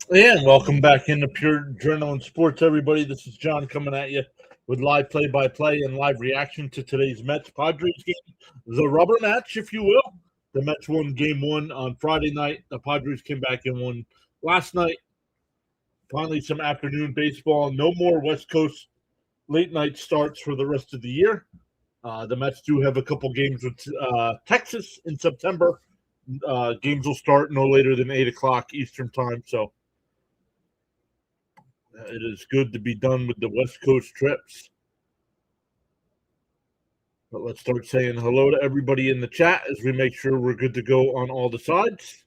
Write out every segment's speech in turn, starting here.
And welcome back into Pure Adrenaline Sports, everybody. This is John coming at you with live play-by-play and live reaction to today's Mets-Padres game, the rubber match, if you will. The Mets won Game 1 on Friday night. The Padres came back and won last night. Finally, some afternoon baseball. No more West Coast late-night starts for the rest of the year. The Mets do have a couple games with Texas in September. Games will start no later than 8 o'clock Eastern time, so it is good to be done with the West Coast trips. But let's start saying hello to everybody in the chat as we make sure we're good to go on all the sides.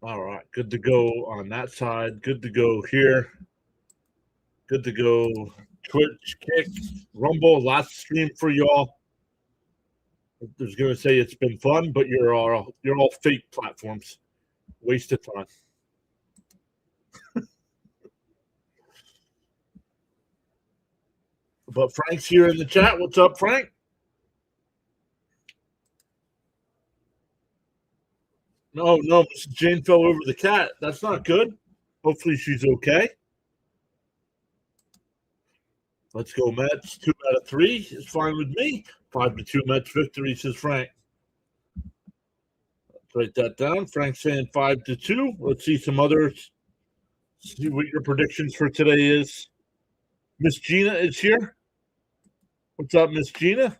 All right, good to go on that side. Good to go here. Good to go. Twitch, Kick, Rumble, last stream for y'all. I was going to say it's been fun, but you're all fake platforms. Waste of time. But Frank's here in the chat. What's up, Frank? No, Mrs. Jane fell over the cat. That's not good. Hopefully she's okay. Let's go Mets. 2 out of 3 is fine with me. 5-2 Mets victory, says Frank. Let's write that down. Frank's saying 5-2. Let's see some others. See what your predictions for today is. Miss Gina is here. What's up, Miss Gina?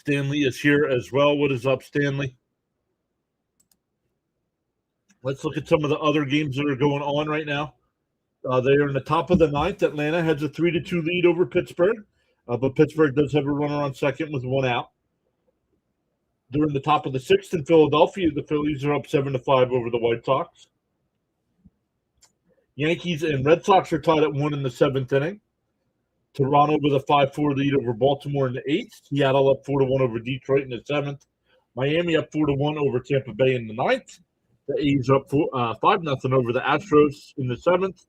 Stanley is here as well. What is up, Stanley? Let's look at some of the other games that are going on right now. They are in the top of the ninth. Atlanta has a 3-2 lead over Pittsburgh, but Pittsburgh does have a runner on second with one out. They're in the top of the sixth in Philadelphia. The Phillies are up 7-5 over the White Sox. Yankees and Red Sox are tied at 1 in the seventh inning. Toronto with a 5-4 lead over Baltimore in the eighth. Seattle up 4-1 over Detroit in the seventh. Miami up 4-1 over Tampa Bay in the ninth. The A's up 5-0 over the Astros in the seventh.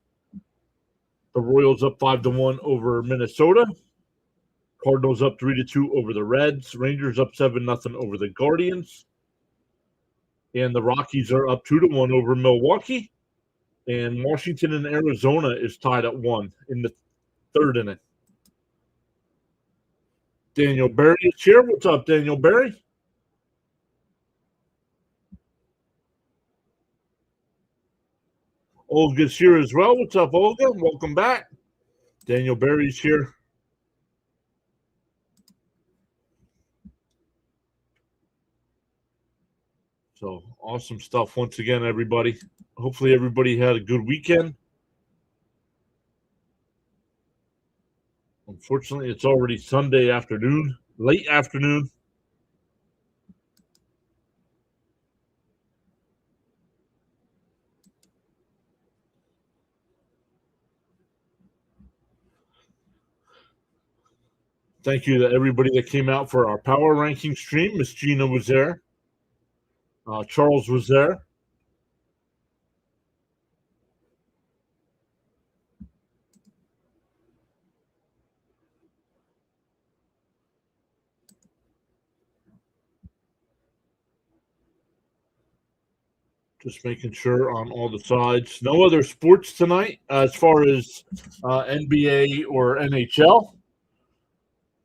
The Royals up 5-1 over Minnesota. Cardinals up 3-2 over the Reds. Rangers up 7-0 over the Guardians. And the Rockies are up 2-1 over Milwaukee. And Washington and Arizona is tied at 1 in the third inning. Daniel Berry is here. What's up, Daniel Berry? Olga's here as well. What's up, Olga? Welcome back. Daniel Berry's here. So awesome stuff once again, everybody. Hopefully everybody had a good weekend. Unfortunately, it's already Sunday afternoon, late afternoon. Thank you to everybody that came out for our power ranking stream. Miss Gina was there. Charles was there. Just making sure on all the sides. No other sports tonight as far as NBA or NHL.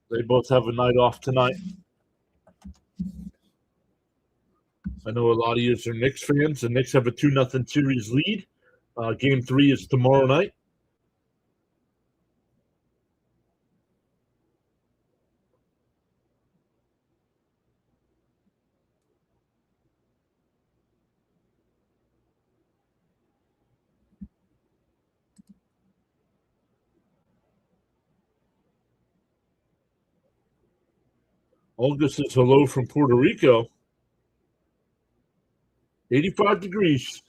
They both have a night off tonight. I know a lot of you are Knicks fans. The Knicks have a 2-0 series lead. Game 3 is tomorrow night. Olga says hello from Puerto Rico. 85 degrees.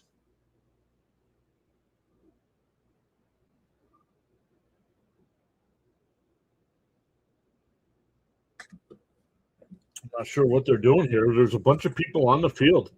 I'm not sure what they're doing here. There's a bunch of people on the field.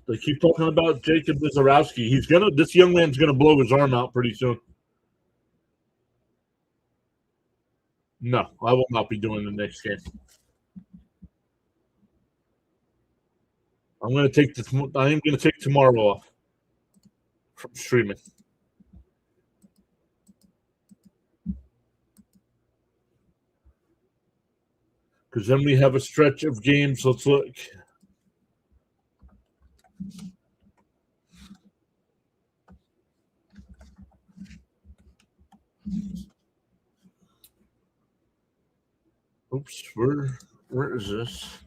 They keep talking about Jacob Wizarowski. This young man's gonna blow his arm out pretty soon. No, I will not be doing the next game. I am gonna take tomorrow off from streaming. Because then we have a stretch of games. Let's look. Oops, where is this?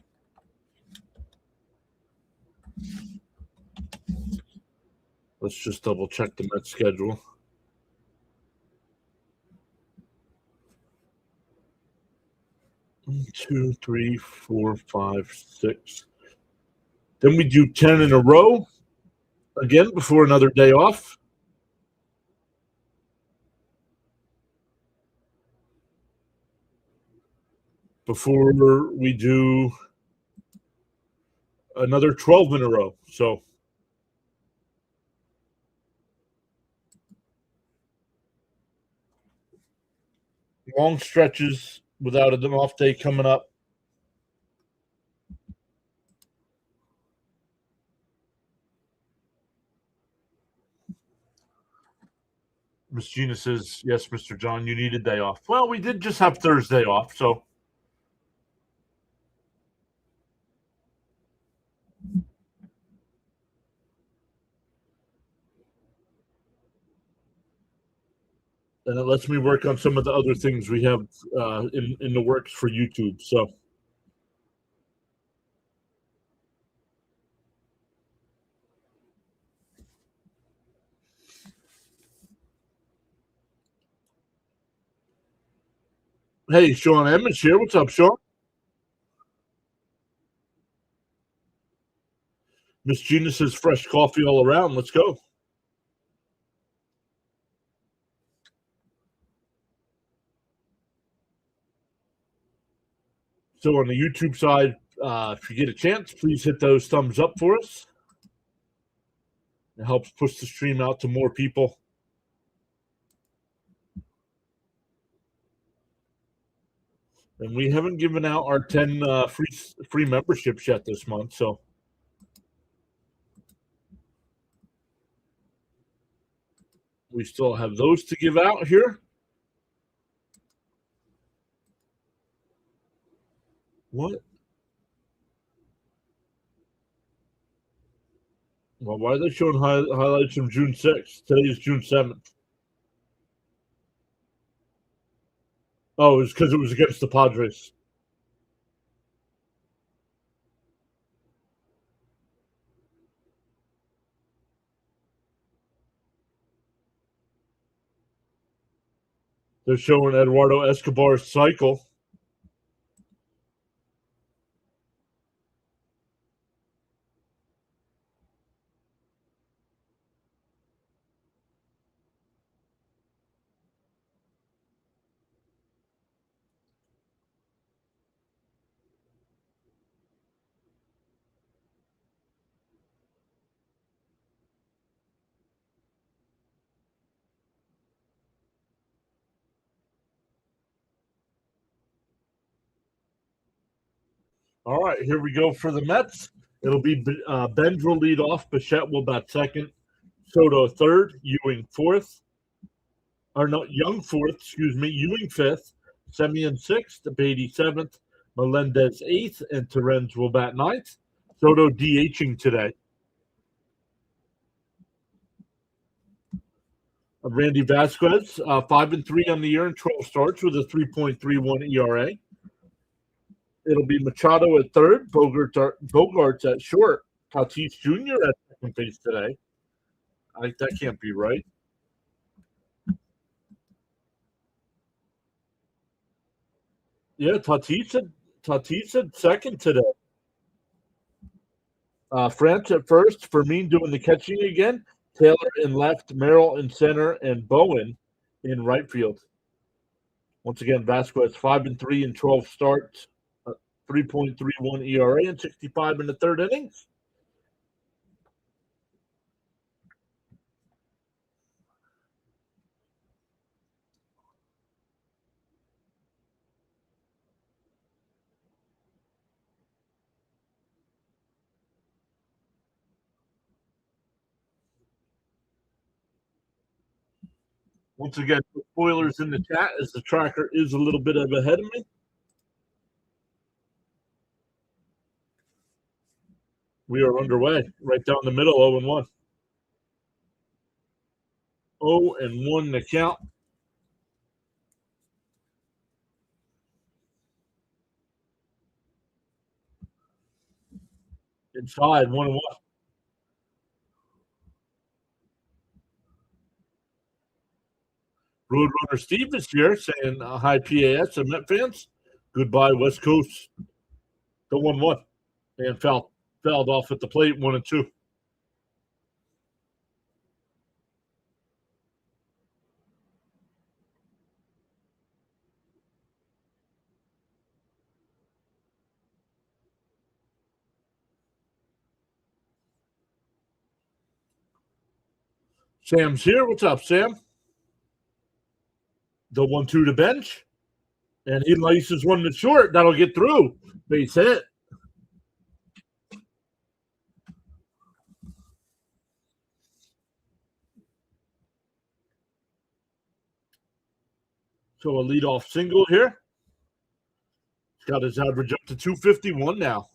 Let's just double check the Mets schedule. One, 2, 3, 4, 5, 6. Then we do 10 in a row again before another day off. Before we do another 12 in a row. So long stretches without an off day coming up. Miss Gina says, yes, Mr. John, you need a day off. Well, we did just have Thursday off, so. And it lets me work on some of the other things we have in the works for YouTube. So. Hey, Sean Emmons here. What's up, Sean? Miss Gina says fresh coffee all around. Let's go. So on the YouTube side, if you get a chance, please hit those thumbs up for us. It helps push the stream out to more people. And we haven't given out our 10 free memberships yet this month, so. We still have those to give out here. What? Well, why are they showing highlights from June 6th? Today is June 7th. Oh, it's because it was against the Padres. They're showing Eduardo Escobar's cycle. All right, here we go for the Mets. It'll be Benz will lead off. Bichette will bat second. Soto third. Ewing fourth. Or no, Young fourth, excuse me. Ewing fifth. Semien sixth. Beatty seventh. Melendez eighth. And Terens will bat ninth. Soto DHing today. Randy Vasquez, 5-3 on the year and 12 starts with a 3.31 ERA. It'll be Machado at third, Bogarts at short, Tatis Jr. at second base today. That can't be right. Yeah, Tatis at second today. France at first, Fermin doing the catching again, Taylor in left, Merrill in center, and Bowen in right field. Once again, Vasquez 5-3 in 12 starts, 3.31 ERA and 65 in the third innings. Once again, spoilers in the chat as the tracker is a little bit ahead of me. We are underway, right down the middle, 0-1. 0-1 the count. Inside, 1-1. Roadrunner Steve is here saying hi PAS and Met fans. Goodbye West Coast. The 1-1. And fouled off at the plate, 1-2. Sam's here. What's up, Sam? The 1-2 to bench. And he laces one to short. That'll get through. Base hit. So a leadoff single here. He's got his average up to 251 now.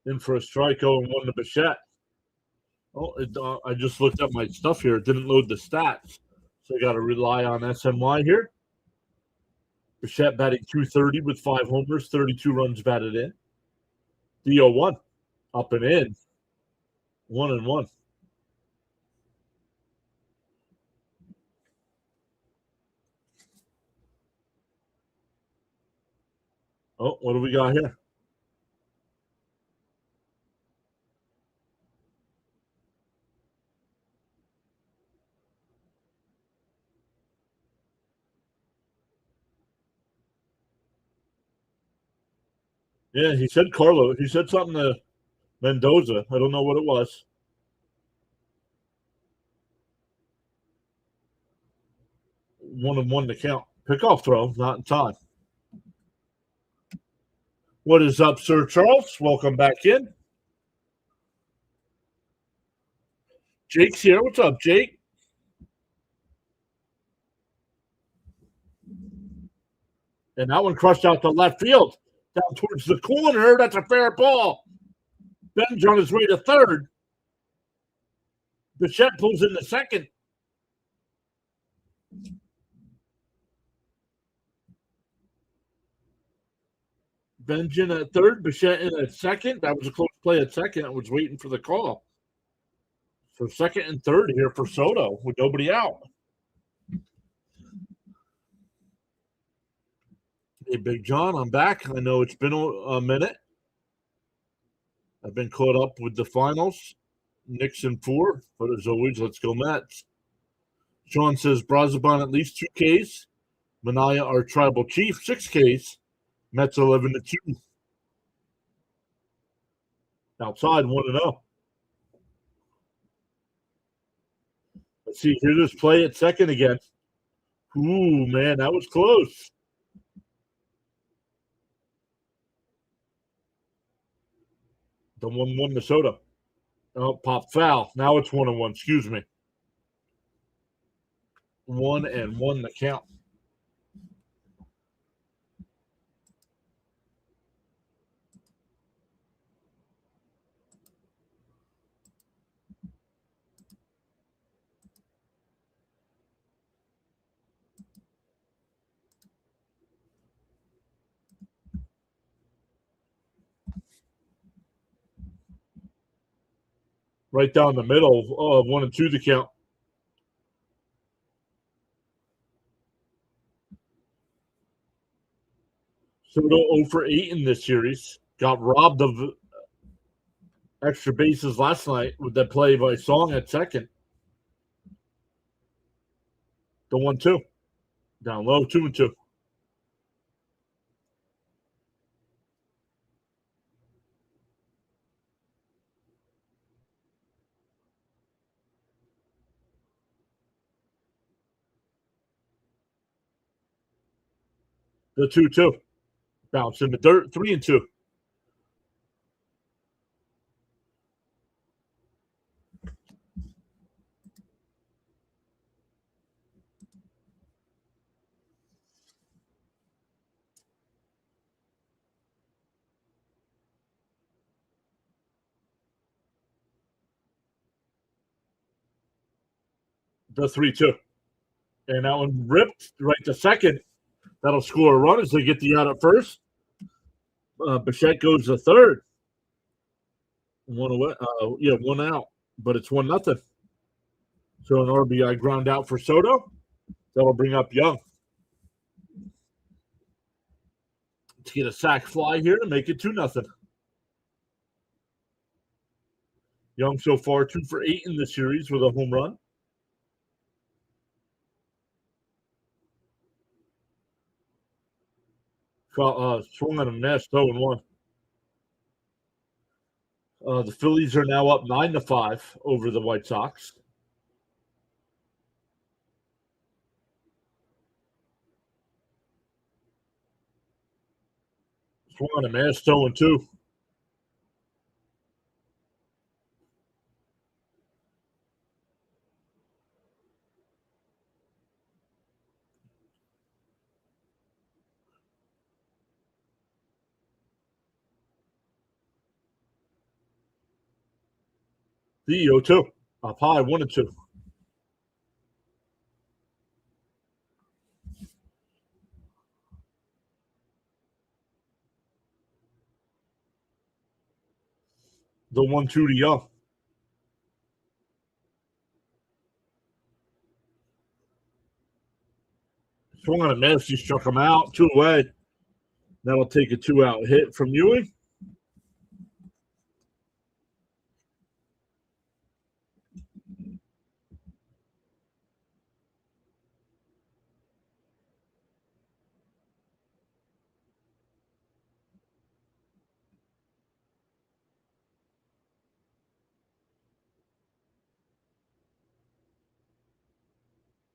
In for a strike, 0-1 to Bichette. Oh, I just looked up my stuff here. It didn't load the stats. So I got to rely on SNY here. Bichette batting 230 with 5 homers, 32 runs batted in. The 0-1, up and in. 1-1. Oh, what do we got here? Yeah, he said Carlo. He said something to Mendoza. I don't know what it was. 1-1 to count. Pickoff throw, not in time. What is up, Sir Charles? Welcome back in. Jake's here. What's up, Jake? And that one crushed out to left field. Down towards the corner. That's a fair ball. Ben's on his way to third. Bichette pulls in the second. Ben's in at third. Bichette in at second. That was a close play at second. I was waiting for the call. So second and third here for Soto with nobody out. Hey, Big John, I'm back. I know it's been a minute. I've been caught up with the finals. Knicks in 4, but as always, let's go Mets. Sean says Brazoban at least 2 Ks. Manaya, our tribal chief, 6 Ks. Mets 11-2. Outside 1-0. Let's see. Here's this play at second again. Ooh, man, that was close. The 1-1 Minnesota. Oh, pop foul. Now it's 1-1. Excuse me. 1-1 the count. right down the middle. 1-2 the count. Soto 0 for 8 in this series. Got robbed of extra bases last night with that play by Song at second. The 1-2. Down low, 2-2. The 2-2. Bounce in the dirt, 3-2. The 3-2. And that one ripped right to second. That'll score a run as they get the out at first. Bichette goes to third. One away. One out. But it's 1-0. So an RBI ground out for Soto. That'll bring up Young. To get a sac fly here to make it 2-0. Young so far 2 for 8 in the series with a home run. Swung on a miss, 0-1. The Phillies are now up 9-5 over the White Sox. Swung on a miss, 0-2. The 0-2. Up high, 1-2. The 1-2 to Young. Swung on a miss. He struck him out. 2 away. That'll take a 2-out hit from Ewing.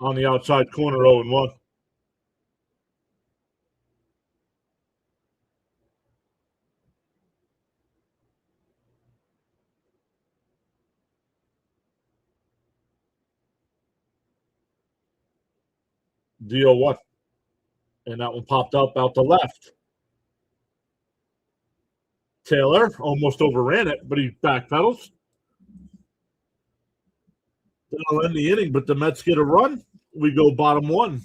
On the outside corner, 0-1. The 0-1. And that one popped up out the left. Taylor almost overran it, but he backpedals. That'll end the inning, but the Mets get a run. We go bottom 1.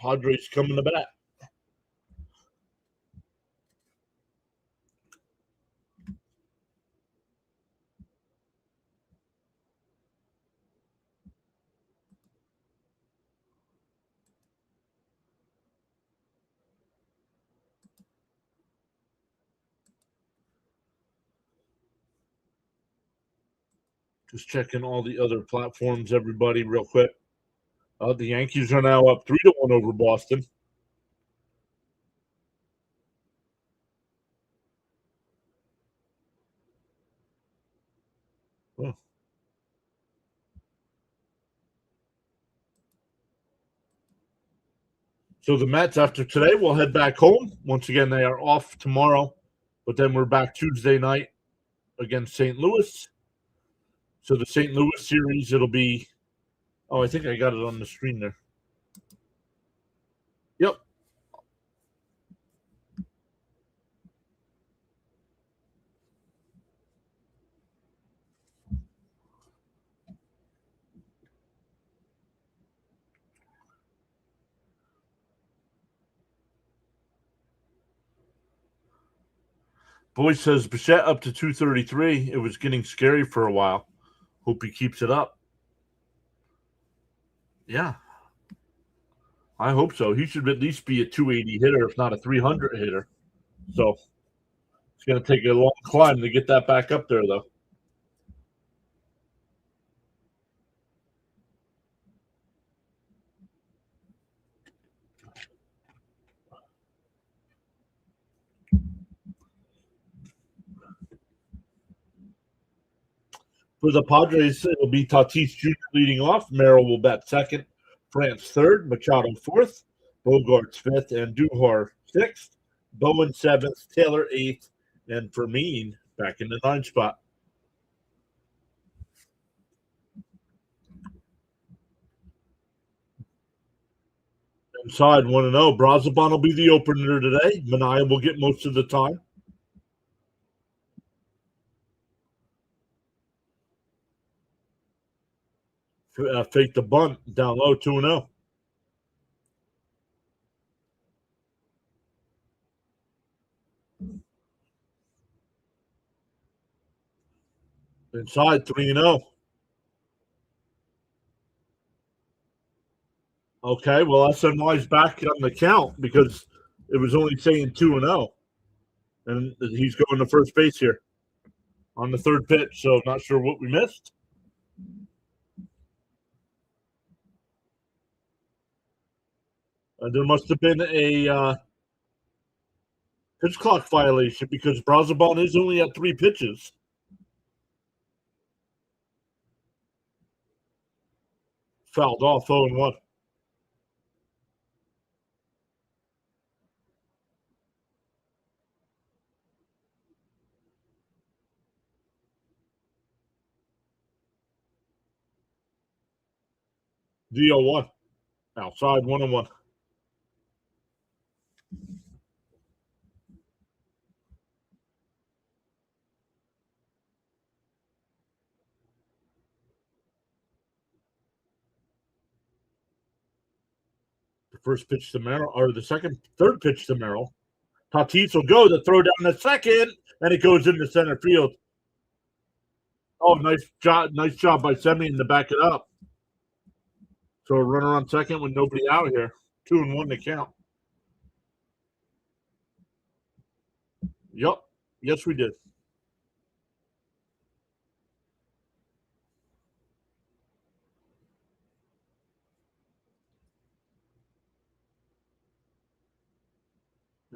Padres coming to bat. Just checking all the other platforms, everybody, real quick. The Yankees are now up 3-1 over Boston. Oh. So the Mets, after today, will head back home. Once again, they are off tomorrow, but then we're back Tuesday night against St. Louis. So the St. Louis series, it'll be. Oh, I think I got it on the screen there. Yep. Boy says Bichette up to 233. It was getting scary for a while. Hope he keeps it up. Yeah, I hope so. He should at least be a 280 hitter, if not a 300 hitter. So it's going to take a long climb to get that back up there, though. For the Padres, it'll be Tatis Jr. leading off. Merrill will bat second. France third. Machado fourth. Bogarts fifth. And Duhar sixth. Bowen seventh. Taylor eighth. And Fermin back in the ninth spot. Inside 1-0. Brazoban will be the opener today. Mania will get most of the time. Fake the bunt down low, 2-0. Inside 3-0. Okay, well, SNY's back on the count because it was only saying 2-0. And he's going to first base here on the third pitch. So not sure what we missed. There must have been a pitch clock violation because Brazoban is only at 3 pitches. Fouled off 0-1. The 0-1. Outside 1-1. The first pitch to Merrill, or the third pitch to Merrill. Tatis will go to throw down the second, and it goes into center field. Oh, nice job by Semien to back it up. So a runner on second with nobody out here. 2-1 to count. Yep. Yes, we did.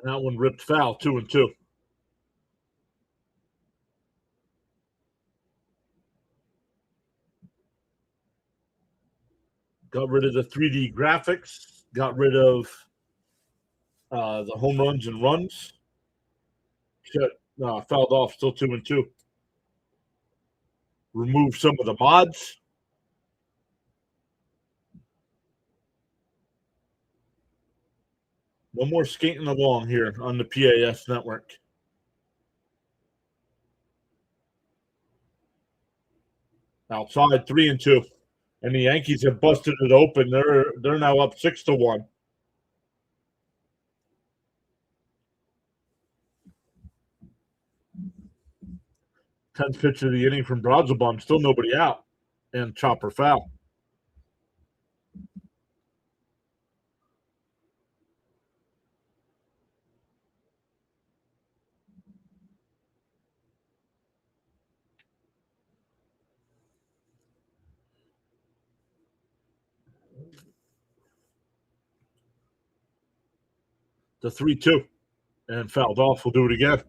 And that one ripped foul, 2-2. Got rid of the 3D graphics. Got rid of the home runs and runs. Fouled off, still 2-2. Remove some of the mods. One more skating along here on the PAS network. Outside 3-2. And the Yankees have busted it open. They're now up 6-1. 10th pitch of the inning from Brazoban. Still nobody out. And chopper foul. The 3-2. And fouled off. We'll do it again.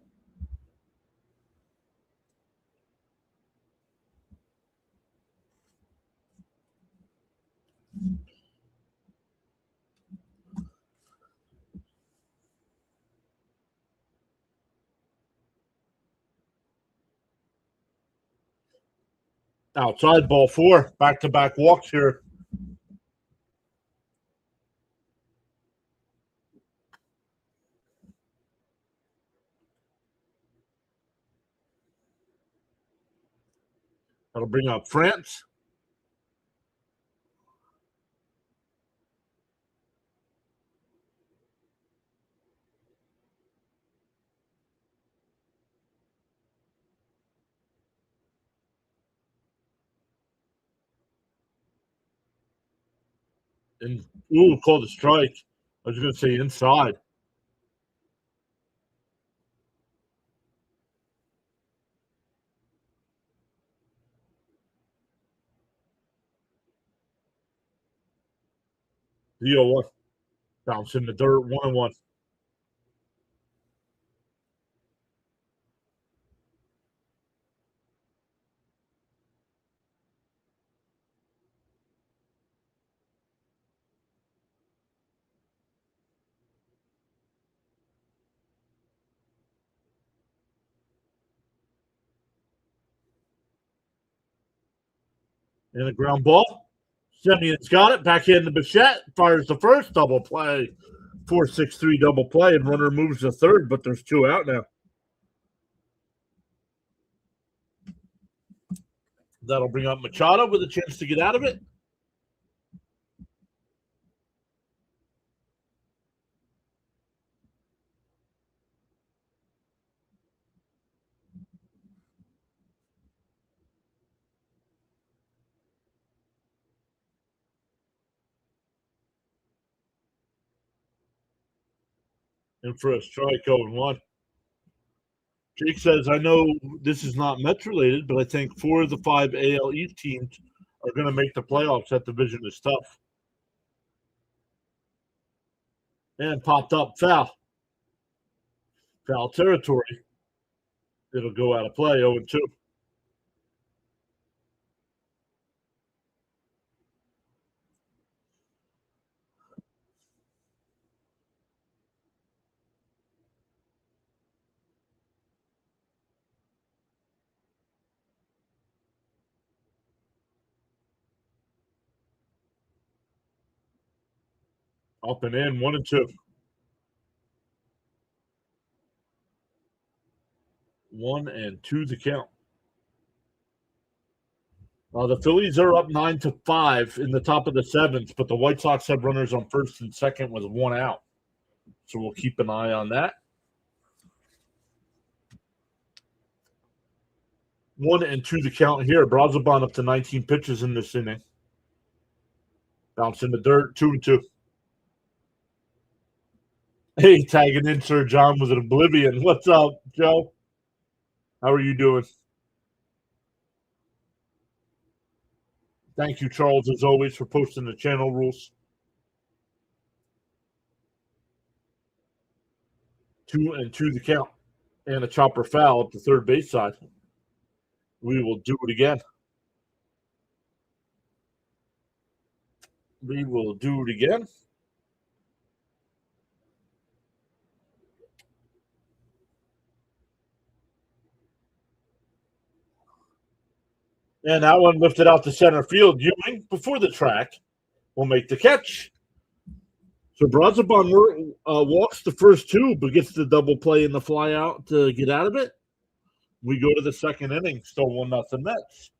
Outside ball 4. Back-to-back walks here. That'll bring up France. And called a strike. I was going to say inside. The 0-1. Bounce in the dirt, 1-1. And a ground ball. Simeon's got it. Backhand to Bichette. Fires the first. Double play. 4-6-3 double play. And runner moves to third, but there's 2 out now. That'll bring up Machado with a chance to get out of it. And for a strike, 0-1. Jake says, I know this is not Mets related, but I think 4 of the 5 AL East teams are going to make the playoffs. That division is tough. And popped up foul. Foul territory. It'll go out of play, 0-2. Up and in, 1-2. 1-2 the count. The Phillies are up 9-5 in the top of the 7th, but the White Sox have runners on first and second with 1 out. So we'll keep an eye on that. 1-2 the count here. Brazoban up to 19 pitches in this inning. Bounce in the dirt, 2-2. Hey, tagging in Sir John with an Oblivion. What's up, Joe? How are you doing? Thank you, Charles, as always, for posting the channel rules. 2-2 the count. And a chopper foul at the third base side. We will do it again. We will do it again. And that one lifted out to center field. Ewing, before the track, will make the catch. So Brazoban walks the first 2, but gets the double play and the fly out to get out of it. We go to the second inning, still 1-0 Mets.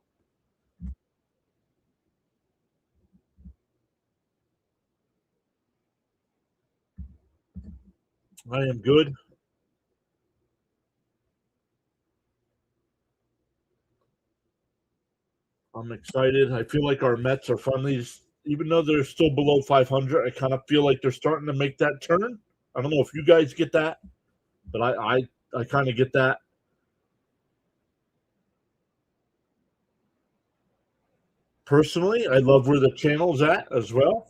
I am good. I'm excited. I feel like our Mets are finally, even though they're still below 500, I kind of feel like they're starting to make that turn. I don't know if you guys get that, but I kind of get that. Personally, I love where the channel's at as well.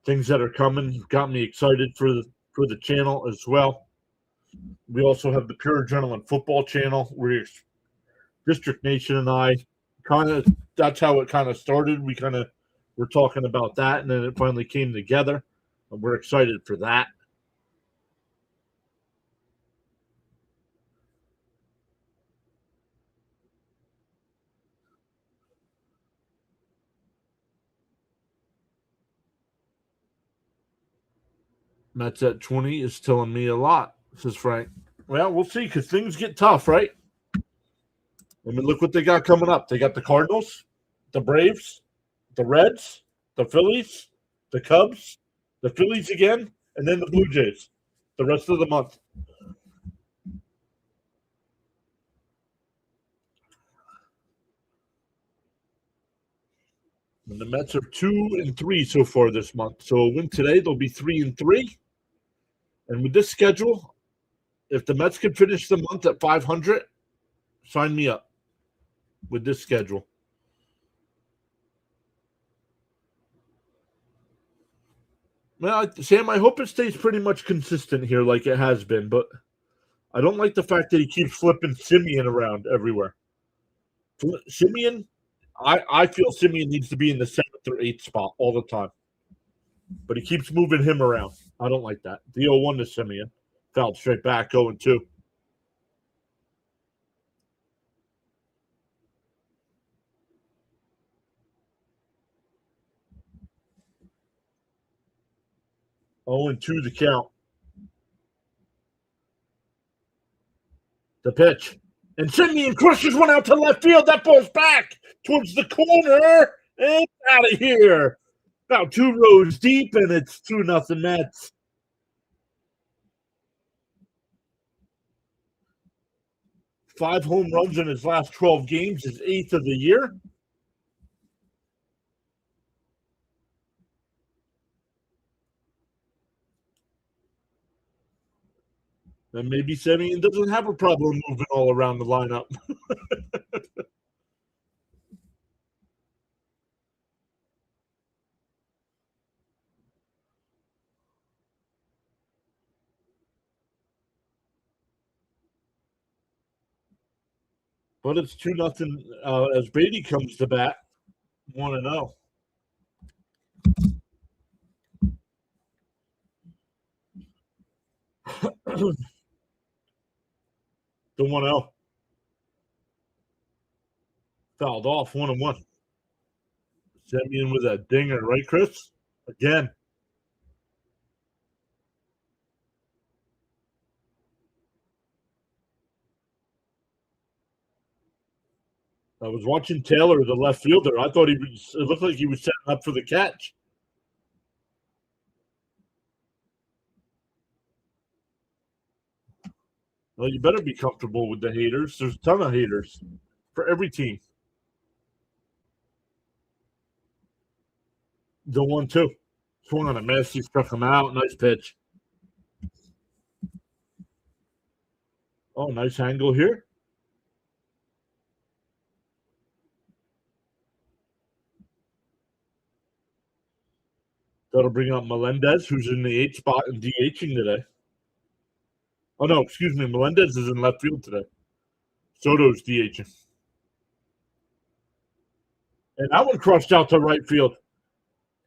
Things that are coming got me excited for the channel as well. We also have the Pure Adrenaline Football channel where District Nation and I that's how it kind of started. We kind of were talking about that, and then it finally came together, and we're excited for that. Mets at 20 is telling me a lot, says Frank. Well, we'll see, because things get tough, right? I mean, look what they got coming up. They got the Cardinals, the Braves, the Reds, the Phillies, the Cubs, the Phillies again, and then the Blue Jays the rest of the month. And the Mets are 2-3 so far this month. So a win today, they'll be 3-3. And with this schedule, if the Mets can finish the month at 500, sign me up with this schedule. Well, Sam, I hope it stays pretty much consistent here like it has been, but I don't like the fact that he keeps flipping Simeon around everywhere. Simeon, I feel Simeon needs to be in the 7th or 8th spot all the time, but he keeps moving him around. I don't like that. The 0-1 to Simeon. Fouled straight back, 0-2. Oh, and 2 the count. The pitch. And Simeon crushes one out to left field. That ball's back towards the corner. And out of here. About 2 rows deep, and it's 2-0 Mets. 5 home runs in his last 12 games, his 8th of the year. And maybe Simeon doesn't have a problem moving all around the lineup. But it's 2-0 as Beatty comes to bat. 1-0. The 1-0. Fouled off, 1-1. Simeon with a dinger, right, Chris? Again. I was watching Taylor, the left fielder. I thought it looked like he was setting up for the catch. Well, you better be comfortable with the haters. There's a ton of haters for every team. The 1-2. Swung on a miss. He struck him out. Nice pitch. Oh, nice angle here. That'll bring up Melendez, who's in the 8th spot and DHing today. Oh, no, excuse me. Melendez is in left field today. Soto's DHing. And that one crushed out to right field.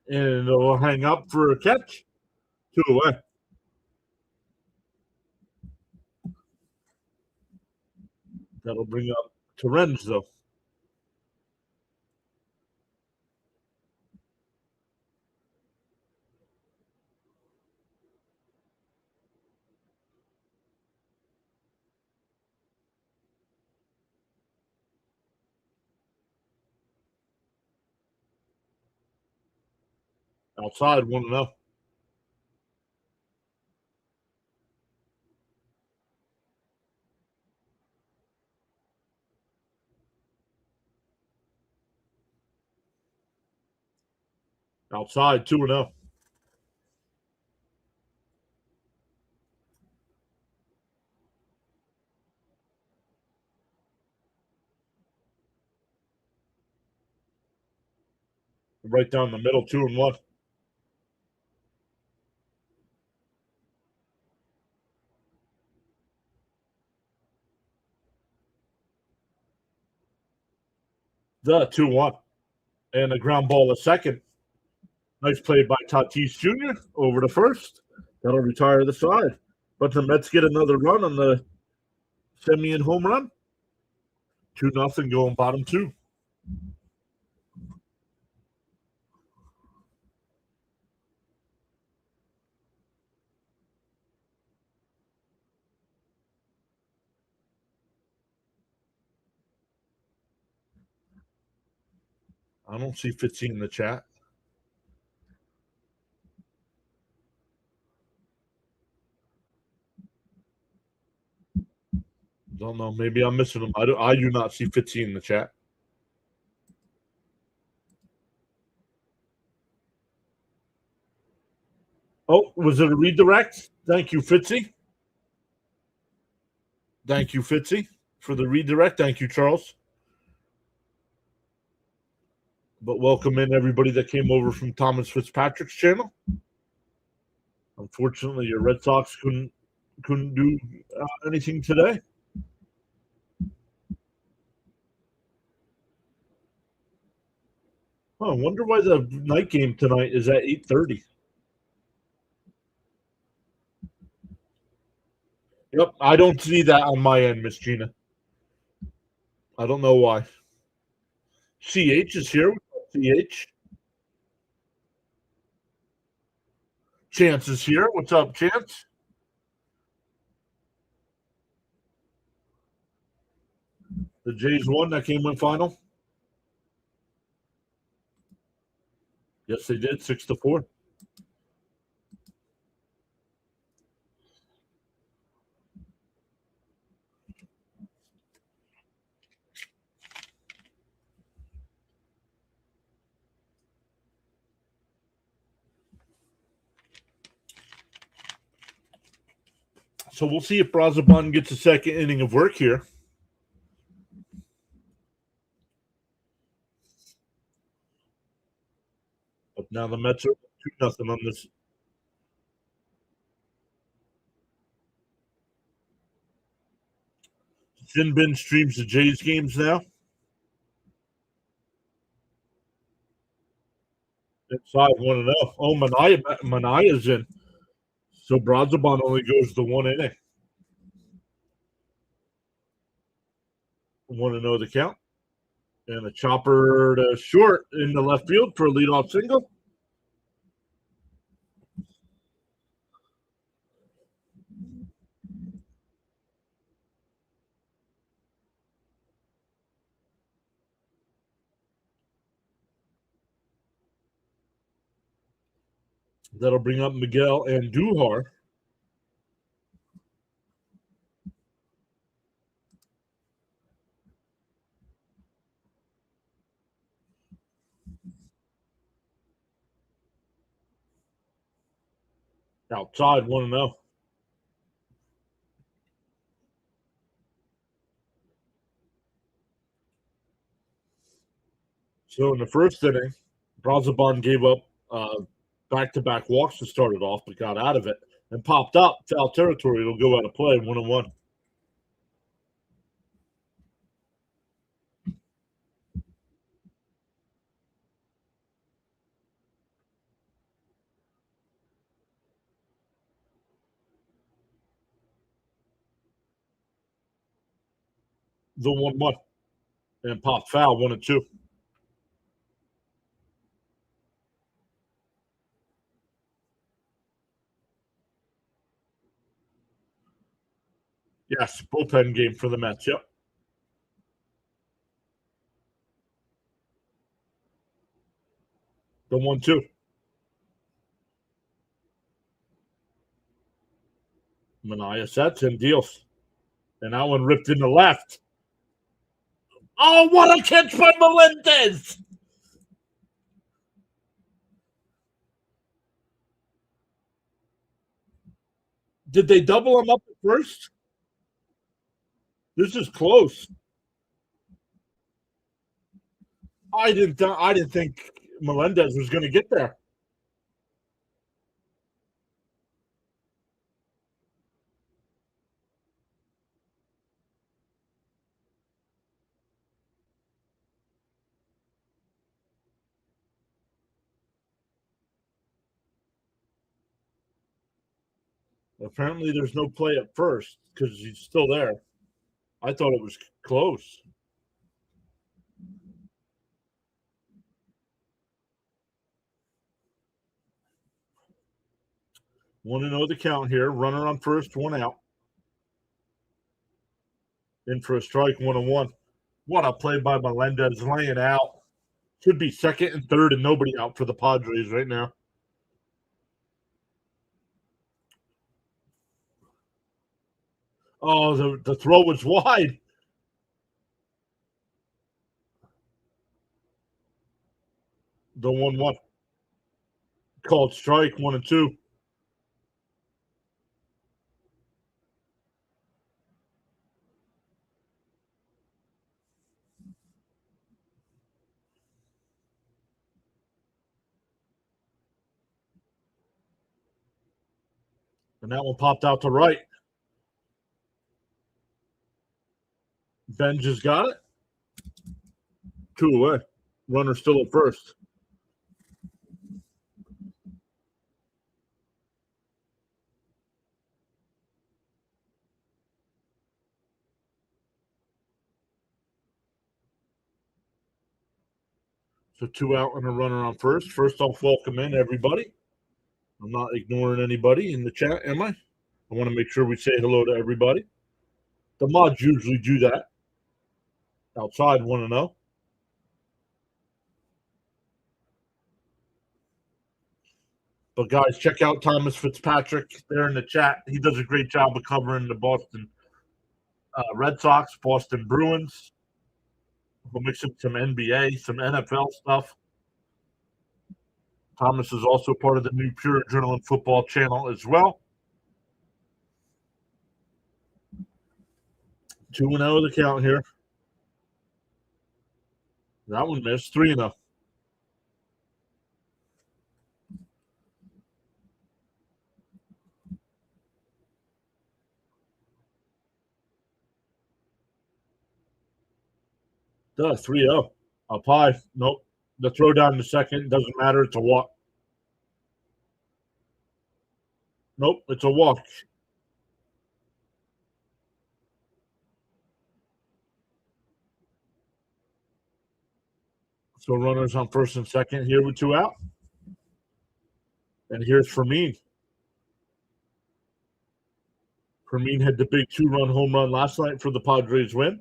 And it'll hang up for a catch. 2 away. That'll bring up Torrens, though. Outside, 1-0. Outside, 2-0. Right down the middle, 2-1. The 2-1. And a ground ball, a second. Nice play by Tatis Jr. over to first. That'll retire the side. But the Mets get another run on the Simeon home run. 2-0 going bottom 2. I don't see Fitzy in the chat. Don't know. Maybe I'm missing him. I do not see Fitzy in the chat. Oh, was it a redirect? Thank you, Fitzy. Thank you, Fitzy, for the redirect. Thank you, Charles. But welcome in everybody that came over from Thomas Fitzpatrick's channel. Unfortunately, your Red Sox couldn't do anything today. I wonder why the night game tonight is at 8:30. Yep, I don't see that on my end, Miss Gina. I don't know why. CH is here. CH. Chance is here. What's up, Chance? The Jays won that game went final. Yes, they did 6-4. So we'll see if Brazoban gets a second inning of work here. But now the Mets are 2-0 on this. Sinbin streams the Jays games now. Inside 1-0. Oh, Manaya's in. So Brazoban only goes to 1 inning. 1-0 the count. And a chopper to short in the left field for a leadoff single. That'll bring up Miguel and Duhar. Outside 1-0. So in the first inning, Brazoban gave up back-to-back walks to start it off, but got out of it and popped up foul territory. It'll go out of play 1-1. The 1-1 and popped foul 1-2. Yes, bullpen game for the Mets. Yep. The 1-2. Mania sets and deals. And that one ripped in the left. Oh, what a catch by Melendez! Did they double him up at first? This is close. I didn't think Melendez was going to get there. Apparently, there's no play at first because he's still there. I thought it was close. 1-0 the count here. Runner on first, 1 out. In for a strike, 1-1. What a play by Melendez laying out. Should be second and third and nobody out for the Padres right now. Oh, the throw was wide. The 1-1. Called strike, 1-2. And that one popped out to right. Ben just got it. 2 away. Runner still at first. So 2 out and a runner on first. First off, welcome in everybody. I'm not ignoring anybody in the chat, am I? I want to make sure we say hello to everybody. The mods usually do that. Outside 1-0. But guys, check out Thomas Fitzpatrick there in the chat. He does a great job of covering the Boston Red Sox, Boston Bruins. We'll mix in some NBA, some NFL stuff. Thomas is also part of the new Pure Adrenaline Football channel as well. 2-0 the count here. That one missed. 3-0. Duh, 3-0. Up high. Nope. The throw down in the second doesn't matter. It's a walk. Nope, it's a walk. So runners on first and second here with 2 out. And here's Fermin. Fermin had the big 2-run home run last night for the Padres win.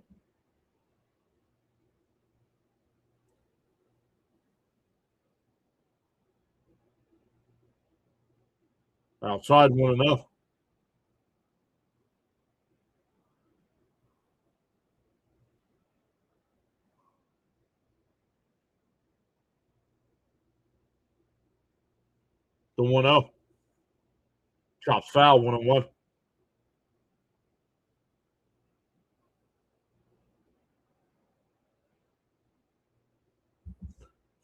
Outside 1-0. The 1-0. Chops foul 1-1.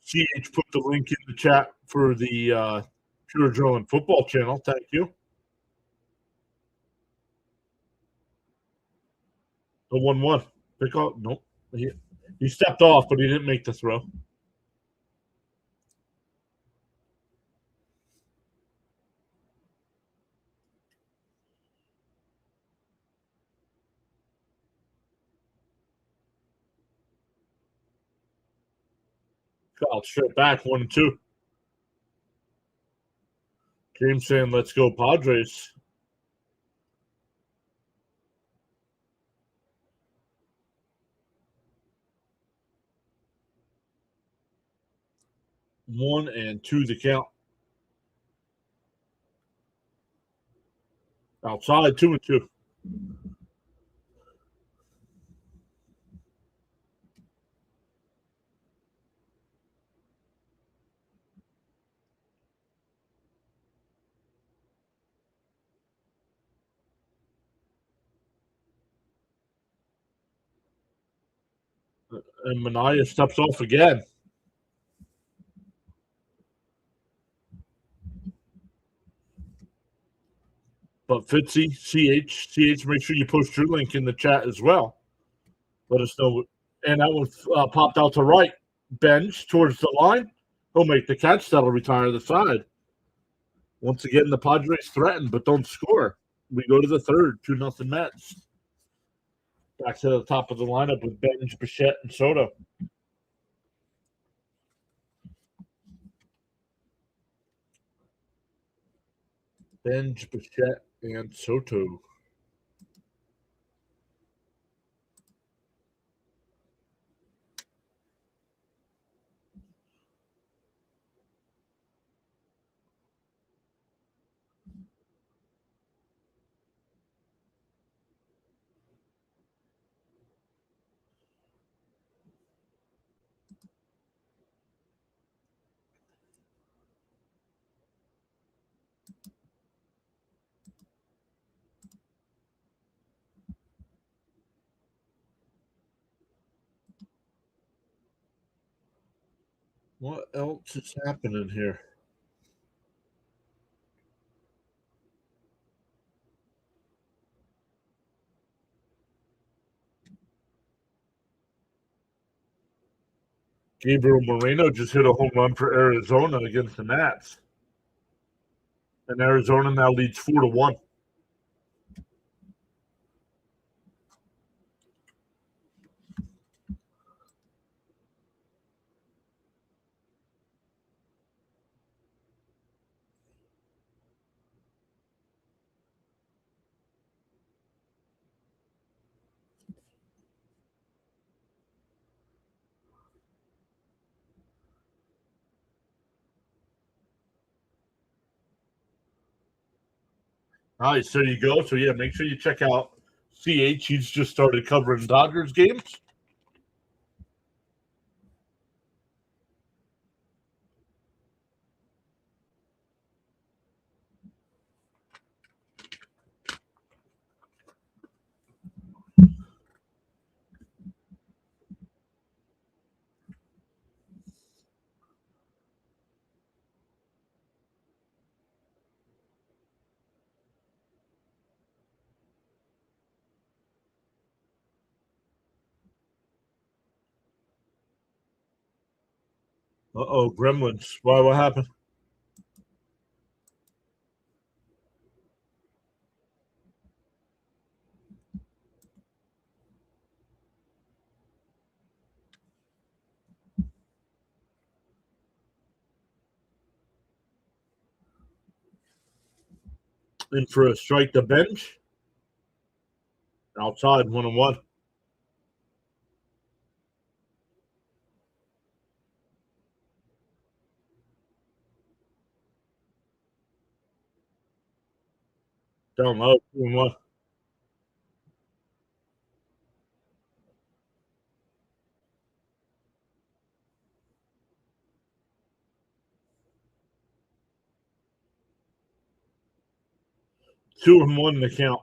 CH put the link in the chat for the Pure Adrenaline Football channel. Thank you. The 1-1. Pick up. Nope. He stepped off, but he didn't make the throw. Foul straight back 1-2. James saying, let's go Padres. One and 2 the count. Outside 2-2. And Mania steps off again. But Fitzy, CH, make sure you post your link in the chat as well. Let us know. And that one popped out to right. Bench towards the line. He'll make the catch. That'll retire the side. Once again, the Padres threaten but don't score. We go to the third, 2-0 Mets. Back to the top of the lineup with Benj, Bichette, and Soto. Benj, Bichette, and Soto. What else is happening here? Gabriel Moreno just hit a home run for Arizona against the Nats. And Arizona now leads 4-1. All right, so there you go. So, yeah, make sure you check out CH. He's just started covering Dodgers games. Uh-oh, Gremlins. Why? What happened? In for a strike to bench. Outside, 1-1. Down low, 2-1. 2-1 in the count.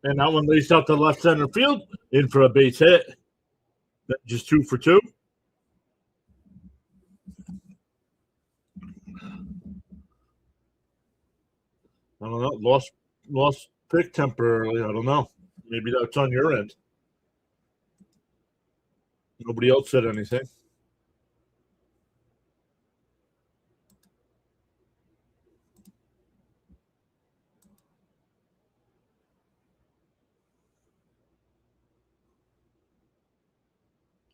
And that one laced out to left center field. In for a base hit. Just 2 for 2. I don't know. Lost pick temporarily. I don't know. Maybe that's on your end. Nobody else said anything.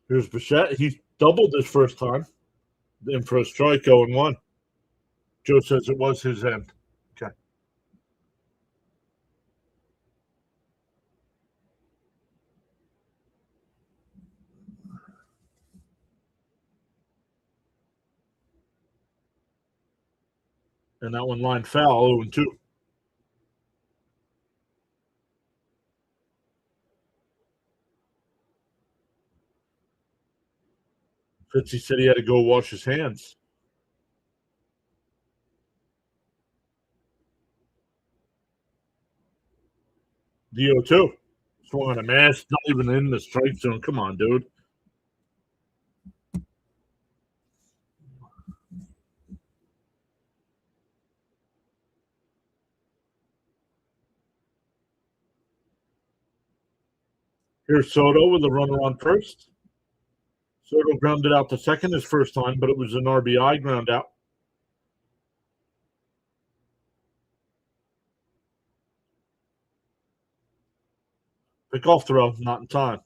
Here's Bichette. He doubled his first time. In for a strike, 0-1. Joe says it was his end. Okay. And that one line foul, 0-2. Fitzy said he had to go wash his hands. The 0-2. Swung on a mask, not even in the strike zone. Come on, dude. Here's Soto with a runner on first. Soto grounded out to second his first time, but it was an RBI ground out. Pick off throw, not in time.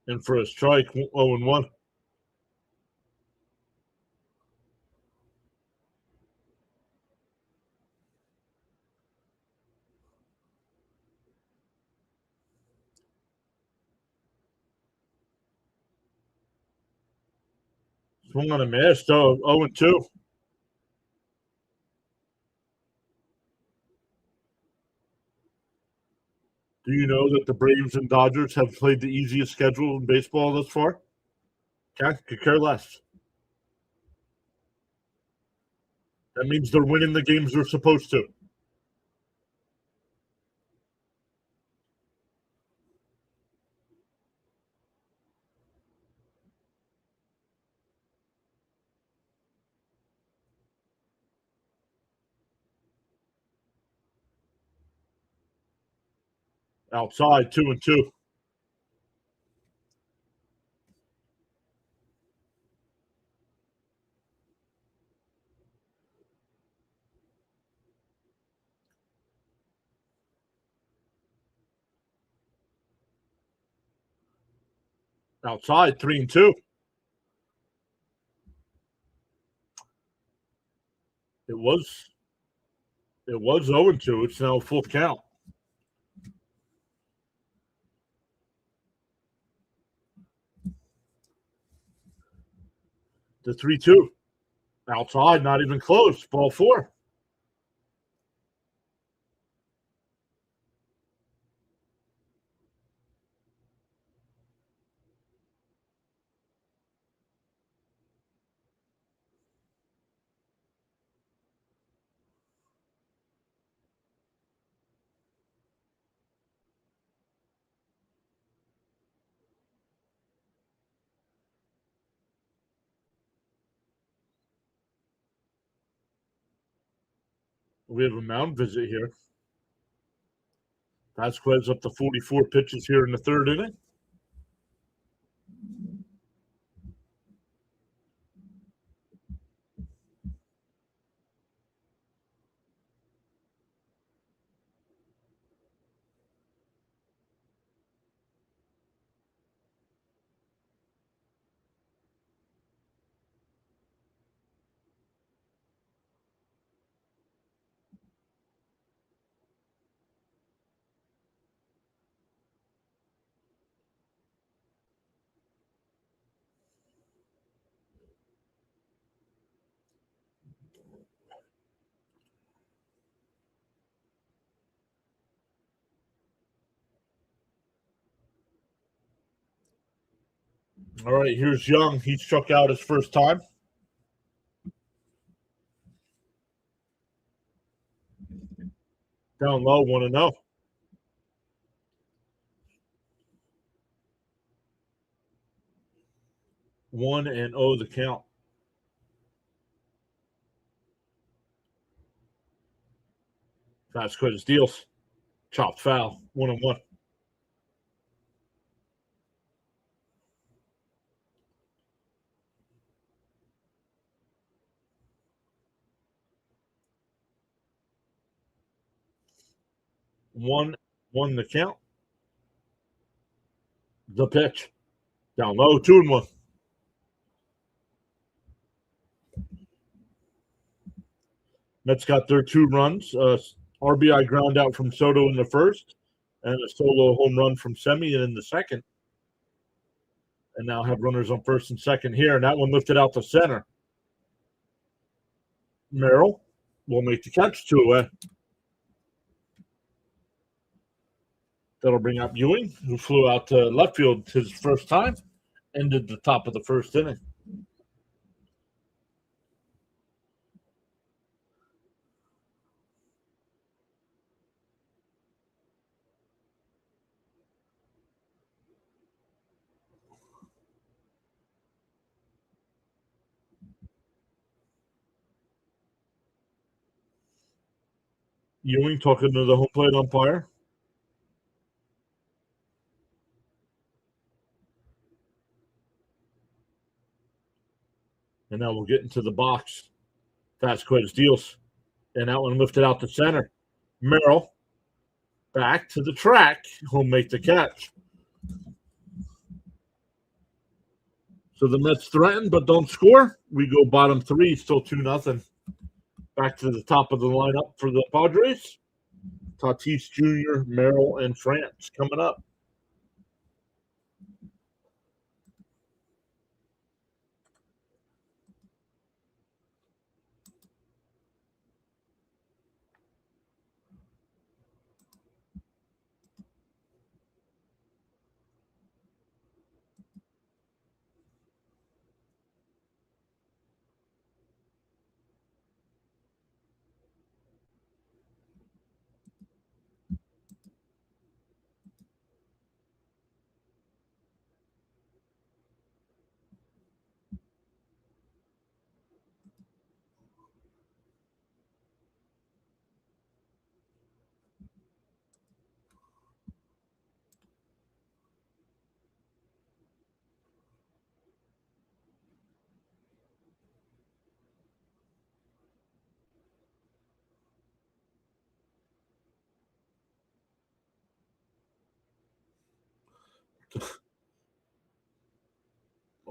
And for a strike, 0-1. Swung on a mask, 0-2. Do you know that the Braves and Dodgers have played the easiest schedule in baseball thus far? Okay, could care less. That means they're winning the games they're supposed to. Outside, 2-2. Outside, 3-2. It was 0-2. It's now full count. The 3-2. Outside, not even close. Ball 4. We have a mound visit here. Vasquez up to 44 pitches here in the third inning. All right, here's Young. He struck out his first time. Down low, 1-0. 1-0 the count. Vasquez deals. Chopped foul. 1-1. One the count. The pitch. Down low, 2-1. Mets got their 2 runs. RBI ground out from Soto in the first, and a solo home run from Semien in the second. And now have runners on first and second here. And that one lifted out to center. Merrill will make the catch 2-away. That'll bring up Ewing, who flew out to left field his first time, ended the top of the first inning. Ewing talking to the home plate umpire. And now we'll get into the box. Vasquez deals. And that one lifted out to center. Merrill back to the track. He'll make the catch. So the Mets threaten but don't score. We go bottom 3, still 2-0. Back to the top of the lineup for the Padres. Tatis Jr., Merrill, and France coming up.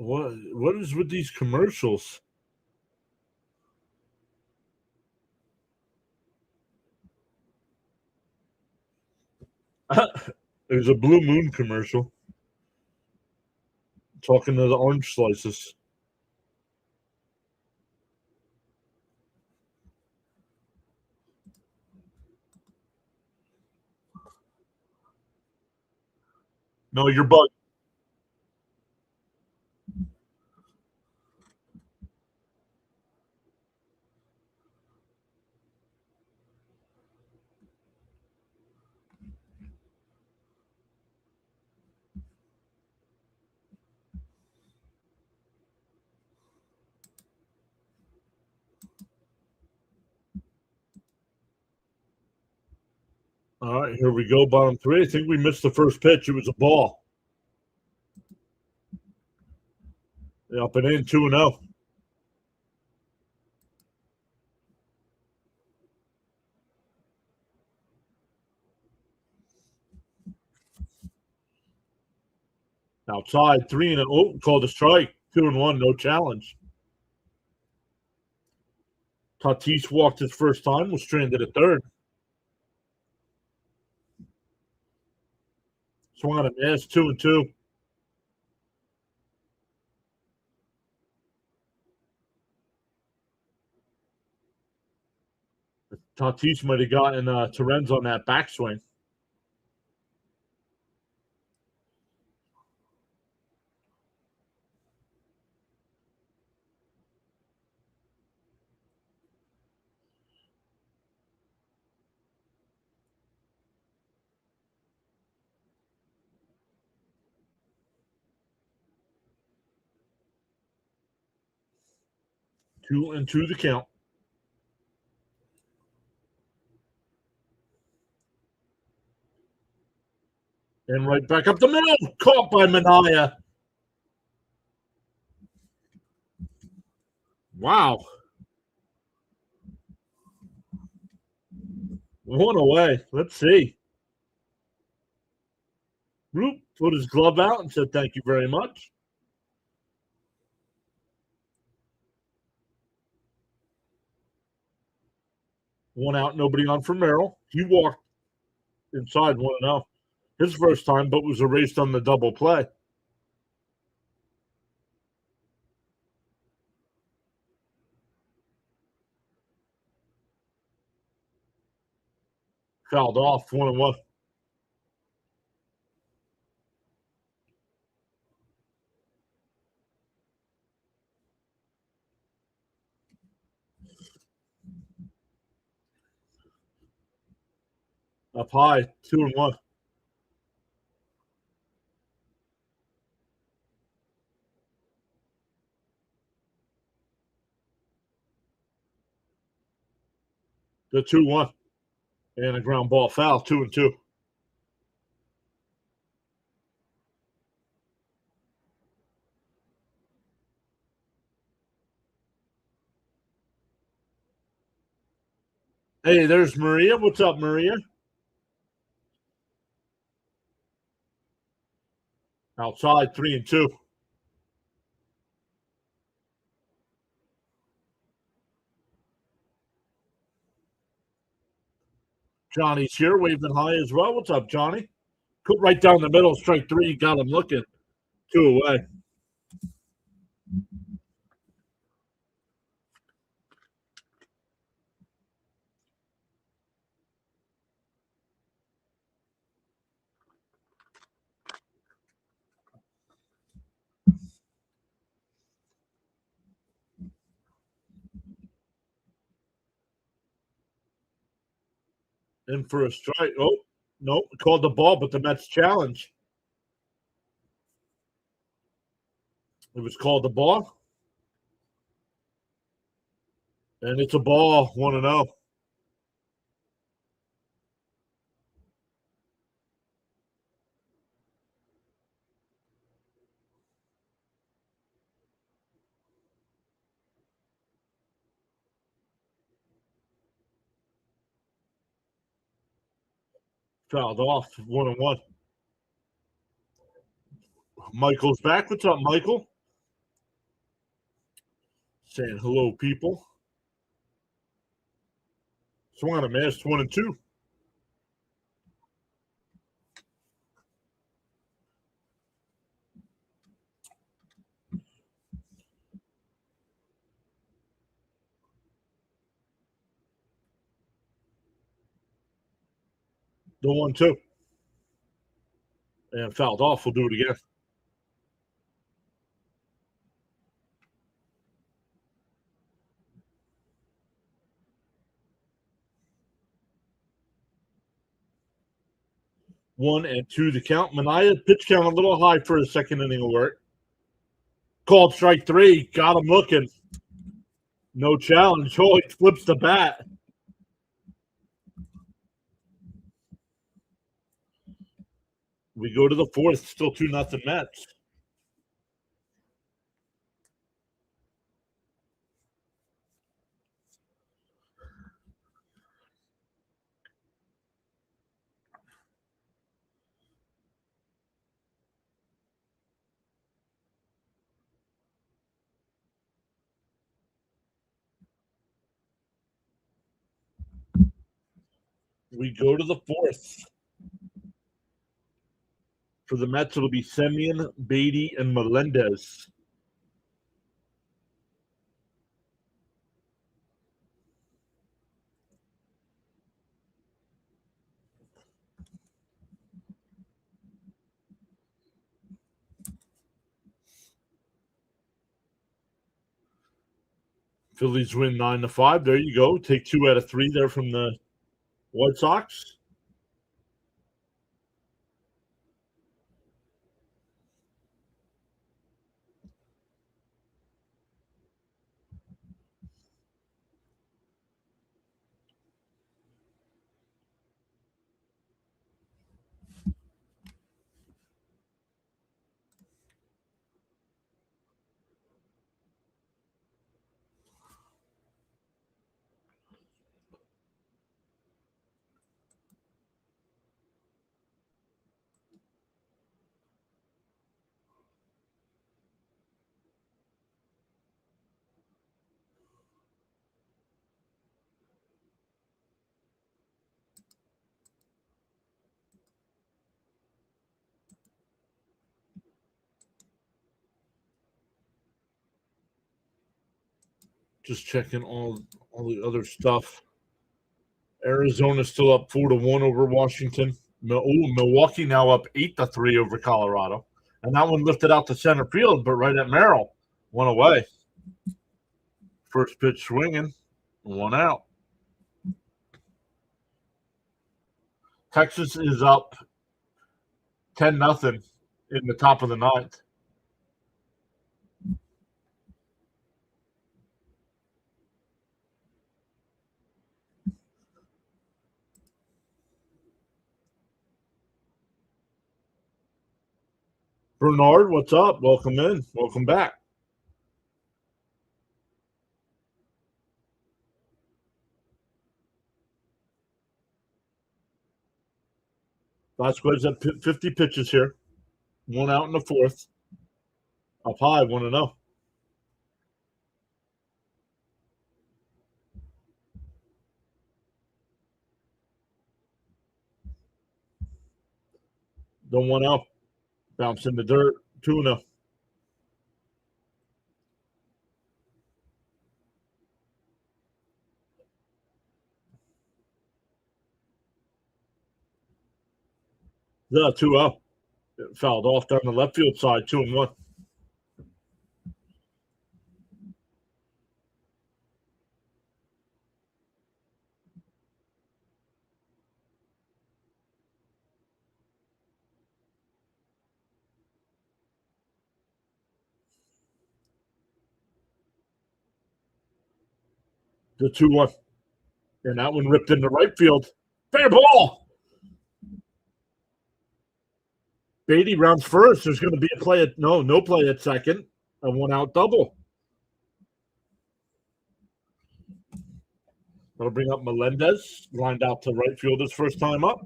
What is with these commercials? There's a Blue Moon commercial talking to the orange slices. No, you're bugging. All right, here we go. Bottom three. I think we missed the first pitch. It was a ball. Up and in, 2-0. Outside, 3-0. Oh, called a strike. 2-1, no challenge. Tatis walked his first time, was stranded at third. Swung on a miss, 2-2. Tatis might have gotten Terens on that backswing. Two and two the count. And right back up the middle. Caught by Manaea. Wow. One away. Let's see. Roop put his glove out and said, "Thank you very much." One out, nobody on for Merrill. He walked inside 1-0. His first time, but was erased on the double play. Fouled off, 1-1. Up high, 2-1. The 2-1. And a ground ball foul, 2-2. Hey, there's Maria. What's up, Maria? Outside, 3-2. Johnny's here, waving high as well. What's up, Johnny? Put right down the middle, strike three. Got him looking. 2 away. In for a strike. Oh, no, called the ball, but the Mets challenge. It was called the ball. And it's a ball, 1-0. Fouled off, 1-1. Michael's back. What's up, Michael? Saying hello, people. Swung on a mass 1-2. The 1-2. And fouled off. We'll do it again. One and two to count. Mania pitch count a little high for his second inning alert. Called strike three. Got him looking. No challenge. Oh, he flips the bat. We go to the fourth. Still 2-0 Mets. We go to the fourth. For the Mets, it'll be Semien, Beatty, and Melendez. Phillies win 9-5. There you go. Take 2 out of 3 there from the White Sox. Just checking all the other stuff. Arizona still up 4-1 over Washington. Milwaukee now up 8-3 over Colorado. And that one lifted out to center field, but right at Merrill. One away. First pitch swinging. One out. Texas is up 10-0 in the top of the ninth. Bernard, what's up? Welcome in. Welcome back. Vasquez at 50 pitches here. One out in the fourth. Up high, 1-0. The 1-0. Bounce in the dirt. 2-0. The 2-0. Fouled off down the left field side. 2-1. The 2-1. And that one ripped into right field. Fair ball. Beatty rounds first. There's going to be a play at no play at second. A 1-out double. That'll bring up Melendez. Lined out to right field his first time up.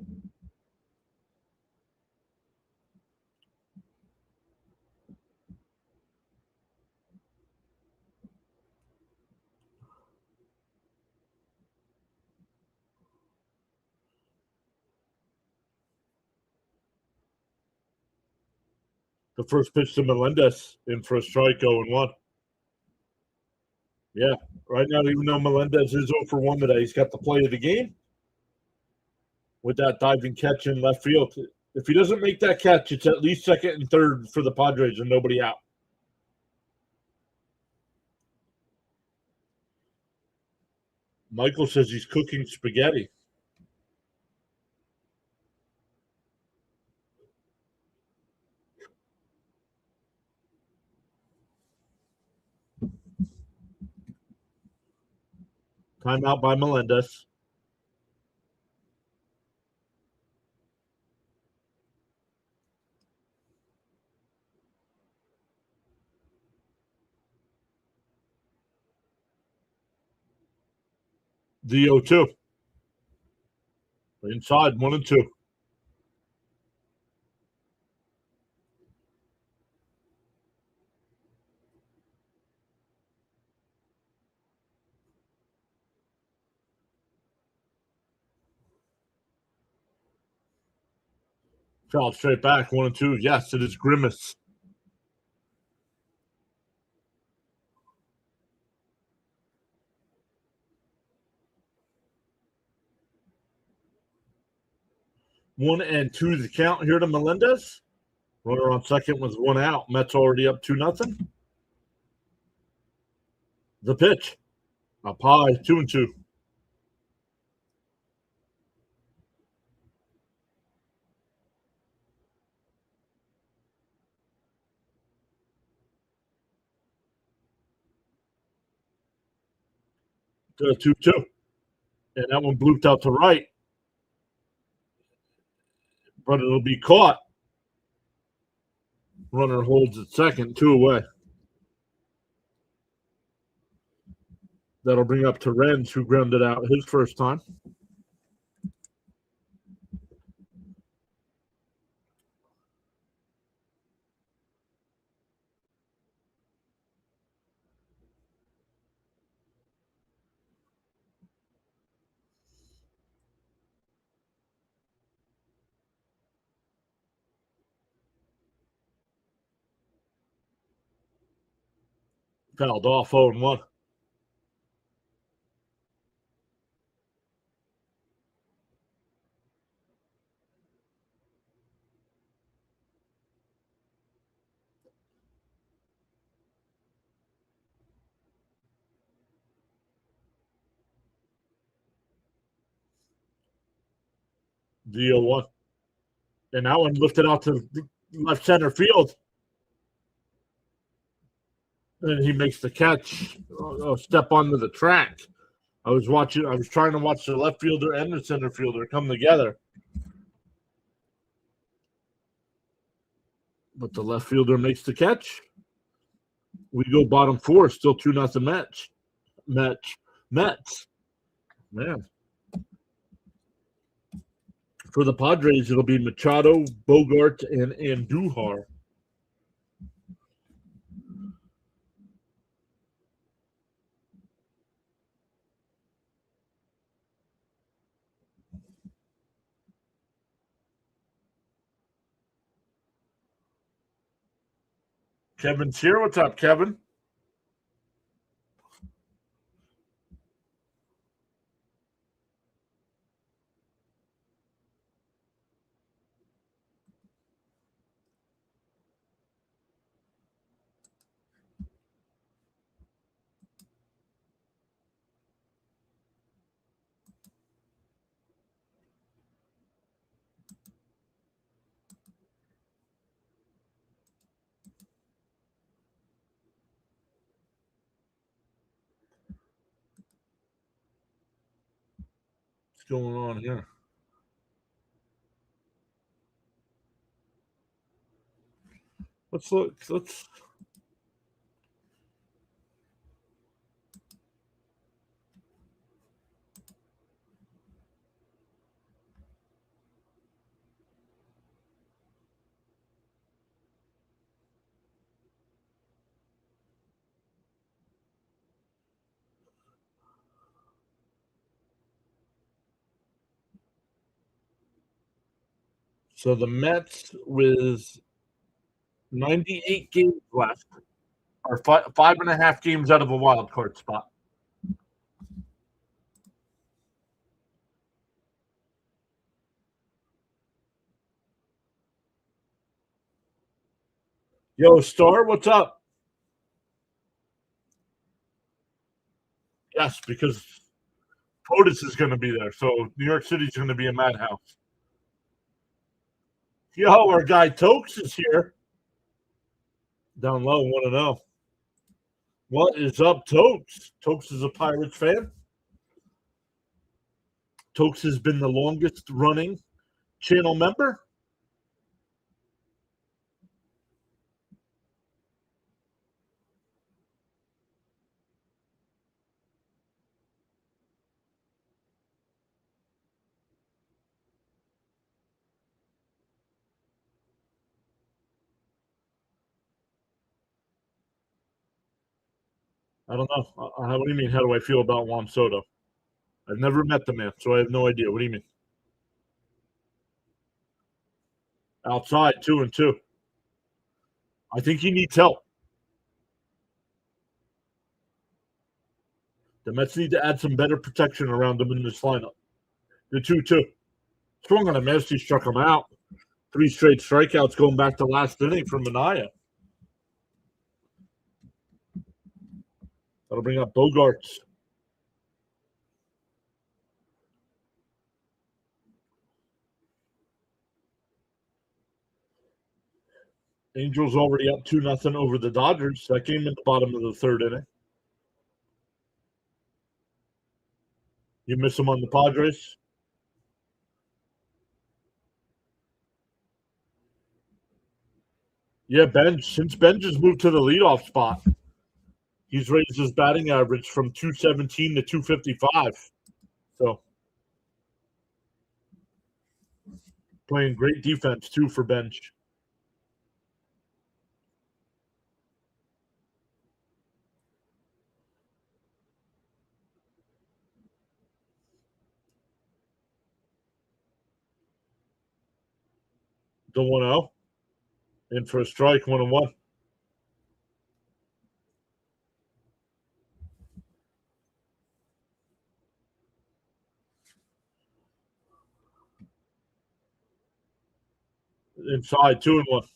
The first pitch to Melendez in for a strike, 0-1. Yeah, right now, even though Melendez is 0 for 1 today, he's got the play of the game with that diving catch in left field. If he doesn't make that catch, it's at least second and third for the Padres and nobody out. Michael says he's cooking spaghetti. Timeout by Melendez. The 0-2. Inside, 1-2. Foul straight back, 1-2. Yes, it is Grimace. One and two the count here to Melendez. Runner on second was 1 out. Mets already up 2-0. The pitch. Up high, 2-2. To 2-2. And that one blooped out to right. But it'll be caught. Runner holds at second, 2 away. That'll bring up Terrence, who grounded out his first time. Fouled off, 0-1. The 0-1. And that one lifted out to left center field. And he makes the catch. Step onto the track. I was trying to watch the left fielder and the center fielder come together. But the left fielder makes the catch. We go bottom 4, still 2-0 Mets. Man. For the Padres, it'll be Machado, Bogart, and Andujar. Kevin's here. What's up, Kevin? What's going on here? Let's look. So the Mets with 98 games left, or 5.5 games out of a wild card spot. Yo, Star, what's up? Yes, because POTUS is going to be there, so New York City's going to be a madhouse. Yo, our guy Tokes is here. Down low, want to know. What is up, Tokes? Tokes is a Pirates fan. Tokes has been the longest running channel member. I don't know. What do you mean? How do I feel about Juan Soto? I've never met the man, so I have no idea. What do you mean? Outside, 2-2. I think he needs help. The Mets need to add some better protection around him in this lineup. The 2-2. Swung on a miss. He struck him out. 3 straight strikeouts going back to last inning from Manaea. That'll bring up Bogarts. Angels already up 2-0 over the Dodgers. That came in the bottom of the third inning. You miss him on the Padres? Yeah, Benj. Since Benj has moved to the leadoff spot, he's raised his batting average from 217 to 255. So, playing great defense, too, for Benj. The 1-0. In for a strike, 1-1. Inside, 2-1.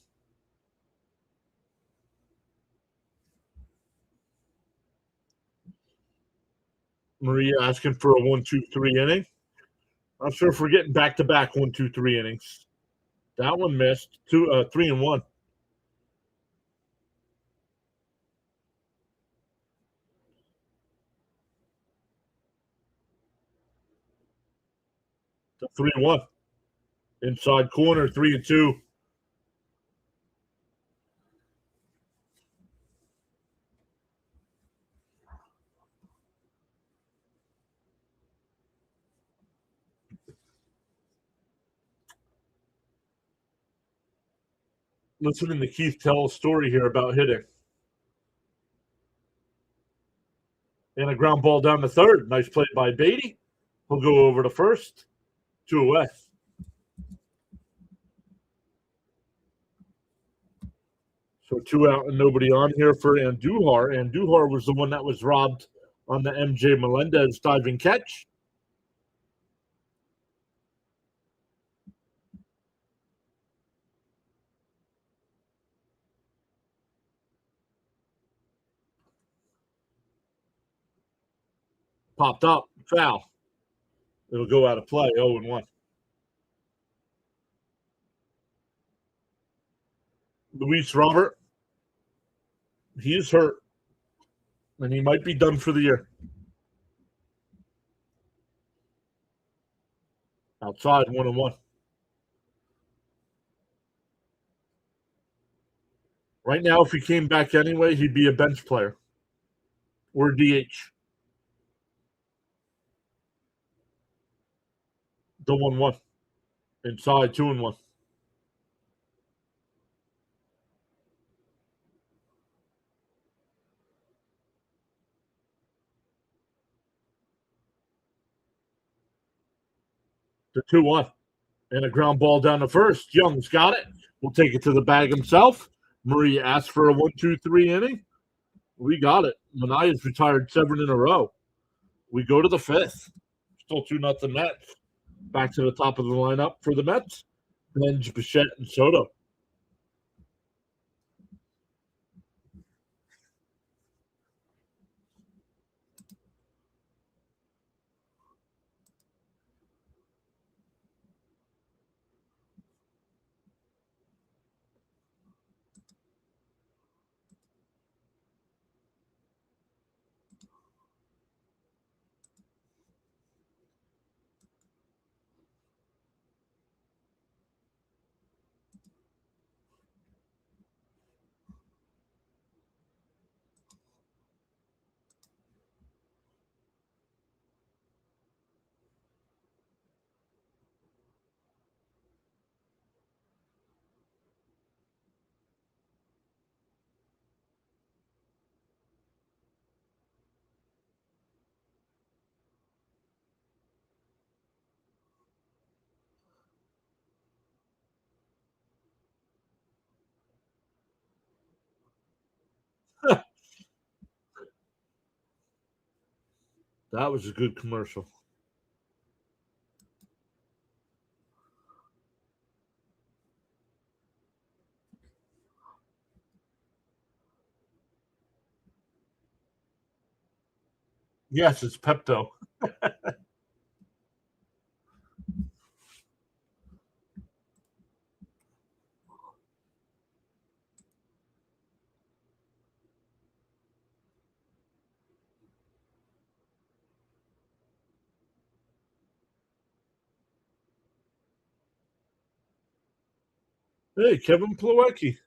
Maria asking for a 1-2-3 inning. I'm sure if we're getting back-to-back 1-2-3 innings. That one missed. 3-1. The 3-1. Inside corner, 3-2. Listening to Keith tell a story here about hitting. And a ground ball down the third. Nice play by Beatty. He'll go over to first. 2 away. So 2 out and nobody on here for Andujar. Andujar was the one that was robbed on the MJ Melendez diving catch. Popped up. Foul. It'll go out of play. 0-1. Luis Robert. He is hurt. And he might be done for the year. Outside, 1-1. Right now, if he came back anyway, he'd be a bench player or DH. The 1-1. Inside, 2-1. The 2-1. And a ground ball down to first. Young's got it. Will take it to the bag himself. Murray asked for a 1-2-3 inning. We got it. Manaya's retired 7 in a row. We go to the 5th. Still 2-0 Mets. Back to the top of the lineup for the Mets. Benj, Bichette, and Soto. That was a good commercial. Yes, it's Pepto. Hey, Kevin Plawecki.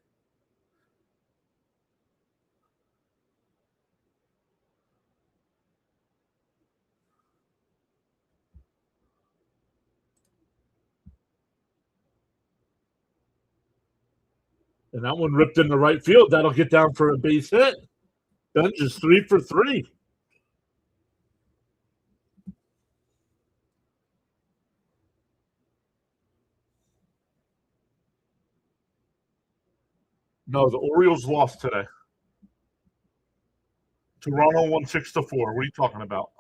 And that one ripped into right field. That'll get down for a base hit. Benj is 3 for 3. No, the Orioles lost today. Toronto won 6-4. What are you talking about?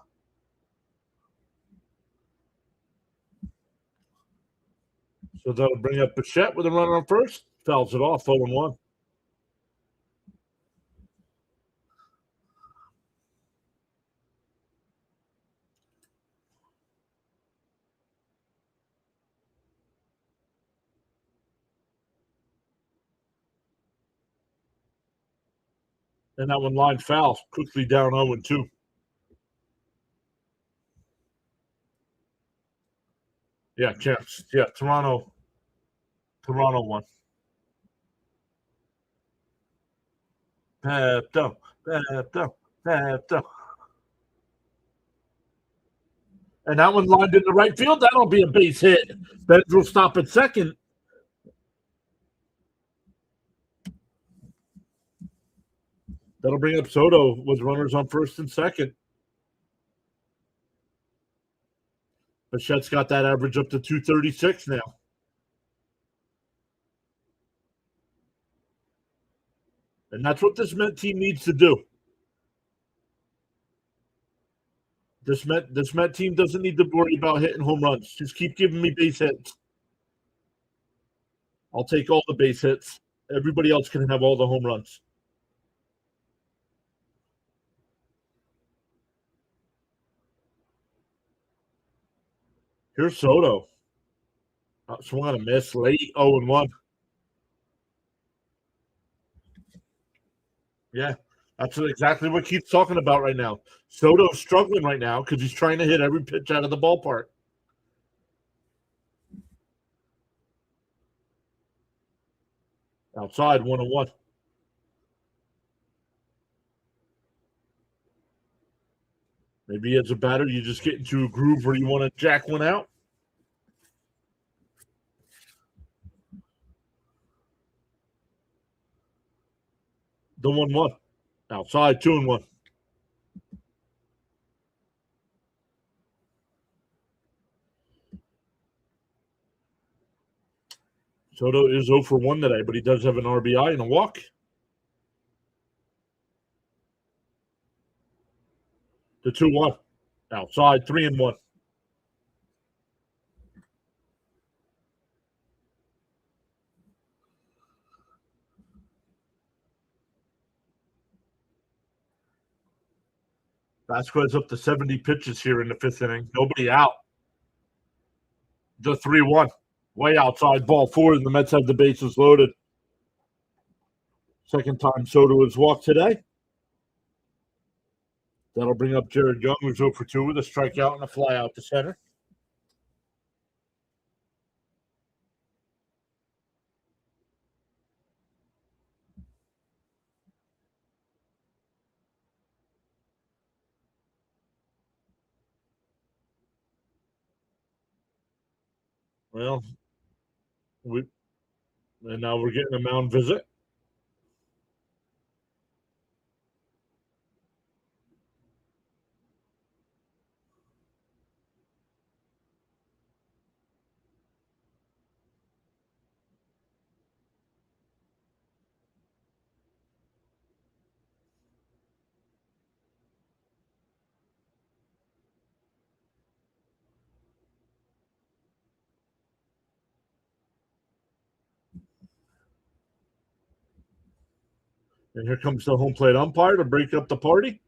So that'll bring up Bichette with a runner on first. Fouls it off, 0-1. And that one line foul, quickly down 0-2. Yeah, champs. Yeah, Toronto won. Pepto. And that one lined into right field. That'll be a base hit. Benj will stop at second. That'll bring up Soto with runners on first and second. Bichette's got that average up to 236 now. And that's what this Met team needs to do. This Met team doesn't need to worry about hitting home runs. Just keep giving me base hits. I'll take all the base hits. Everybody else can have all the home runs. Here's Soto. Swung on a miss late, 0-1. Yeah, that's exactly what Keith's talking about right now. Soto's struggling right now because he's trying to hit every pitch out of the ballpark. Outside, 1-1. Maybe as a batter, you just get into a groove where you want to jack one out. The 1-1. Outside, 2-1. Soto is 0 for 1 today, but he does have an RBI and a walk. The 2-1. Outside, 3-1. Vasquez up to 70 pitches here in the 5th inning. Nobody out. The 3-1. Way outside, ball 4, and the Mets have the bases loaded. Second time Soto has walked today. That'll bring up Jared Young, who's 0 for 2 with a strikeout and a fly out to center. Well, and now we're getting a mound visit. And here comes the home plate umpire to break up the party.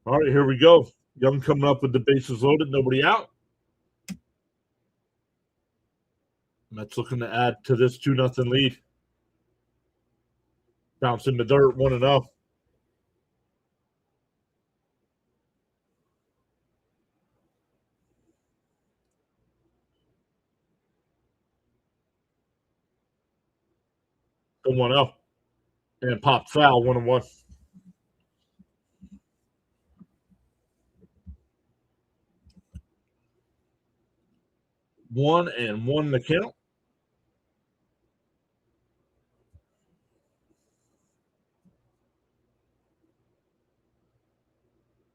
All right, here we go. Young coming up with the bases loaded, nobody out. Mets looking to add to this 2-0 lead. Bounce in the dirt, 1-0. The 1-0. And pop foul, 1-1. 1-1 the count.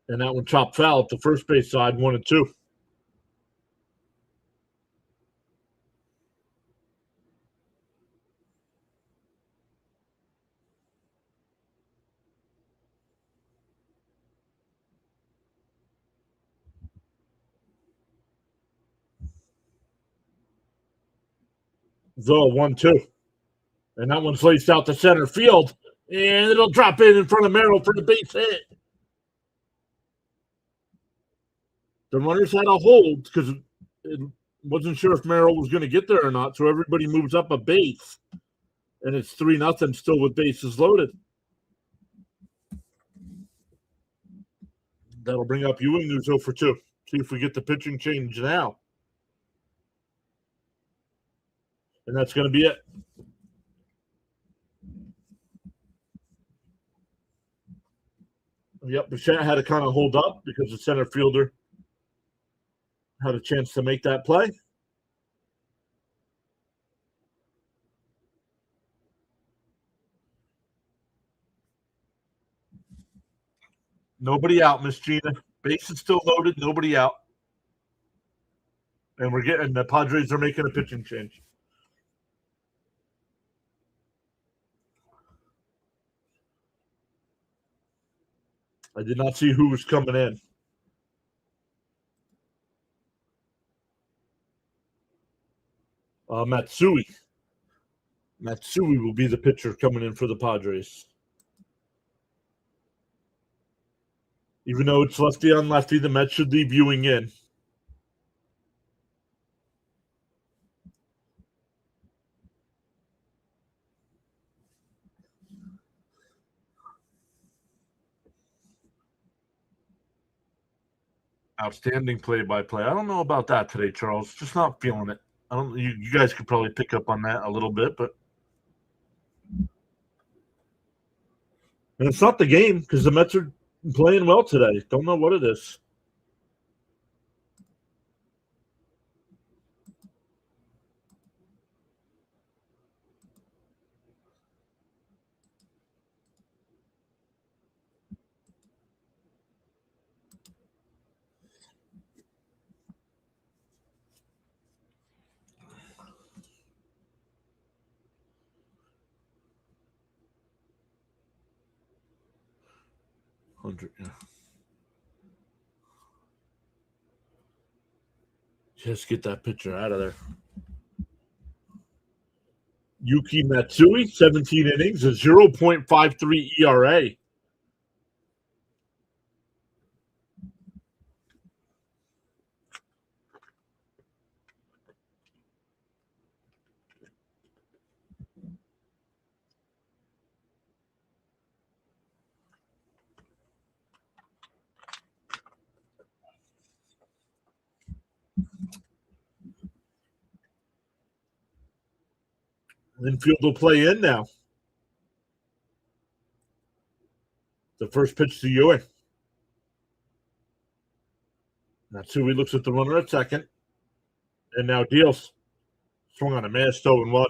And that one chopped foul at the first base side, 1-2. The 1-2. And that one's laced out to center field. And it'll drop in front of Merrill for the base hit. The runners had a hold because it wasn't sure if Merrill was going to get there or not. So everybody moves up a base. And it's 3-0 still with bases loaded. That'll bring up Ewing, who's 0 for 2. See if we get the pitching change now. And that's going to be it. Yep, Bichette had to kind of hold up because the center fielder had a chance to make that play. Nobody out, Miss Gina. Base is still loaded. Nobody out. And the Padres are making a pitching change. I did not see who was coming in. Matsui. Matsui will be the pitcher coming in for the Padres. Even though it's lefty on lefty, the Mets should leave Ewing in. Outstanding play-by-play. I don't know about that today, Charles. Just not feeling it. I don't. You guys could probably pick up on that a little bit, but And it's not the game because the Mets are playing well today. Don't know what it is. Yeah. Just get that pitcher out of there. Yuki Matsui, 17 innings, a 0.53 ERA. Infield will play in now. The first pitch to Ewing. Matsui looks at the runner at second. And now deals. Swung on a miss, 0-1.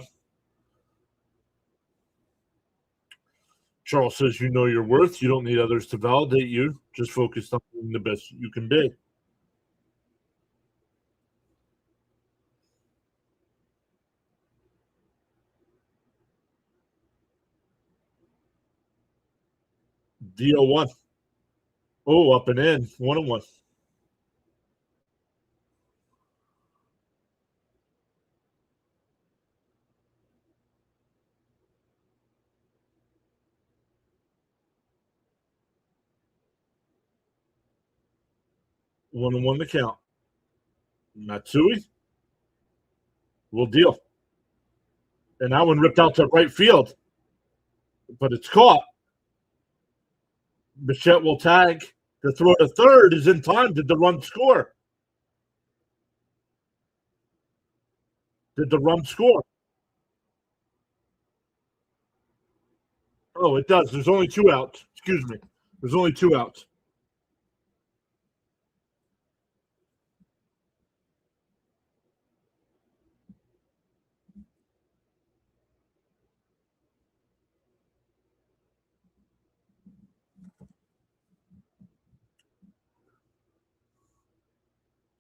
Charles says you know your worth. You don't need others to validate you. Just focus on being the best you can be. Deal 1. Oh, up and in. 1-1. One and one to count. Matsui will deal. And that one ripped out to right field. But it's caught. Bichette will tag. The throw to third is in time. Did the run score? Did the run score? Oh, it does. There's only 2 outs. Excuse me. There's only 2 outs.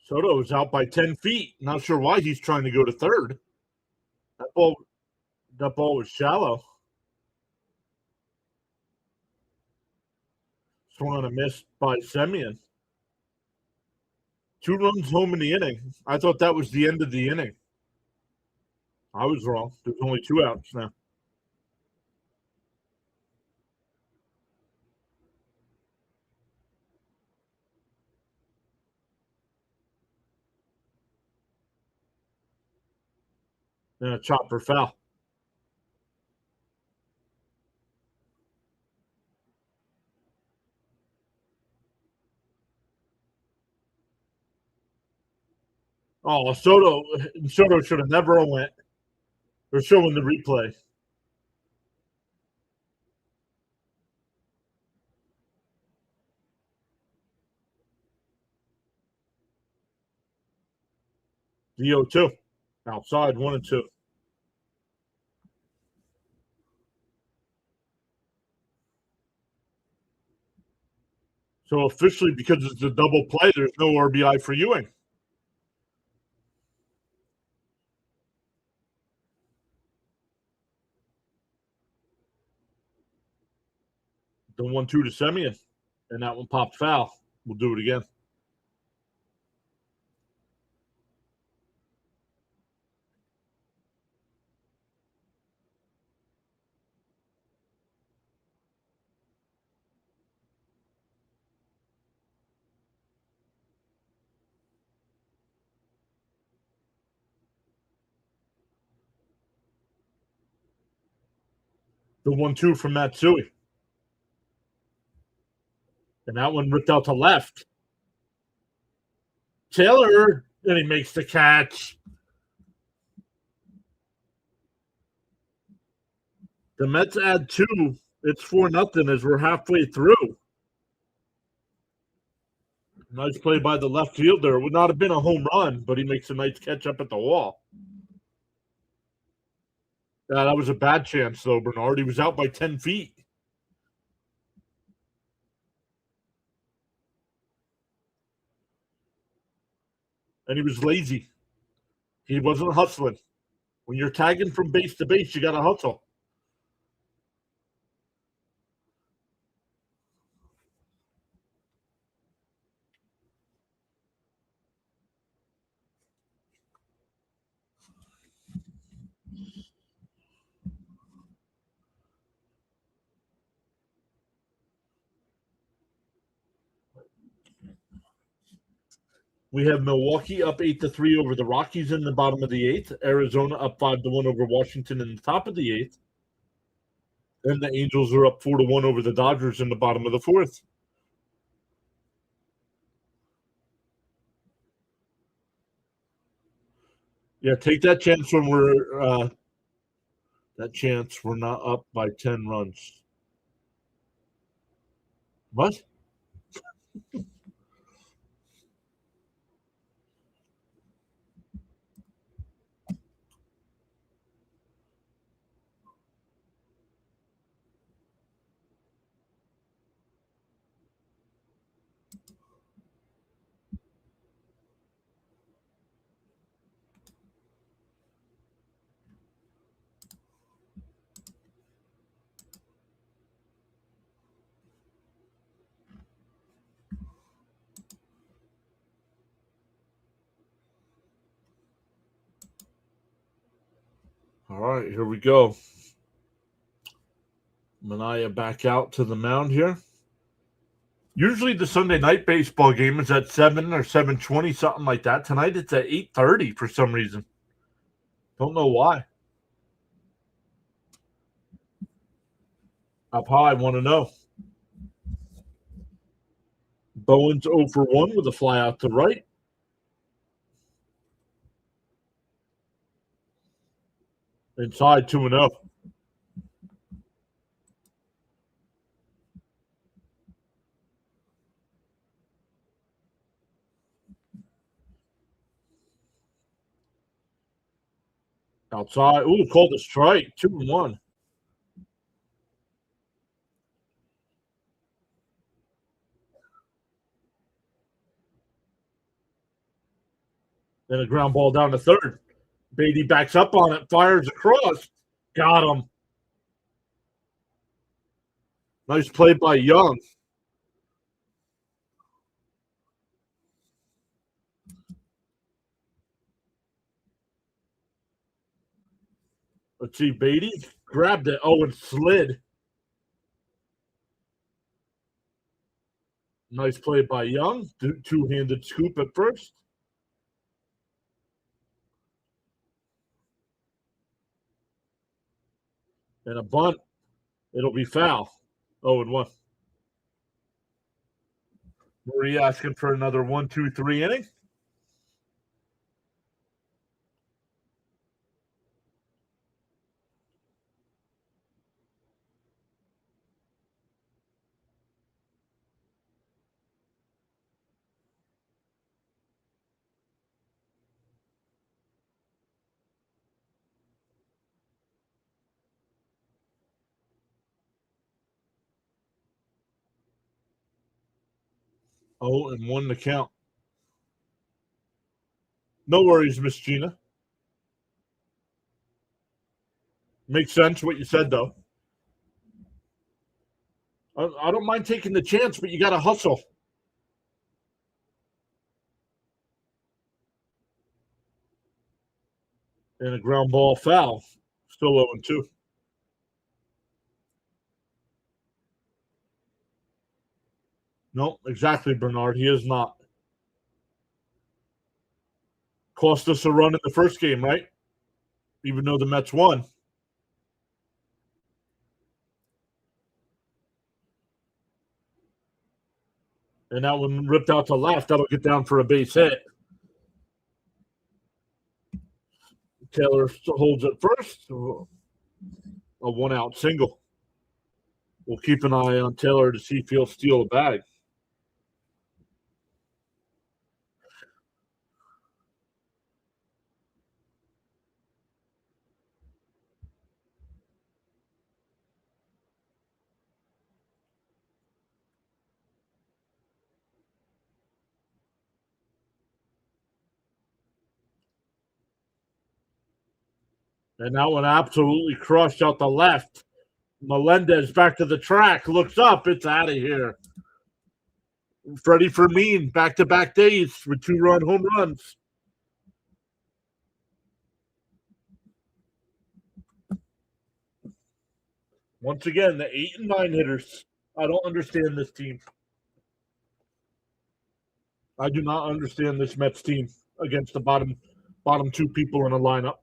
Soto is out by 10 feet. Not sure why he's trying to go to third. That ball was shallow. Swung on a miss by Semien. 2 runs home in the inning. I thought that was the end of the inning. I was wrong. There's only 2 outs now. And a chopper foul. Oh, Soto should have never went. They're showing the replay. The 0-2. Outside, 1-2. So officially, because it's a double play, there's no RBI for Ewing. The 1-2 to Semien. And that one popped foul. We'll do it again. The 1-2 from Matsui. And that one ripped out to left. Taylor, and he makes the catch. The Mets add 2 It's 4-0 as we're halfway through. Nice play by the left fielder. It would not have been a home run, but he makes a nice catch up at the wall. Yeah, that was a bad chance, though, Bernard. He was out by 10 feet. And he was lazy. He wasn't hustling. When you're tagging from base to base, you got to hustle. We have Milwaukee up 8-3 over the Rockies in the bottom of the eighth. Arizona up 5-1 over Washington in the top of the eighth. And the Angels are up 4-1 over the Dodgers in the bottom of the fourth. Yeah, take that chance when we're not up by 10 runs. What? All right, here we go. Manaea back out to the mound here. Usually the Sunday night baseball game is at 7 or 7:20, something like that. Tonight it's at 8:30 for some reason. Don't know why. Up high, want to know. Bowen's 0 for 1 with a fly out to right. Inside 2-0. Outside. Ooh, called a strike. 2-1. Then a ground ball down to third. Beatty backs up on it, fires across. Got him. Nice play by Young. Let's see, Beatty grabbed it. Oh, and slid. Nice play by Young. Two-handed scoop at first. And a bunt. It'll be foul. 0-1. Murray asking for another 1-2-3 inning. Oh, and 1 to count. No worries, Miss Gina. Makes sense what you said, though. I don't mind taking the chance, but you got to hustle. And a ground ball foul. Still 0-2. No, exactly, Bernard. He is not. Cost us a run in the first game, right? Even though the Mets won. And that one ripped out to left. That'll get down for a base hit. Taylor holds it first. A 1-out single. We'll keep an eye on Taylor to see if he'll steal a bag. And that one absolutely crushed out the left. Melendez back to the track, looks up, it's out of here. Freddie Fermin, back-to-back days with 2-run home runs. Once again, the 8 and 9 hitters. I don't understand this team. I do not understand this Mets team against the bottom two people in a lineup.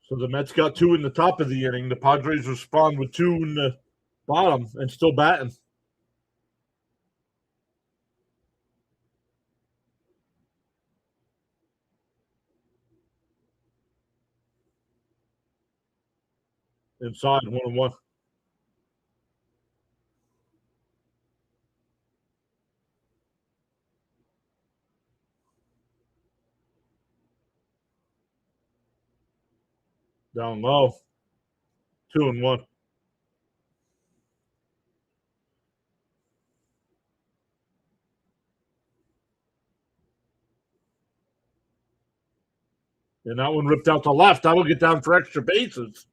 So the Mets got 2 in the top of the inning. The Padres respond with 2 in the bottom and still batting. Inside 1-1. Down low. 2-1. And that one ripped out to left. That'll get down for extra bases.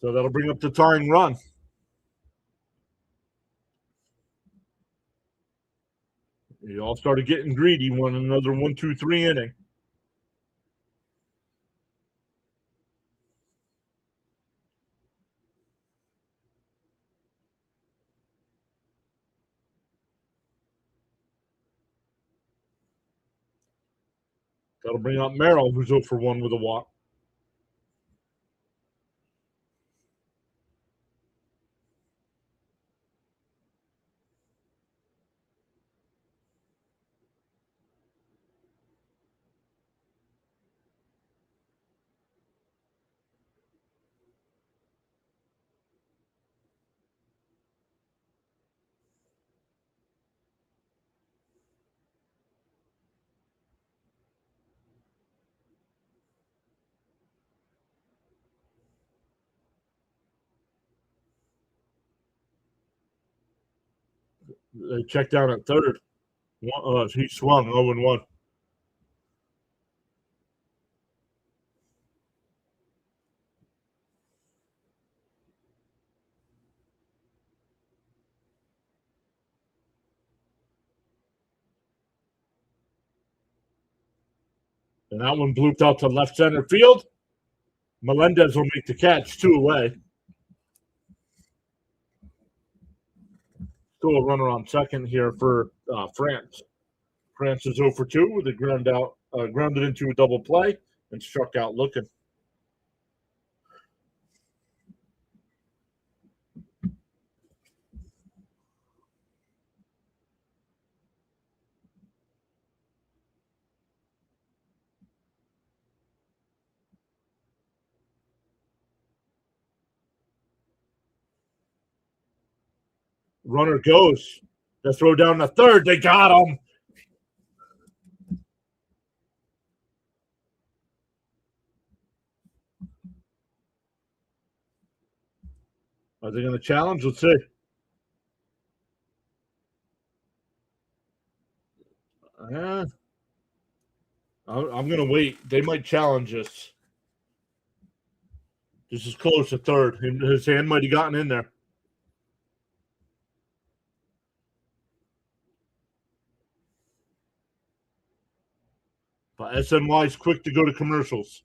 So that'll bring up the tying run. You all started getting greedy. Won another 1-2-3 inning. That'll bring up Merrill, who's 0 for 1 with a walk. They checked down at third. He swung 0-1. And that one blooped out to left center field. Melendez will make the catch, 2 away. Still a runner on second here for France. France is 0 for 2 with a grounded into a double play and struck out looking. Runner goes. They throw down the third. They got him. Are they going to challenge? Let's see. I'm going to wait. They might challenge us. This is close to third. His hand might have gotten in there. But SNY is quick to go to commercials.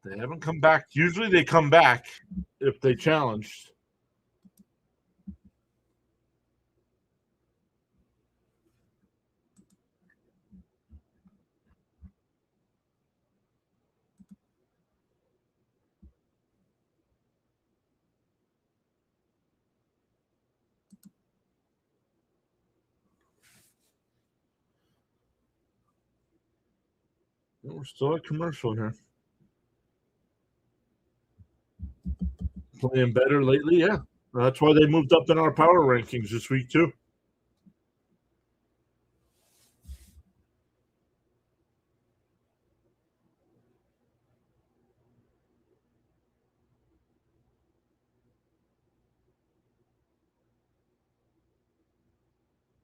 They haven't come back. Usually they come back if they challenged. We're still at commercial here. Playing better lately, yeah. That's why they moved up in our power rankings this week too.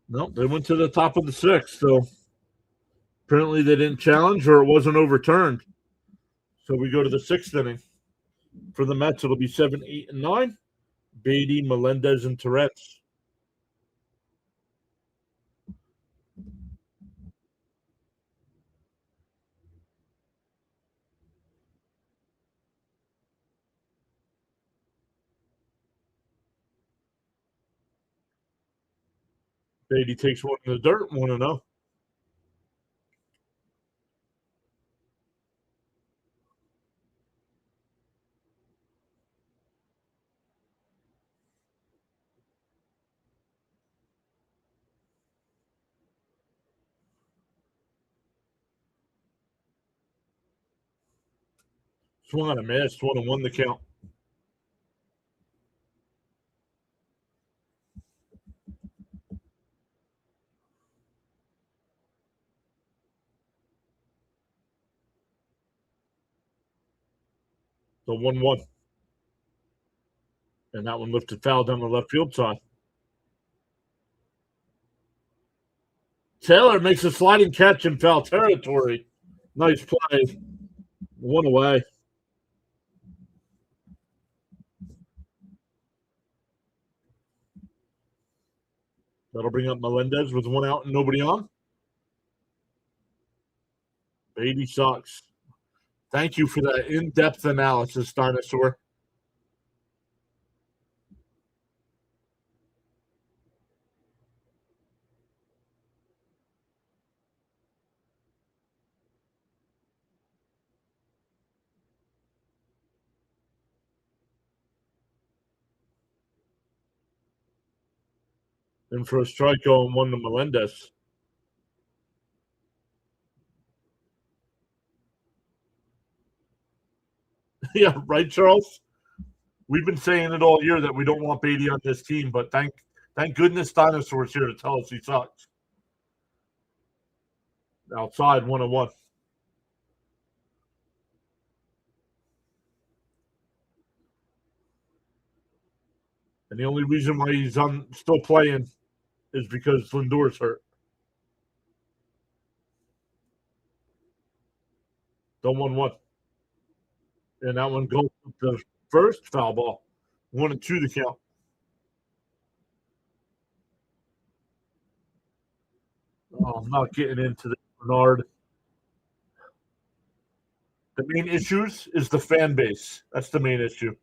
Nope, they went to the top of the sixth, so apparently they didn't challenge or it wasn't overturned. So we go to the sixth inning. For the Mets, it'll be 7, 8, and 9. Beatty, Melendez, and Tourette's. Beatty takes one in the dirt, 1-0. Swung on a miss, 1-1 the count. So 1-1. And that one lifted foul down the left field side. Taylor makes a sliding catch in foul territory. Nice play. One away. That'll bring up Melendez with one out and nobody on. Beatty sucks. Thank you for that in-depth analysis, Dinosaur. And for a strikeout and one to Melendez. Yeah, right, Charles? We've been saying it all year that we don't want Beatty on this team, but thank goodness Dinosaur's here to tell us he sucks. Outside, 1-1. And the only reason why he's still playing is because Lindor's hurt. The 1-1. And that one goes with the first foul ball. 1-2 the count. Oh, I'm not getting into the Bernard. The main issues is the fan base. That's the main issue.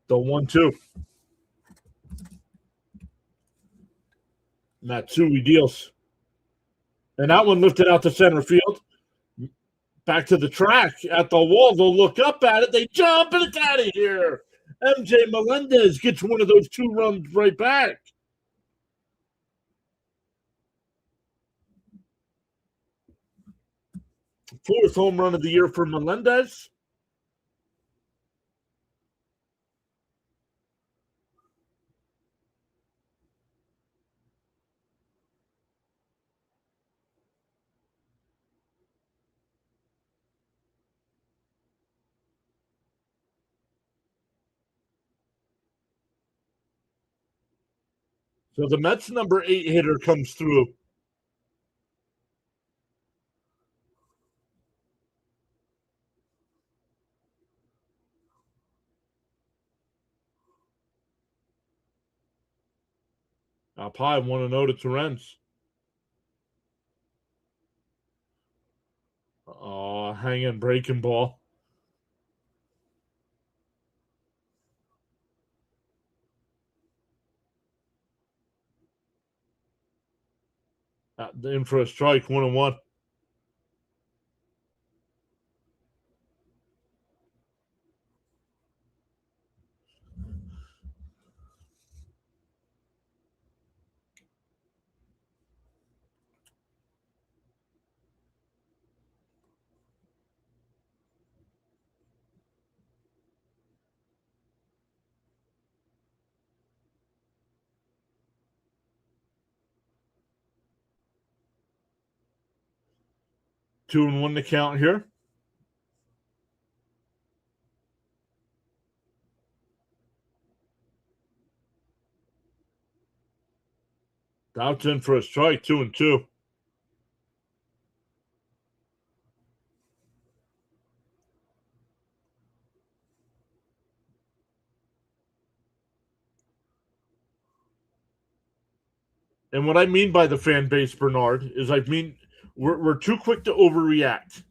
The 1-2. Matsui deals. And that one lifted out to center field. Back to the track at the wall. They'll look up at it. They jump and it's out of here. MJ Melendez gets one of those 2 runs right back. Fourth home run of the year for Melendez. So the Mets number 8 hitter comes through. Up high, 1-0 to Torrens. Oh, hanging breaking ball. In for a strike, 1-1. Two and one to count here. Doubt's in for a strike, 2-2. And what I mean by the fan base, Bernard, is I mean we're too quick to overreact.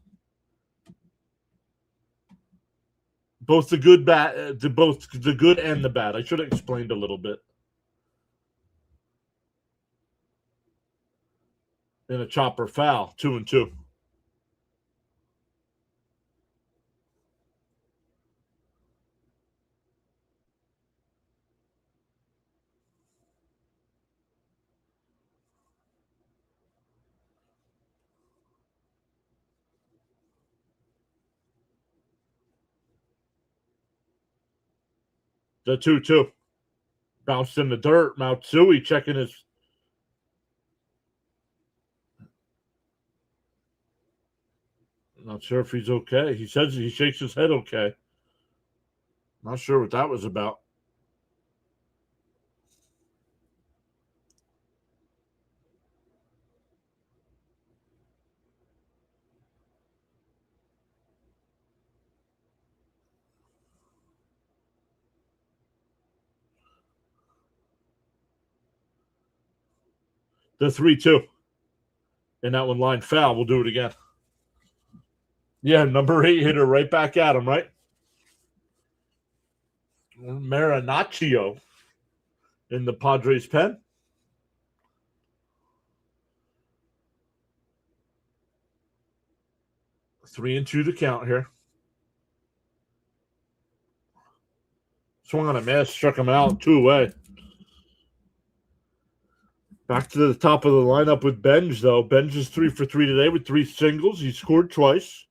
Both the good, both the good and the bad. I should have explained a little bit. In a chopper foul, 2-2. The 2-2. Bounced in the dirt. Matsui checking his. Not sure if he's okay. He says he shakes his head okay. Not sure what that was about. The 3-2. And that one line foul. We'll do it again. Yeah, number 8 hitter right back at him, right? Marinaccio in the Padres pen. 3-2 to count here. Swung on a miss, struck him out, 2 away. Back to the top of the lineup with Benj, though. Benj is 3 for 3 today with 3 singles. He scored twice.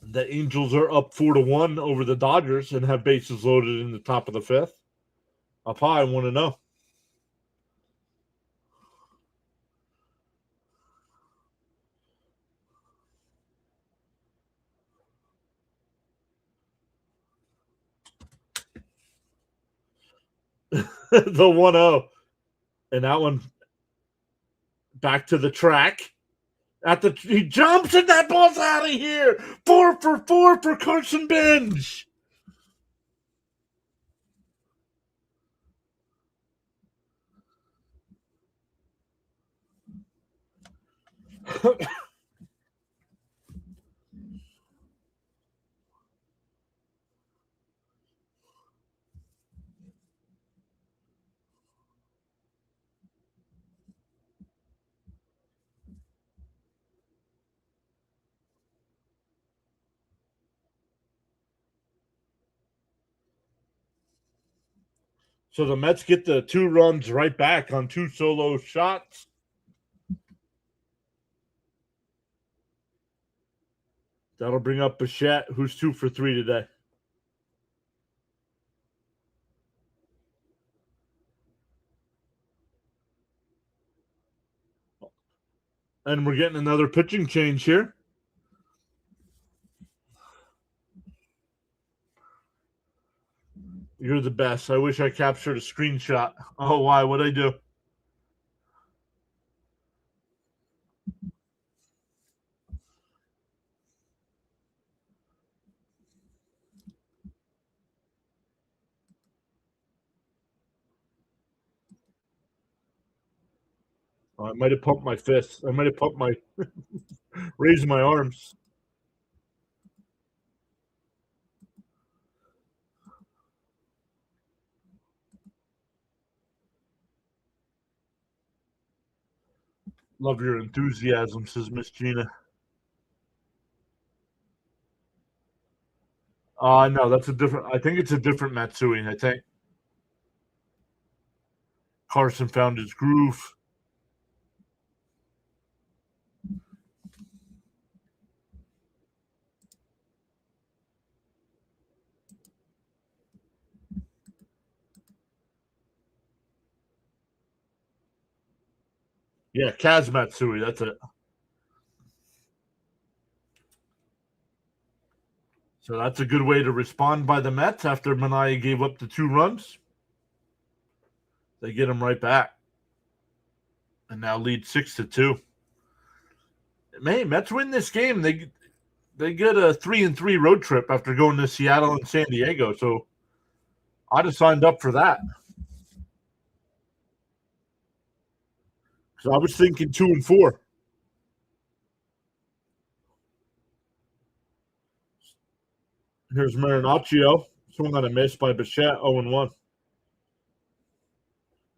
The Angels are up 4-1 over the Dodgers and have bases loaded in the top of the 5th. Up high, 1-0. The 1-0. And that one back to the track. He jumps and that ball's out of here. 4 for 4 for Carson Benj. So the Mets get the 2 runs right back on 2 solo shots. That'll bring up Bichette, who's 2 for 3 today. And we're getting another pitching change here. You're the best. I wish I captured a screenshot. Oh, why? What'd I do? I might have pumped my fists. I might have pumped my raised my arms. Love your enthusiasm, says Miss Gina. No, that's a different. I think it's a different Matsui. I think Carson found his groove. Yeah, Kaz Matsui. That's it. So that's a good way to respond by the Mets after Manaea gave up the 2 runs. They get him right back, and now lead 6-2. Mets win this game. They get a 3-3 road trip after going to Seattle and San Diego. So I'd have signed up for that. Because I was thinking 2-4. Here's Marinaccio. Swung on a miss by Bichette, 0-1.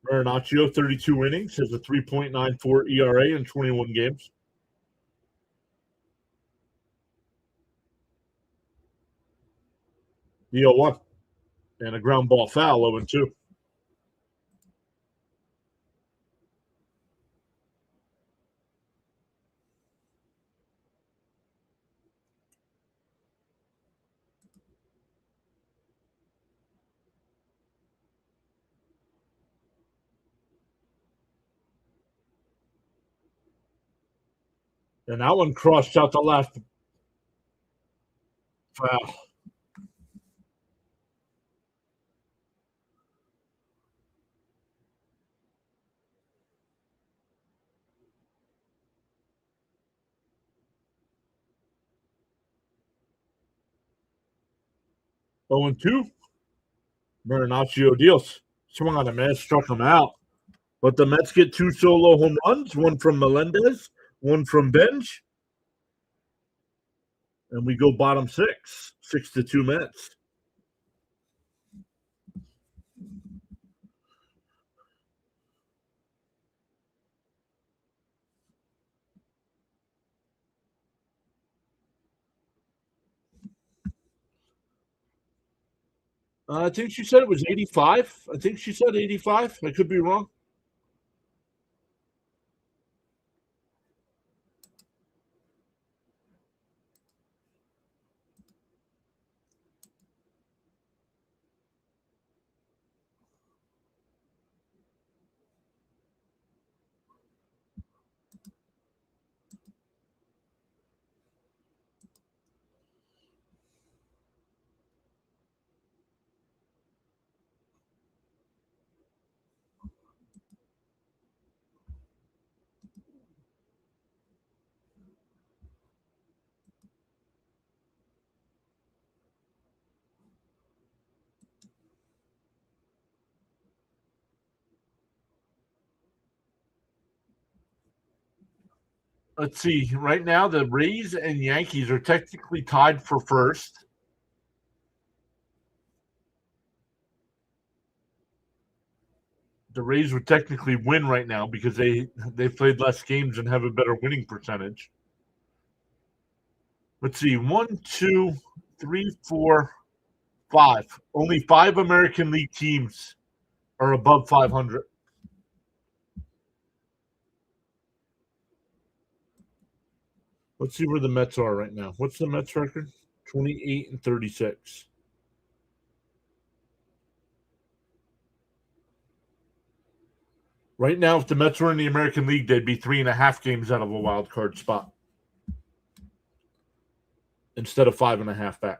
Marinaccio, 32 innings, has a 3.94 ERA in 21 games. The 0-1. And a ground ball foul, 0-2. And that one crossed out the left. Foul. Oh and 2. Marinaccio deals. Swung on a miss, struck him out. But the Mets get 2 solo home runs, one from Melendez, one from Bench. And we go bottom 6, 6-2 Mets. I think she said it was 85. I think she said 85. I could be wrong. Let's see. Right now, the Rays and Yankees are technically tied for first. The Rays would technically win right now because they played less games and have a better winning percentage. Let's see. 1, 2, 3, 4, 5. Only 5 American League teams are above 500. Let's see where the Mets are right now. What's the Mets record? 28-36. Right now, if the Mets were in the American League, they'd be 3.5 games out of a wild card spot instead of 5.5 back.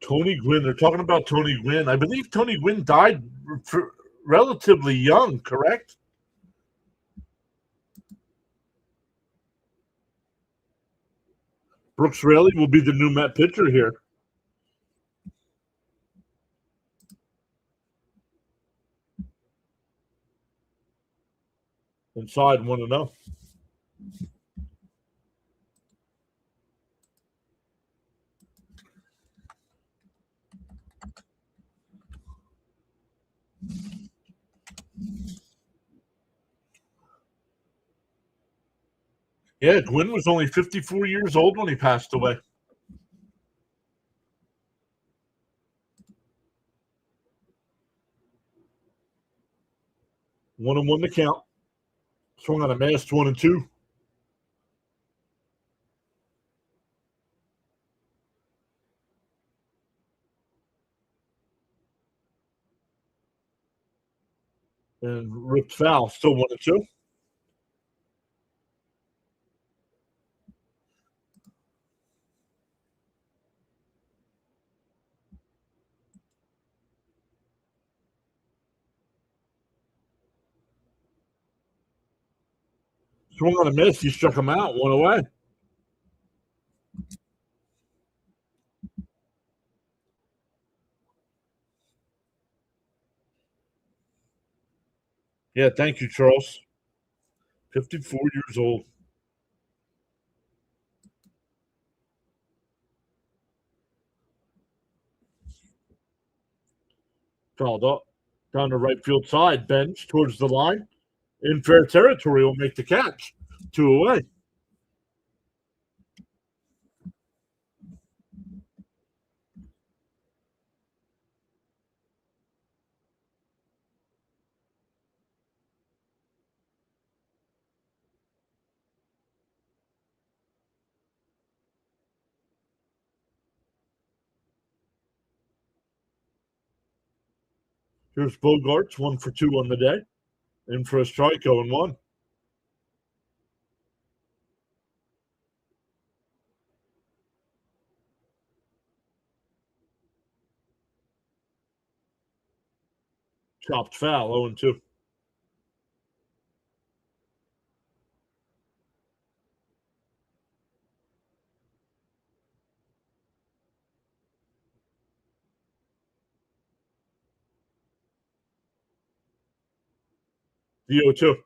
Tony Gwynn. They're talking about Tony Gwynn. I believe Tony Gwynn died relatively young, correct? Brooks Raley will be the new Met pitcher here. Inside 1-0. Yeah, Gwynn was only 54 years old when he passed away. 1-1 to count. Swung on a mass 1-2. And ripped foul. Still 1-2. Swung on a miss. He struck him out. 1 away. Yeah, thank you, Charles. 54 years old. Fouled up. Down the right field side. Bench towards the line. In fair territory will make the catch. 2 away. Here's Bogarts, 1 for 2 on the day. In for a strike, 0-1. Chopped foul, 0-2. The 0-2.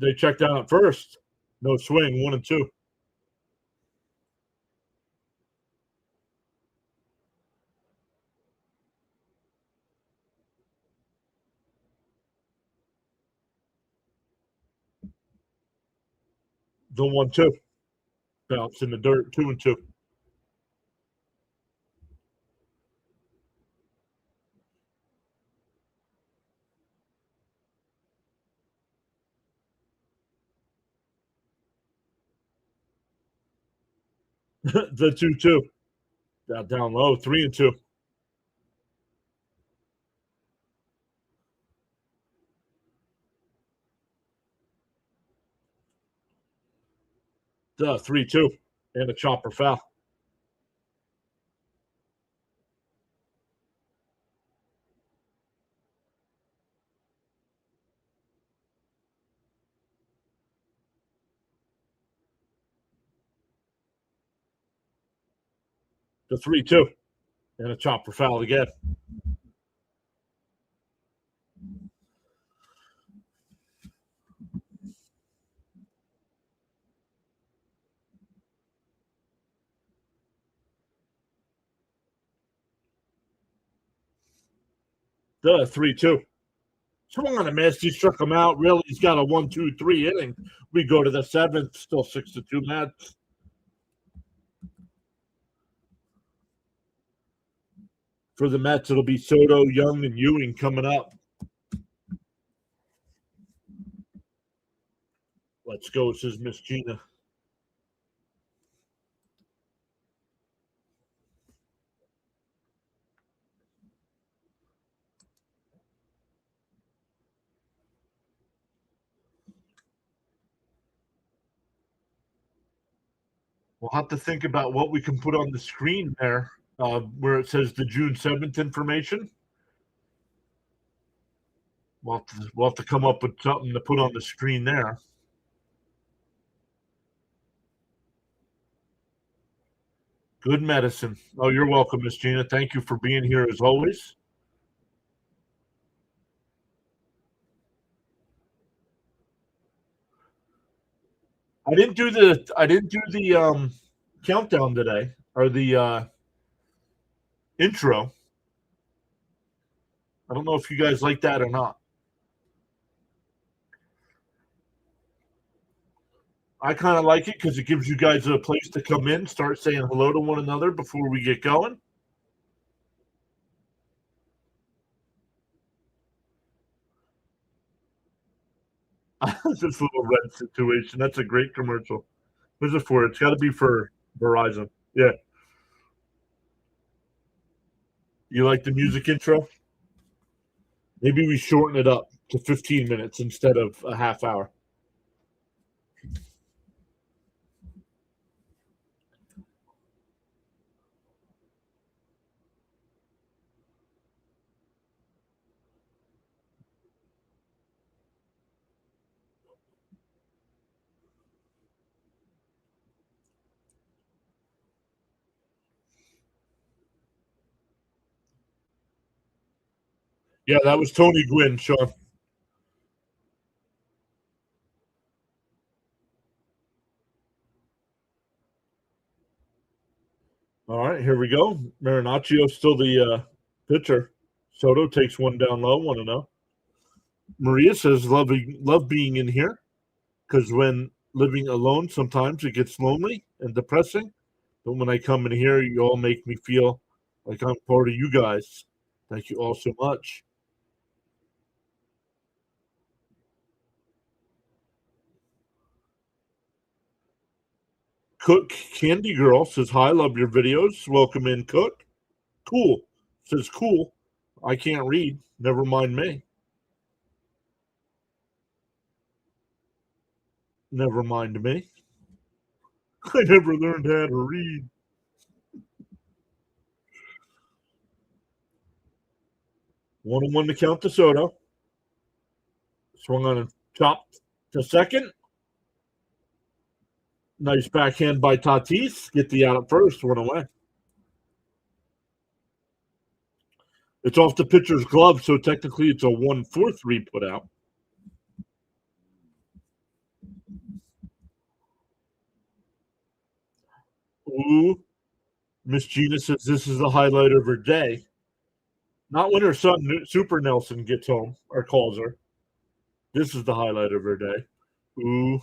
They checked down at first. No swing, 1-2. The 1-2. Bounce in the dirt, 2-2. The 2-2. Down low, 3-2. The 3-2. And a chopper foul. The 3-2. And a chopper foul again. The 3-2. Swung on a miss. He struck him out. Really, he's got a 1-2-3 inning. We go to the 7th. Still 6-2 Mets. For the Mets, it'll be Soto, Young, and Ewing coming up. Let's go, says Miss Gina. We'll have to think about what we can put on the screen there, where it says the June 7th information. We'll have to come up with something to put on the screen there. Good medicine. Oh, you're welcome, Miss Gina. Thank you for being here as always. I didn't do the countdown today or the intro. I don't know if you guys like that or not. I kind of like it because it gives you guys a place to come in, start saying hello to one another before we get going. This little red situation. That's a great commercial. Who's it for? It's got to be for Verizon. Yeah. You like the music intro? Maybe we shorten it up to 15 minutes instead of a half hour. Yeah, that was Tony Gwynn, Sean. All right, here we go. Marinaccio still the pitcher. Soto takes one down low, 1-0. Maria says, love being in here because when living alone, sometimes it gets lonely and depressing. But when I come in here, you all make me feel like I'm part of you guys. Thank you all so much. Cook Candy Girl says, hi, love your videos. Welcome in, Cook. Cool. Says, cool. I can't read. Never mind me. Never mind me. I never learned how to read. 1-1 to count to Soto. Swung on and chopped to second. Nice backhand by Tatis. Get the out at first. One away. It's off the pitcher's glove, so technically it's a 1-4-3 put out. Ooh. Miss Gina says this is the highlight of her day. Not when her son, Super Nelson, gets home or calls her. This is the highlight of her day. Ooh.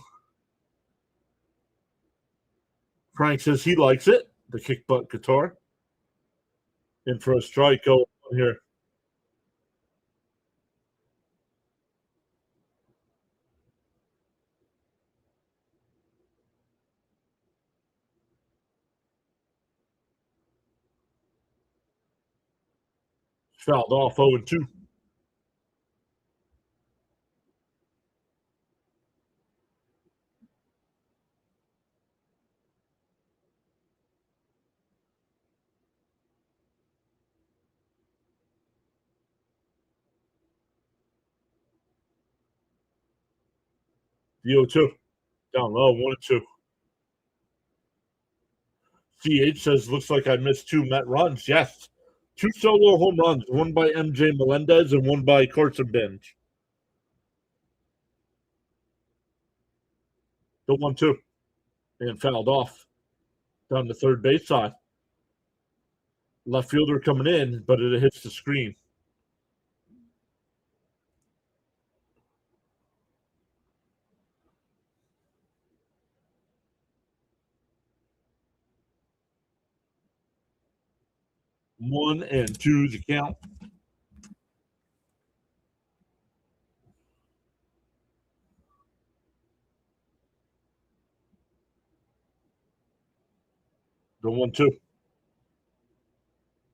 Frank says he likes it. The kick butt guitar. In for a strike going on here. Fouled off 0-2. The 0-2. Down low, 1-2. CH says, looks like I missed two Met runs. Yes. Two solo home runs, one by MJ Melendez and one by Carson Bench. The 1-2. And fouled off. Down the third base side. Left fielder coming in, but it hits the screen. 1-2 the count. The 1-2.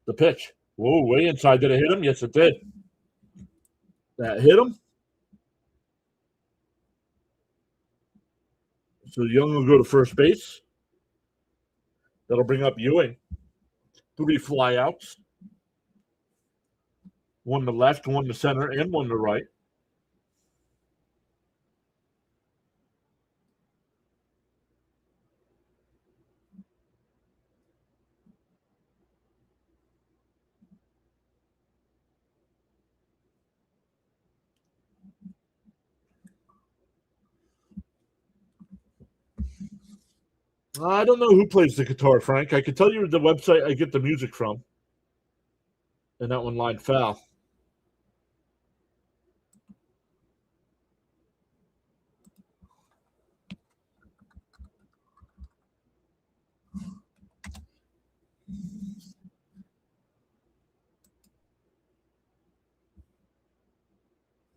The pitch. Whoa, way inside. Did it hit him? Yes, it did. That hit him. So Young will go to first base. That'll bring up Ewing. 3 flyouts. 1 to left, 1 to center, and 1 to right. I don't know who plays the guitar, Frank. I can tell you the website I get the music from. And that one lined foul.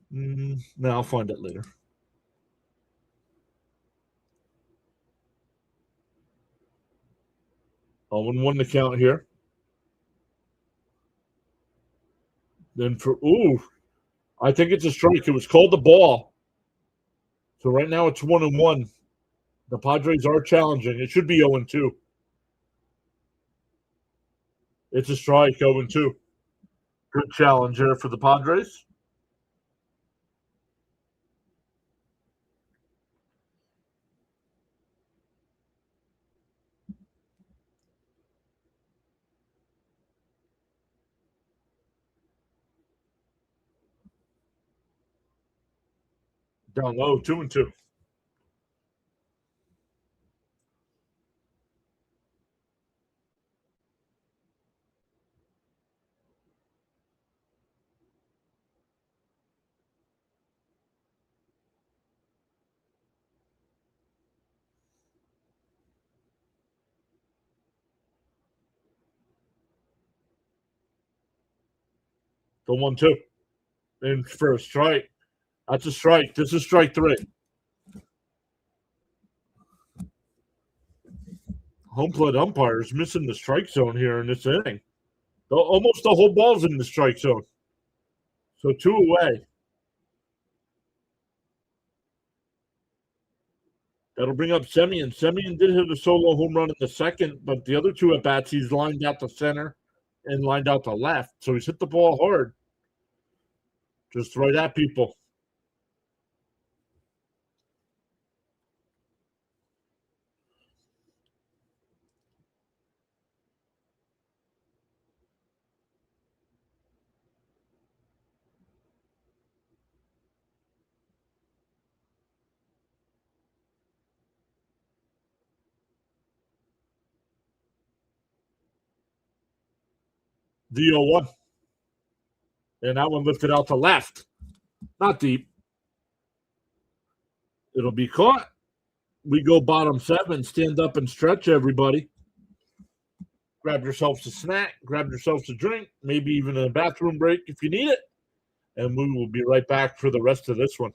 No, I'll find it later. 0-1 the count here. Then I think it's a strike. It was called the ball. So right now it's 1-1. The Padres are challenging. It should be 0-2. It's a strike, 0-2. Good challenge here for the Padres. Down low, 2-2. The 1-2. And for a strike. That's a strike. This is strike 3. Home plate umpire is missing the strike zone here in this inning. Almost the whole ball's in the strike zone. So 2 away. That'll bring up Semien. Semien did hit a solo home run in the second, but the other 2 at bats, he's lined out to center and lined out to left. So he's hit the ball hard. Just right at people. The 0-1. And that one lifted out to left. Not deep. It'll be caught. We go bottom 7. Stand up and stretch, everybody. Grab yourselves a snack. Grab yourselves a drink. Maybe even a bathroom break if you need it. And we will be right back for the rest of this one.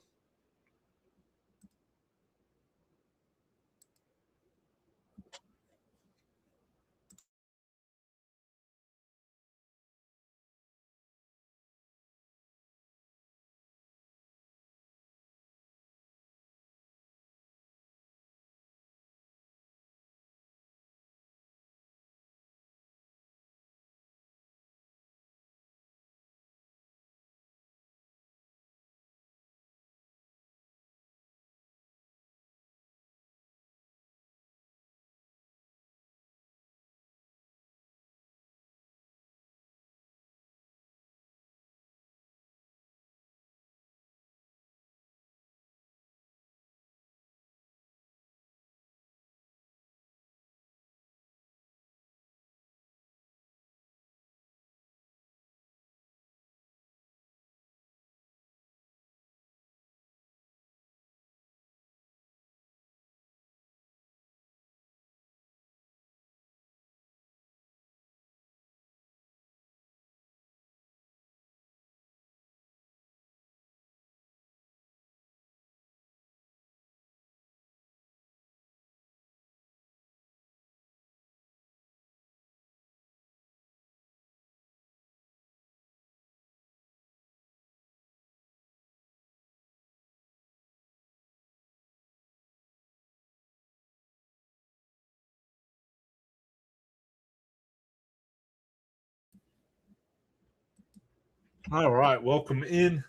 All right, welcome in.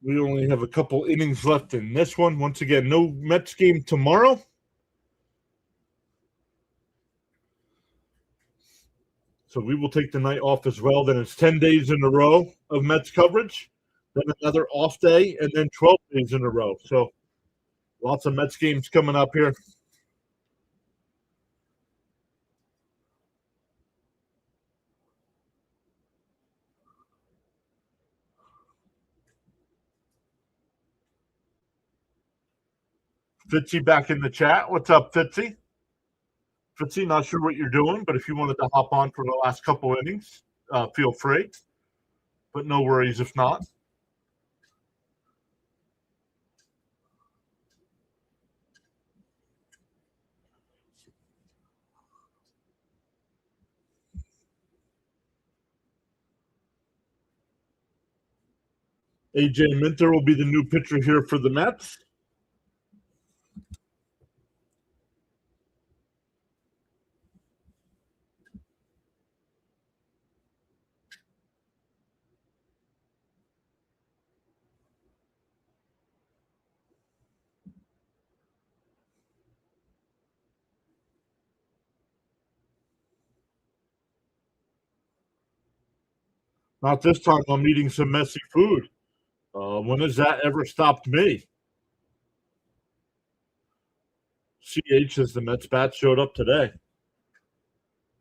We only have a couple innings left in this one. Once again, no Mets game tomorrow. So we will take the night off as well. Then it's 10 days in a row of Mets coverage, then another off day, and then 12 days in a row. So lots of Mets games coming up here. Fitzy back in the chat. What's up, Fitzy? Fitzy, not sure what you're doing, but if you wanted to hop on for the last couple innings, feel free. But no worries if not. AJ Minter will be the new pitcher here for the Mets. Not this time. I'm eating some messy food. When has that ever stopped me? CH says the Mets bat showed up today.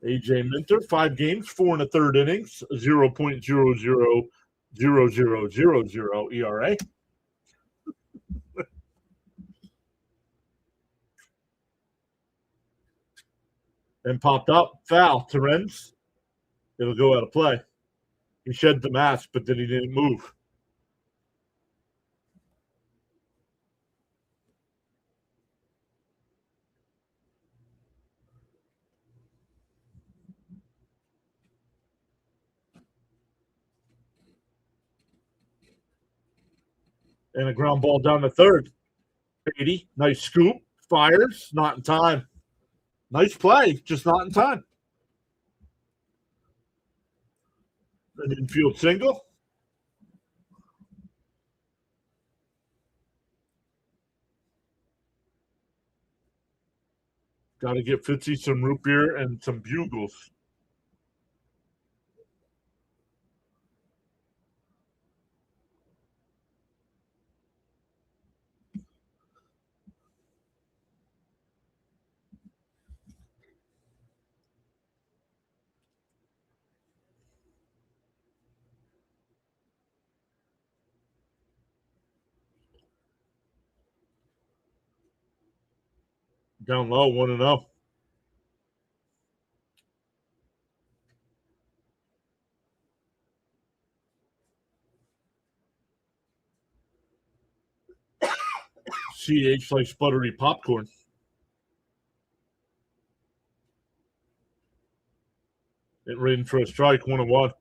AJ Minter, 5 games, 4 1/3 innings, 0.000000 ERA. And popped up. Foul. Terrence. It'll go out of play. He shed the mask, but then he didn't move. And a ground ball down the third. 80. Nice scoop. Fires. Not in time. Nice play. Just not in time. An infield single. Got to get Fitzy some root beer and some bugles. Down low, 1-0. CH likes buttery popcorn. It rained for a strike, 1-1.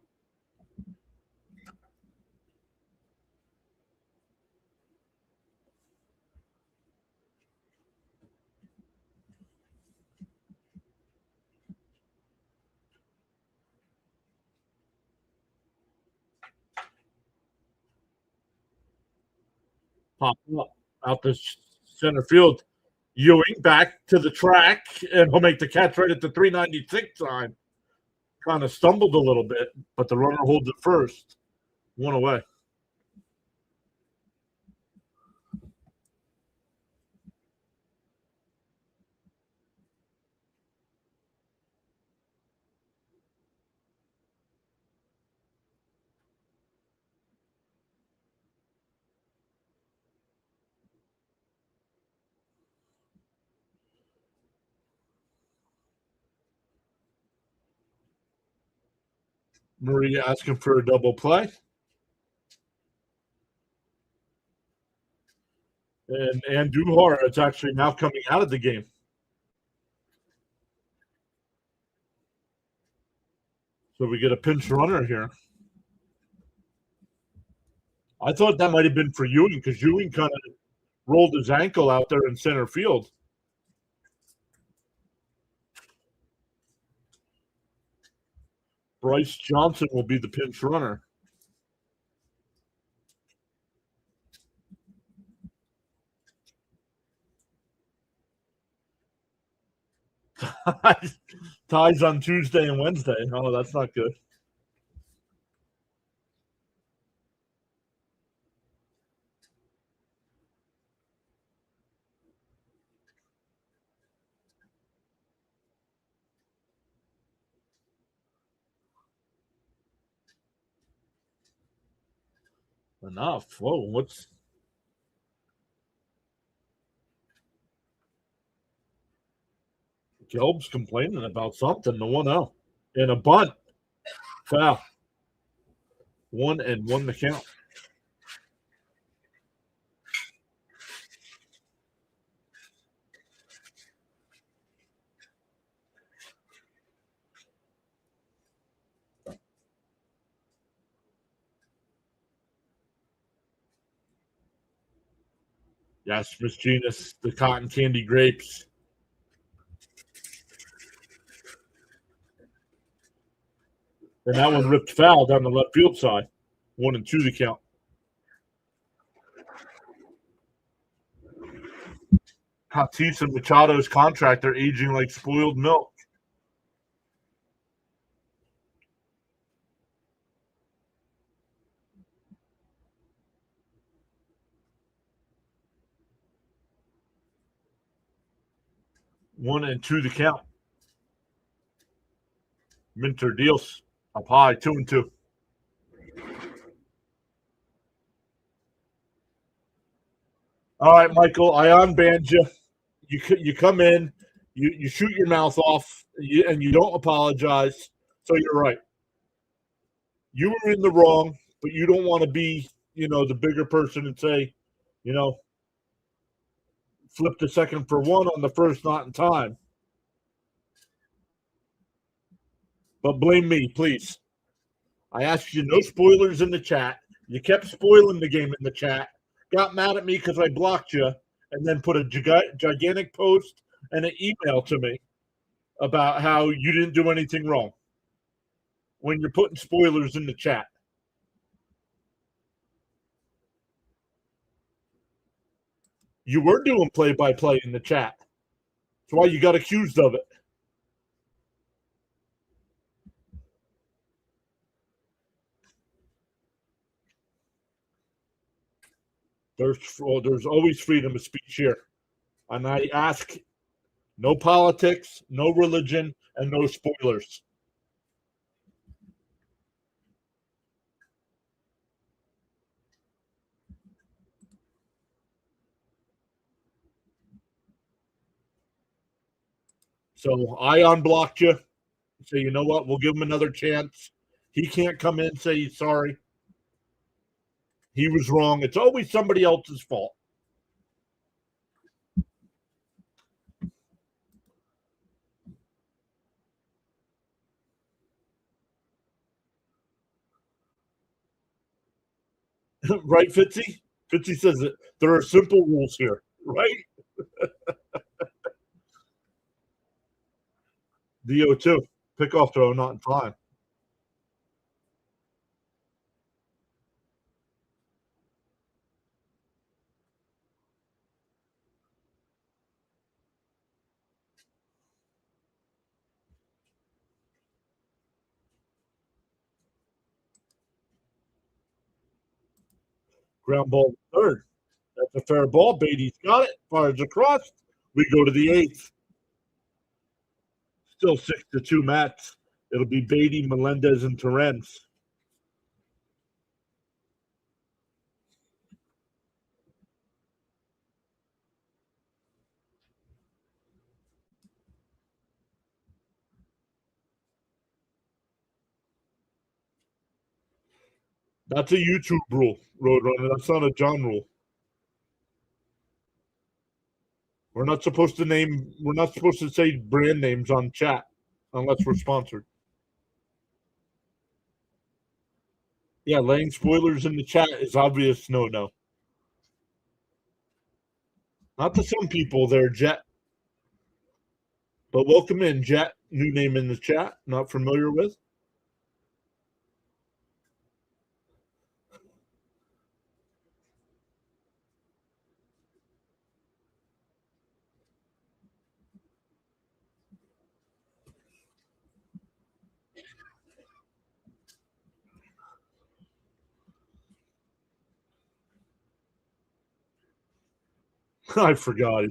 Pop up out the center field. Ewing back to the track, and he'll make the catch right at the 396 sign. Kind of stumbled a little bit, but the runner holds it first. 1 away. Maria asking for a double play. And Andujar is actually now coming out of the game. So we get a pinch runner here. I thought that might have been for Ewing because Ewing kind of rolled his ankle out there in center field. Bryce Johnson will be the pinch runner. Ties on Tuesday and Wednesday. Oh, that's not good. Enough. Whoa, what's Gelb's complaining about something? The 1-0. And a bunt. Foul. 1-1 the count. Yes, Miss Genus, the cotton candy grapes. And that one ripped foul down the left field side. 1-2 the count. Tatis and Machado's contract are aging like spoiled milk. One and two the count. Minter deals up high, 2-2. All right, Michael, I unbanned you. You come in, you shoot your mouth off, and you don't apologize. So you're right. You were in the wrong, but you don't want to be, the bigger person and say, flip the second for one on the first not in time. But blame me, please. I asked you no spoilers in the chat. You kept spoiling the game in the chat. Got mad at me because I blocked you, and then put a gigantic post and an email to me about how you didn't do anything wrong when you're putting spoilers in the chat. You were doing play-by-play in the chat. That's why you got accused of it. There's always freedom of speech here. And I ask, no politics, no religion, and no spoilers. So I unblocked you. So you know what? We'll give him another chance. He can't come in and say he's sorry. He was wrong. It's always somebody else's fault. Right, Fitzy? Fitzy says that there are simple rules here, right? DO2. Pickoff throw, not in time. Ground ball third. That's a fair ball. Beatty's got it. Fires across. We go to the eighth. Still 6-2 Mets. It'll be Beatty, Melendez, and Torrens. That's a YouTube rule, Roadrunner. That's not a John rule. We're not supposed to say brand names on chat unless we're sponsored. Yeah, laying spoilers in the chat is obvious no. Not to some people there, Jet. But welcome in, Jet. New name in the chat. Not familiar with. I forgot.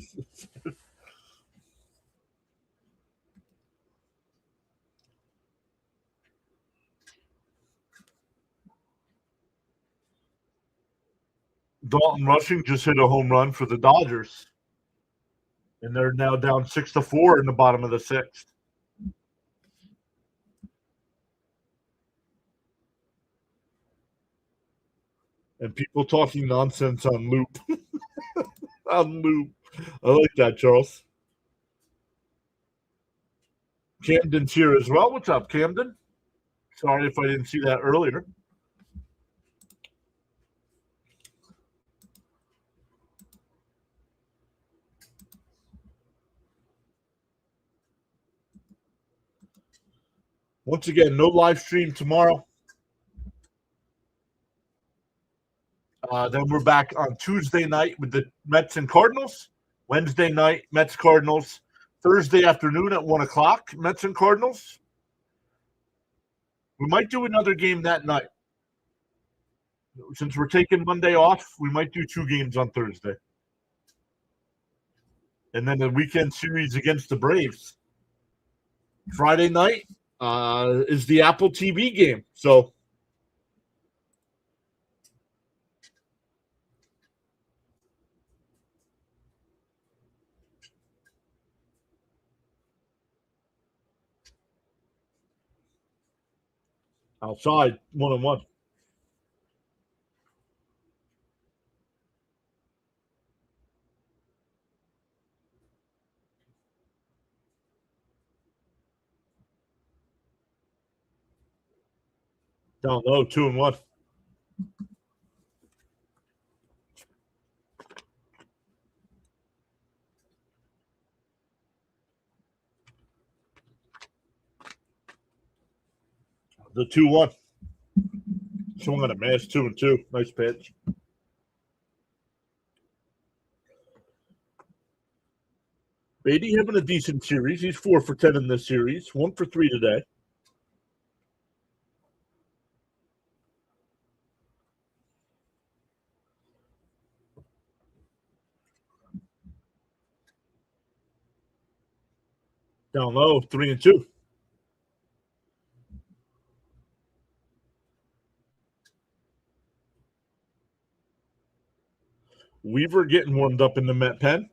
Dalton Rushing just hit a home run for the Dodgers, and they're now down 6-4 in the bottom of the sixth. And people talking nonsense on loop. On loop. I like that, Charles. Camden's here as well. What's up, Camden? Sorry if I didn't see that earlier. Once again, no live stream tomorrow. Then we're back on Tuesday night with the Mets and Cardinals. Wednesday night, Mets Cardinals. Thursday afternoon at 1 o'clock, Mets and Cardinals. We might do another game that night. Since we're taking Monday off, we might do 2 games on Thursday. And then the weekend series against the Braves. Friday night is the Apple TV game. So outside, 1-1. Down low, 2-1. The 2-1. Swung on a mass, 2-2. Nice pitch. Beatty having a decent series. He's 4 for 10 in this series. 1 for 3 today. Down low, 3-2. Weaver getting warmed up in the Met pen.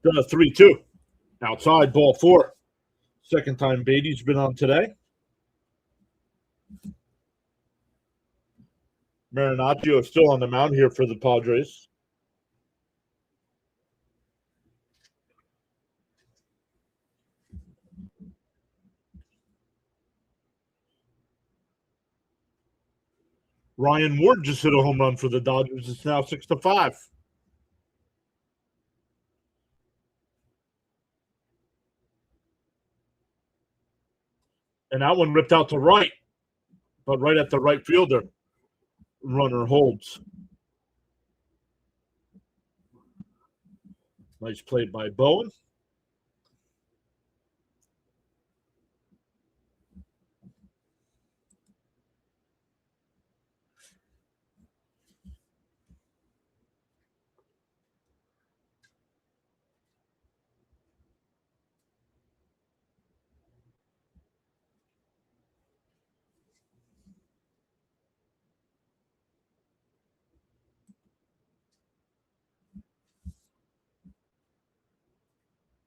3-2. Outside, ball 4. Second time Beatty's been on today. Marinaccio is still on the mound here for the Padres. Ryan Ward just hit a home run for the Dodgers. It's now 6-5. And that one ripped out to right, but right at the right fielder. Runner holds. Nice play by Bowen.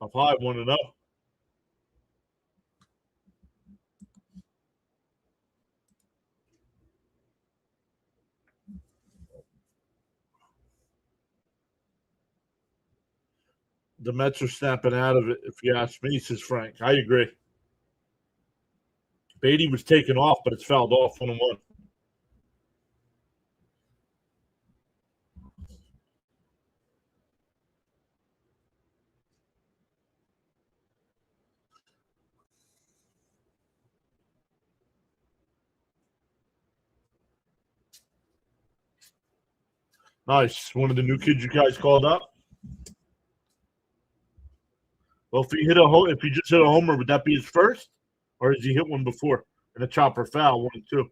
Up high, 1-0. The Mets are snapping out of it, if you ask me, says Frank. I agree. Beatty was taken off, but it's fouled off 1-1. Nice. One of the new kids you guys called up. Well, if he just hit a homer, would that be his first, or has he hit one before in a chopper foul 1-2?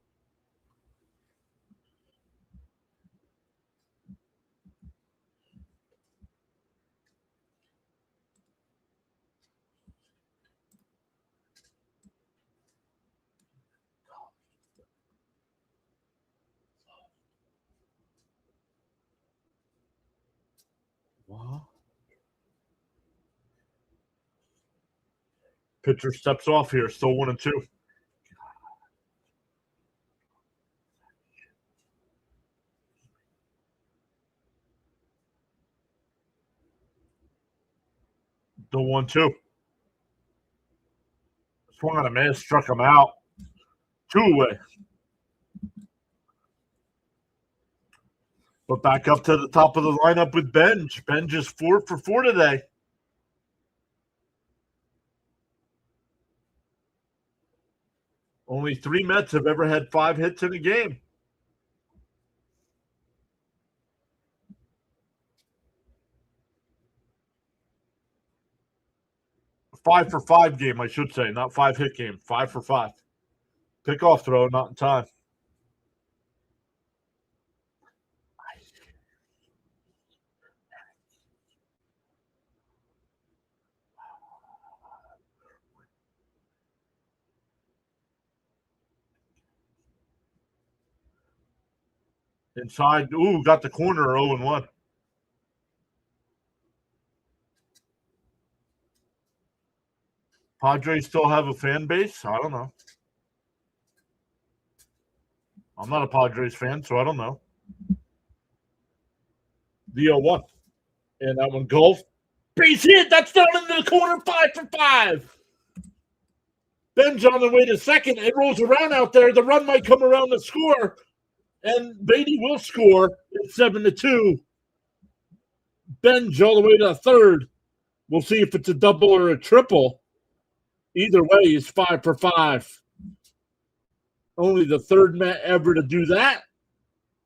Wow. Pitcher steps off here, still 1-2. The 1-2. Swung on a miss, struck him out. 2 away. But back up to the top of the lineup with Benj. Benj is 4 for 4 today. Only 3 Mets have ever had 5 hits in a game. A 5 for 5 game, I should say, not 5 hit game. 5 for 5. Pickoff throw, not in time. Inside, got the corner 0-1. Padres still have a fan base? I don't know. I'm not a Padres fan, so I don't know. The 0-1. And that one goes. Base hit. That's down into the corner. 5 for 5. Ben's on the way to second. It rolls around out there. The run might come around the score. And Beatty will score. It's 7-2. Ben's all the way to third. We'll see if it's a double or a triple. Either way, he's 5 for 5. Only the third Met ever to do that.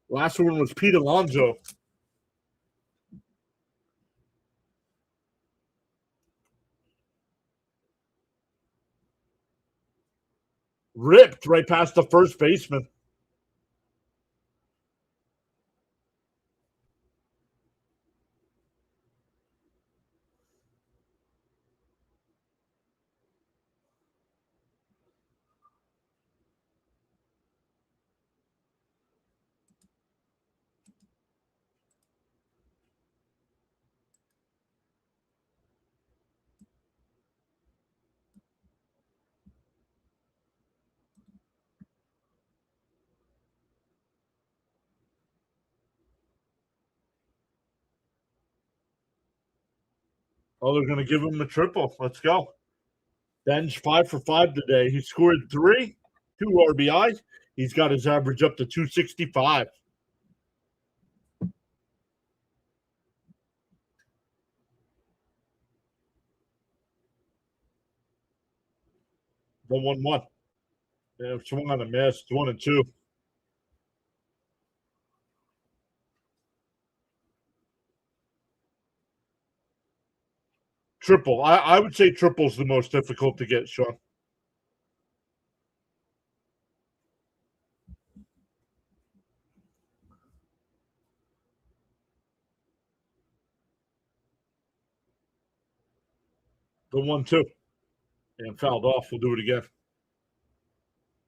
Last one was Pete Alonso. Ripped right past the first baseman. Oh, they're going to give him a triple. Let's go. Ben's 5 for 5 today. He scored 3, 2 RBIs. He's got his average up to 265. The 1-1. Yeah, swung on a miss. 1-2. Triple. I would say triple's the most difficult to get, Sean. The 1-2. And fouled off. We'll do it again.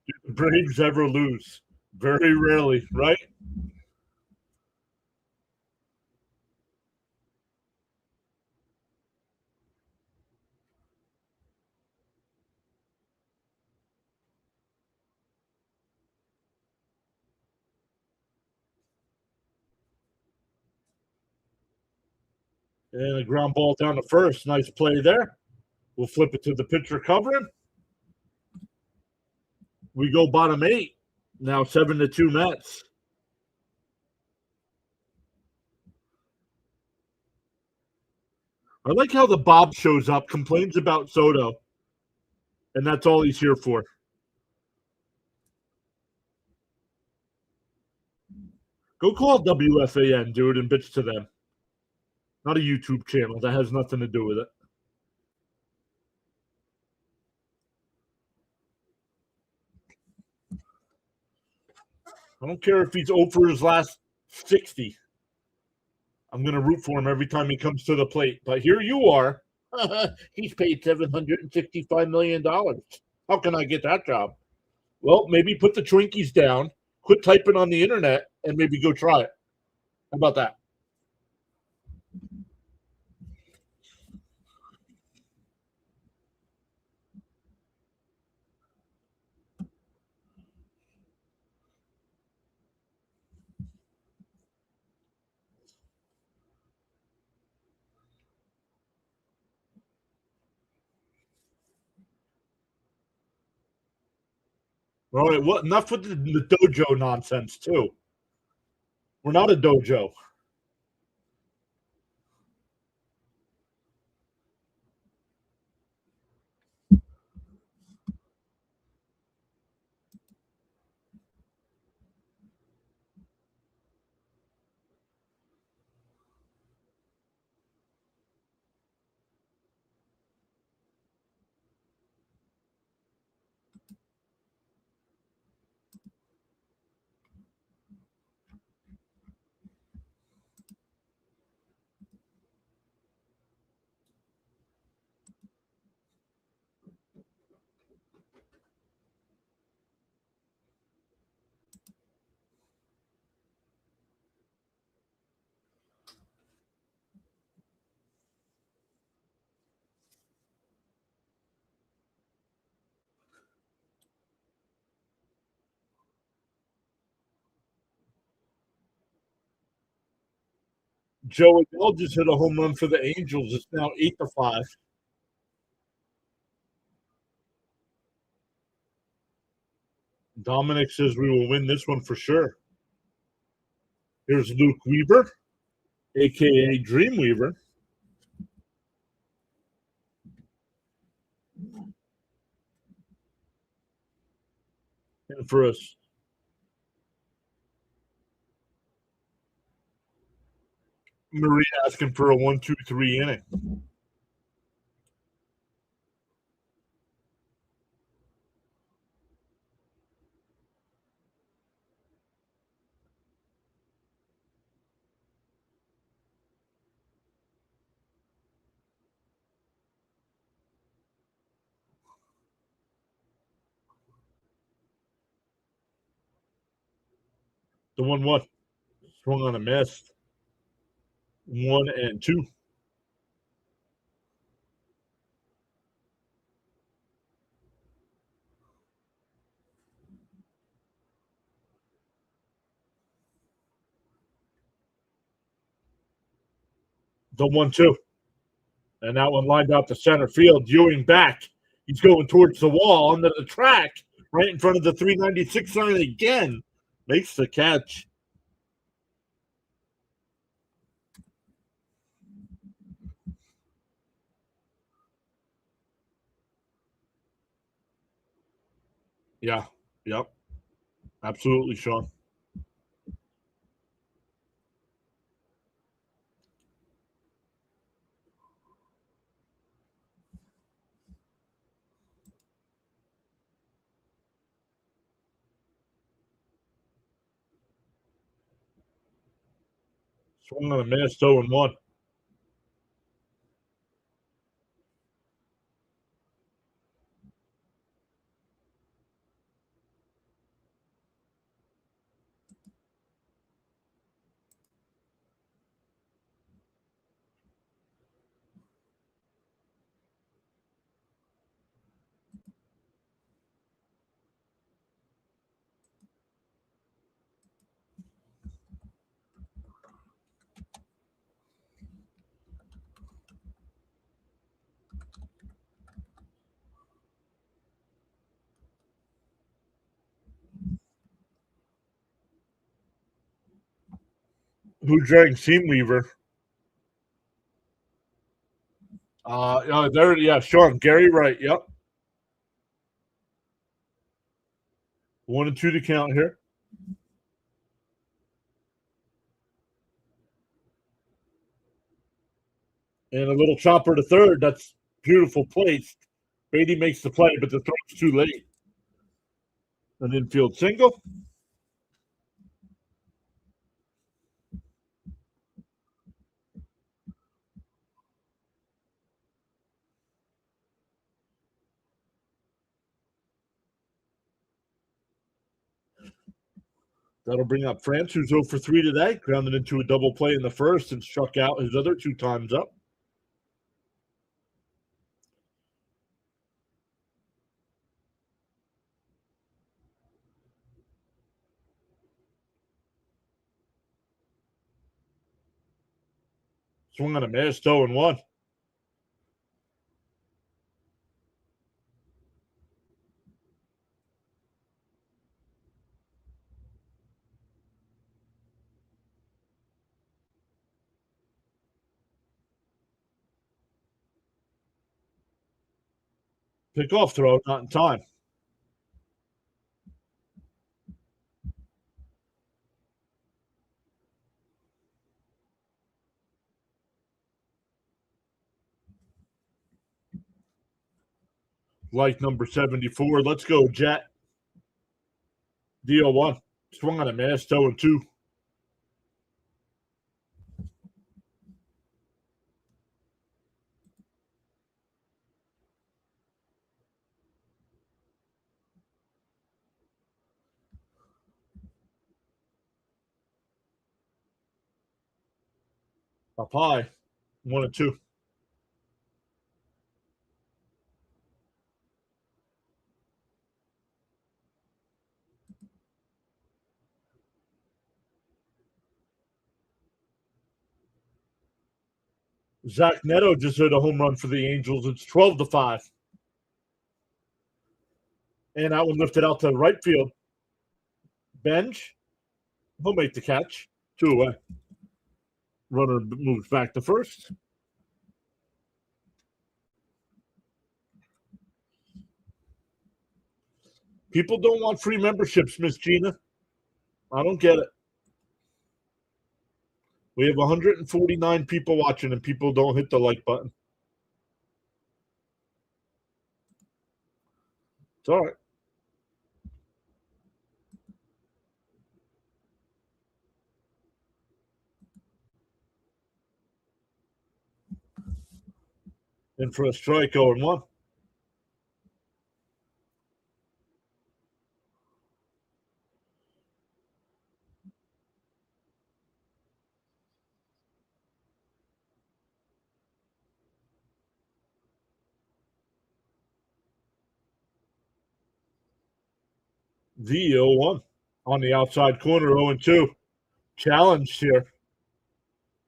Do the Braves ever lose? Very rarely, right? And a ground ball down to first. Nice play there. We'll flip it to the pitcher covering. We go bottom 8. Now 7-2 Mets. I like how the Bob shows up, complains about Soto, and that's all he's here for. Go call WFAN, dude, and bitch to them. Not a YouTube channel. That has nothing to do with it. I don't care if he's over his last 60. I'm going to root for him every time he comes to the plate. But here you are. He's paid $765 million. How can I get that job? Well, maybe put the Twinkies down, quit typing on the internet, and maybe go try it. How about that? All right, well, enough with the dojo nonsense, too. We're not a dojo. Joey Bell just hit a home run for the Angels. It's now 8-5. Dominic says we will win this one for sure. Here's Luke Weaver, a.k.a. Dreamweaver. And for us, Marie asking for a 1-2-3 inning. The 1-1. Swung on a miss. 1-2. The 1-2. And that one lined out to center field. Ewing back. He's going towards the wall under the track, right in front of the 396 sign again. Makes the catch. Yeah. Yep. Absolutely, Sean. Swung on a miss, 0-1. Who drank Seamweaver? There, yeah, Sean. Gary Wright, yep. 1-2 to count here. And a little chopper to third. That's beautiful placed. Beatty makes the play, but the throw's too late. An infield single. That'll bring up France, who's 0 for 3 today, grounded into a double play in the first and struck out his other 2 times up. Swung on a miss, 0-1. Pickoff throw, not in time. Like number 74. Let's go, Jet. DO1. Swung on a miss, 0-2. Up high, 1-2. Zach Neto just hit a home run for the Angels. It's 12-5. And that one lifted out to right field. Bench. He'll make the catch. 2 away. Runner moves back to first. People don't want free memberships, Miss Gina. I don't get it. We have 149 people watching, and people don't hit the like button. It's all right. In for a strike, 0-1. The 0-1. On the outside corner, 0-2. Challenged here.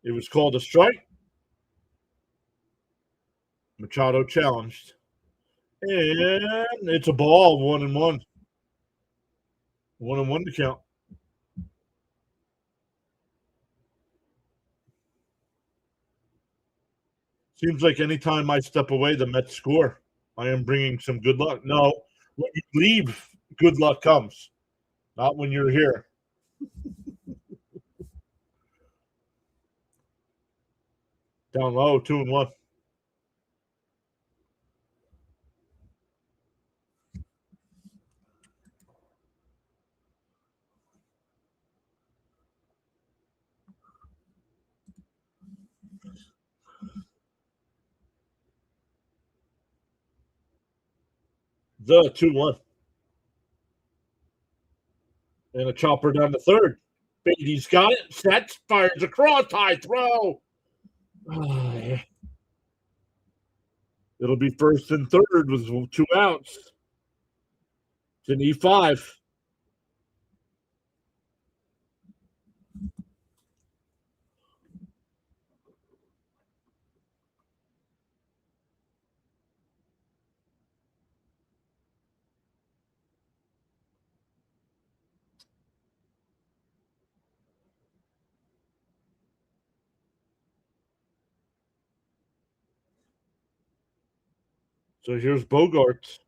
It was called a strike. Machado challenged. And it's a ball, 1-1. 1-1 to count. Seems like anytime I step away, the Mets score. I am bringing some good luck. No, when you leave, good luck comes. Not when you're here. Down low, 2-1. The 2-1. And a chopper down to third. Beatty's got it. Sets, fires across, high throw. It'll be first and third with 2 outs. It's an E5. So here's Bogarts.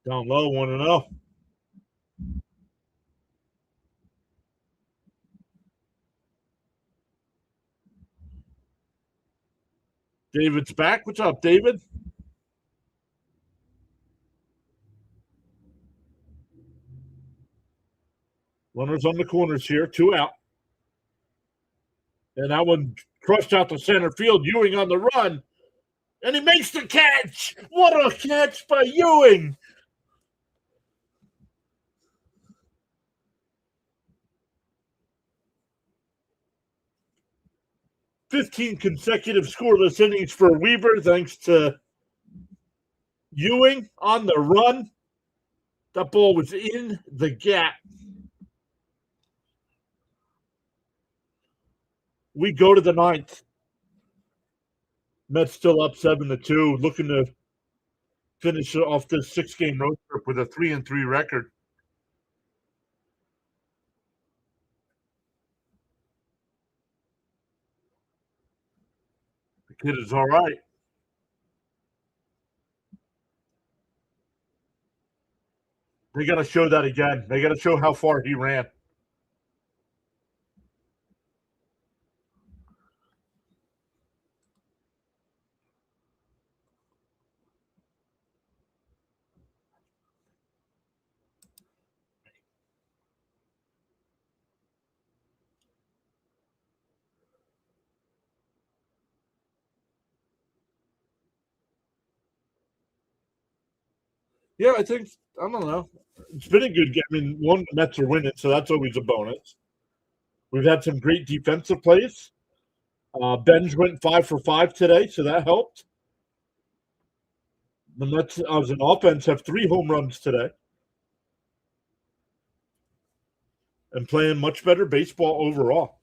Down low, 1-0. David's back. What's up, David? Runners on the corners here, 2 out. And that one crushed out to center field. Ewing on the run. And he makes the catch. What a catch by Ewing. "15 consecutive scoreless innings for Weaver, thanks to Ewing on the run. That ball was in the gap. We go to the 9th. Mets still up 7-2, looking to finish off this 6-game road trip with a 3-3 record. The kid is all right. They got to show that again. They got to show how far he ran. Yeah, I don't know. It's been a good game. I mean, the Mets are winning, so that's always a bonus. We've had some great defensive plays. Benj went 5 for 5 today, so that helped. The Mets, as an offense, have 3 home runs today. And playing much better baseball overall.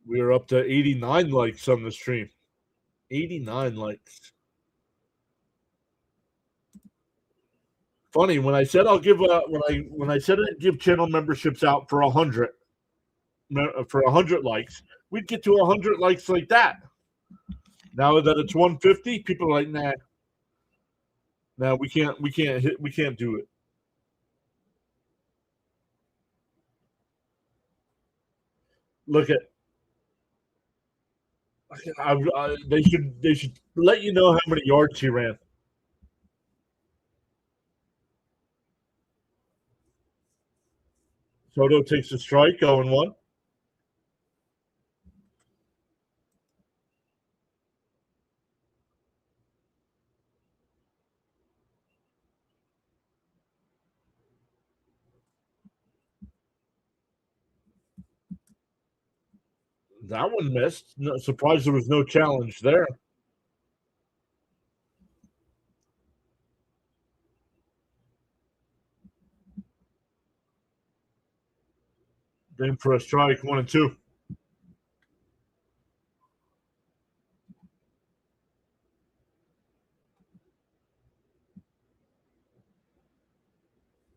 We are up to 89 likes on the stream. 89 likes. Funny, when I said I'd give channel memberships out for 100 likes, we'd get to 100 likes like that. Now that it's 150, people are like, nah, we can't do it. Look at. They should let you know how many yards he ran. Soto takes a strike, 0-1. That one missed. No, surprised there was no challenge there. Then for a strike, 1-2.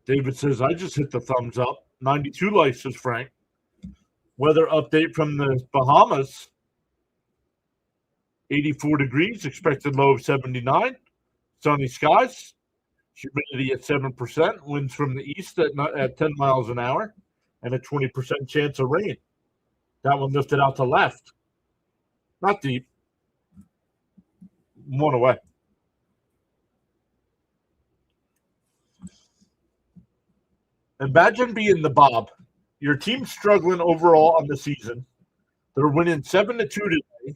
David says, I just hit the thumbs up. 92 likes, says Frank. Weather update from the Bahamas. 84 degrees, expected low of 79. Sunny skies. Humidity at 7%. Winds from the east at 10 miles an hour. And a 20% chance of rain. That one lifted out to left. Not deep. 1 away. Imagine being the Bob. Your team's struggling overall on the season. They're winning 7-2 today.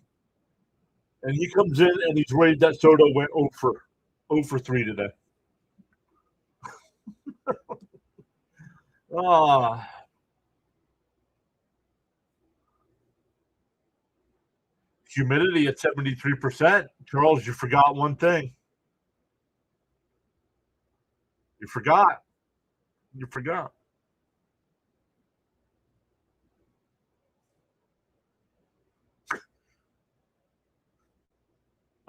And he comes in and he's worried that Soto went 0 for 3 today. Humidity at 73%. Charles, you forgot one thing. You forgot.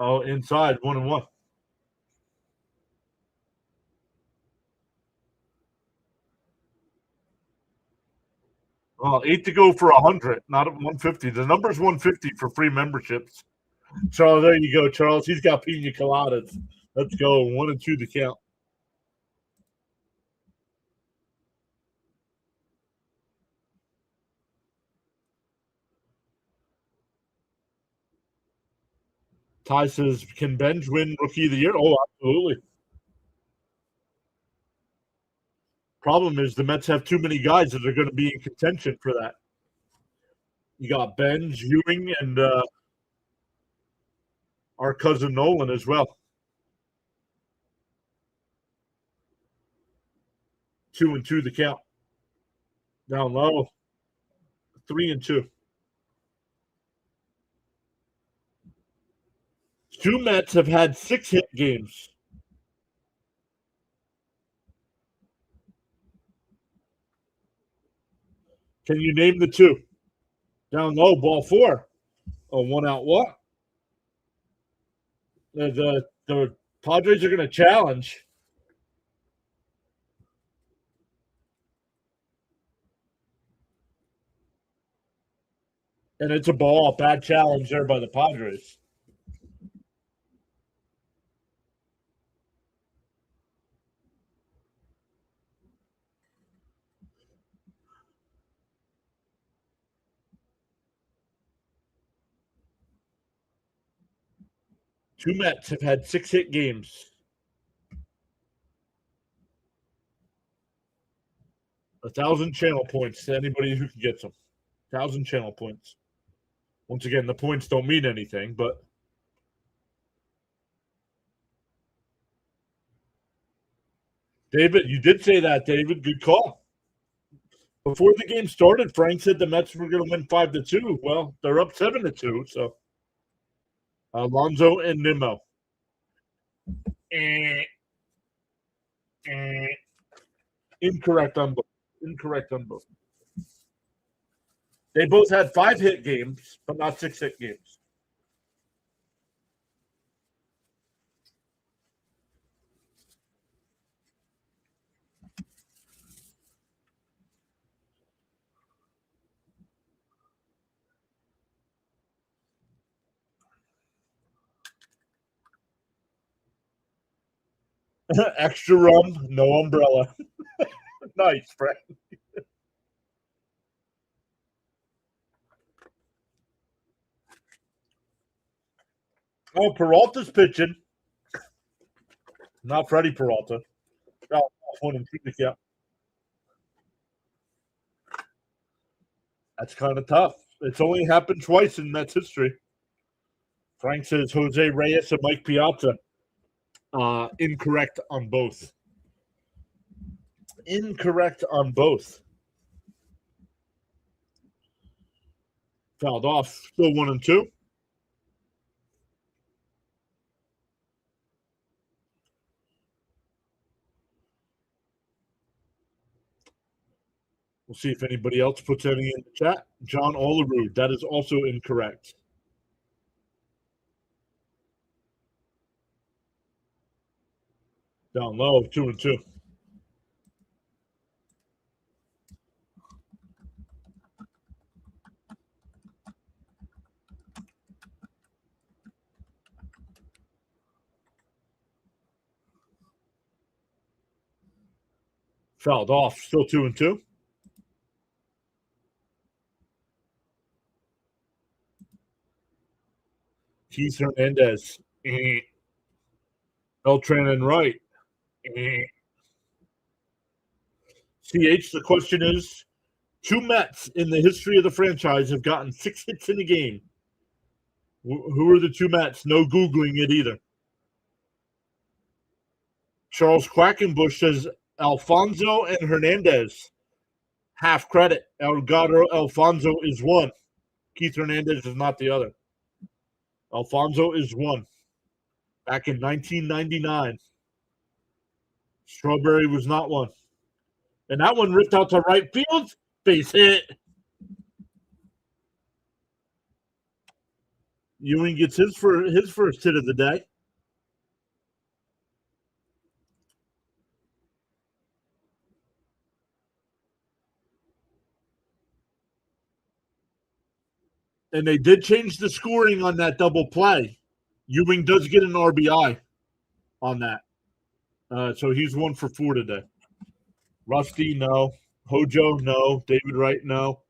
Oh, inside, 1-1. Well, 8 to go for 100, not at 150. The number's 150 for free memberships. Charles, there you go, Charles. He's got pina coladas. Let's go. 1-2 to count. Ty says, can Benj win Rookie of the Year? Oh, absolutely. Problem is the Mets have too many guys that are going to be in contention for that. You got Benj, Ewing, and our cousin Nolan as well. 2-2 the count. Down low. 3-2. Two Mets have had 6 hit games. Can you name the two? Down low, ball 4. A 1 out what? The Padres are going to challenge. And it's a ball. Bad challenge there by the Padres. Two Mets have had 6 hit games. 1,000 channel points to anybody who can get them. 1,000 channel points. Once again, the points don't mean anything, but David, you did say that, David. Good call. Before the game started, Frank said the Mets were going to win 5-2. Well, they're up 7-2. So Alonso and Nimmo. Incorrect on both. Incorrect on both. They both had 5 hit games, but not 6 hit games. Extra rum, no umbrella. Nice, Frank. Oh, Peralta's pitching. Not Freddie Peralta. Oh, 1-2 to count. That's kind of tough. It's only happened twice in Mets history. Frank says Jose Reyes and Mike Piazza. Incorrect on both. Incorrect on both. Fouled off. Still 1-2. We'll see if anybody else puts any in the chat. John Olerud. That is also incorrect. Down low, 2-2. Fouled off. Still 2-2. Keith Hernandez. Beltran and Wright. CH, the question is, 2 Mets in the history of the franchise have gotten 6 hits in a game. Who are the 2 Mets? No Googling it either. Charles Quackenbush says Alfonso and Hernandez. Half credit. Elgato Alfonso is 1. Keith Hernandez is not the other. Alfonso is 1. Back in 1999. Strawberry was not 1. And that one ripped out to right field. Base hit. Ewing gets his first hit of the day. And they did change the scoring on that double play. Ewing does get an RBI on that. So he's 1 for 4 today. Rusty, no. Hojo, no. David Wright, no.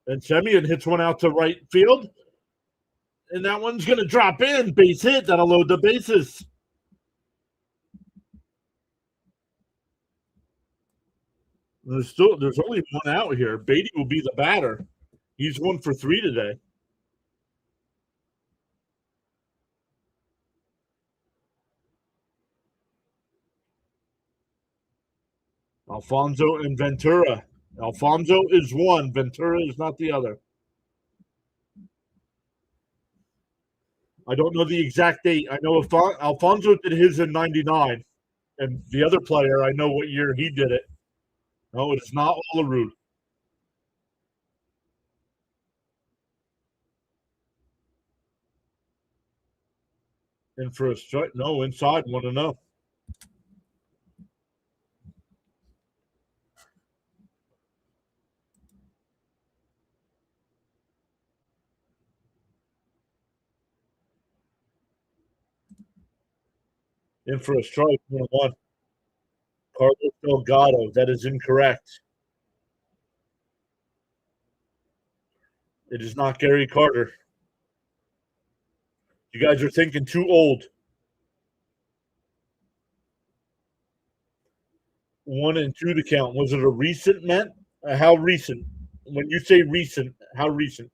And Semien hits one out to right field. And that one's going to drop in. Base hit. That'll load the bases. There's only one out here. Beatty will be the batter. He's 1 for 3 today. Alfonso and Ventura. Alfonso is one. Ventura is not the other. I don't know the exact date. I know Alfonso did his in 99. And the other player, I know what year he did it. No, it's not Olerud. In for a strike. No, inside 1-0. In for a strike, 1-1. Carlos Delgado. That is incorrect. It is not Gary Carter. You guys are thinking too old. 1 and 2 to count. Was it a recent Met? How recent? When you say recent, how recent?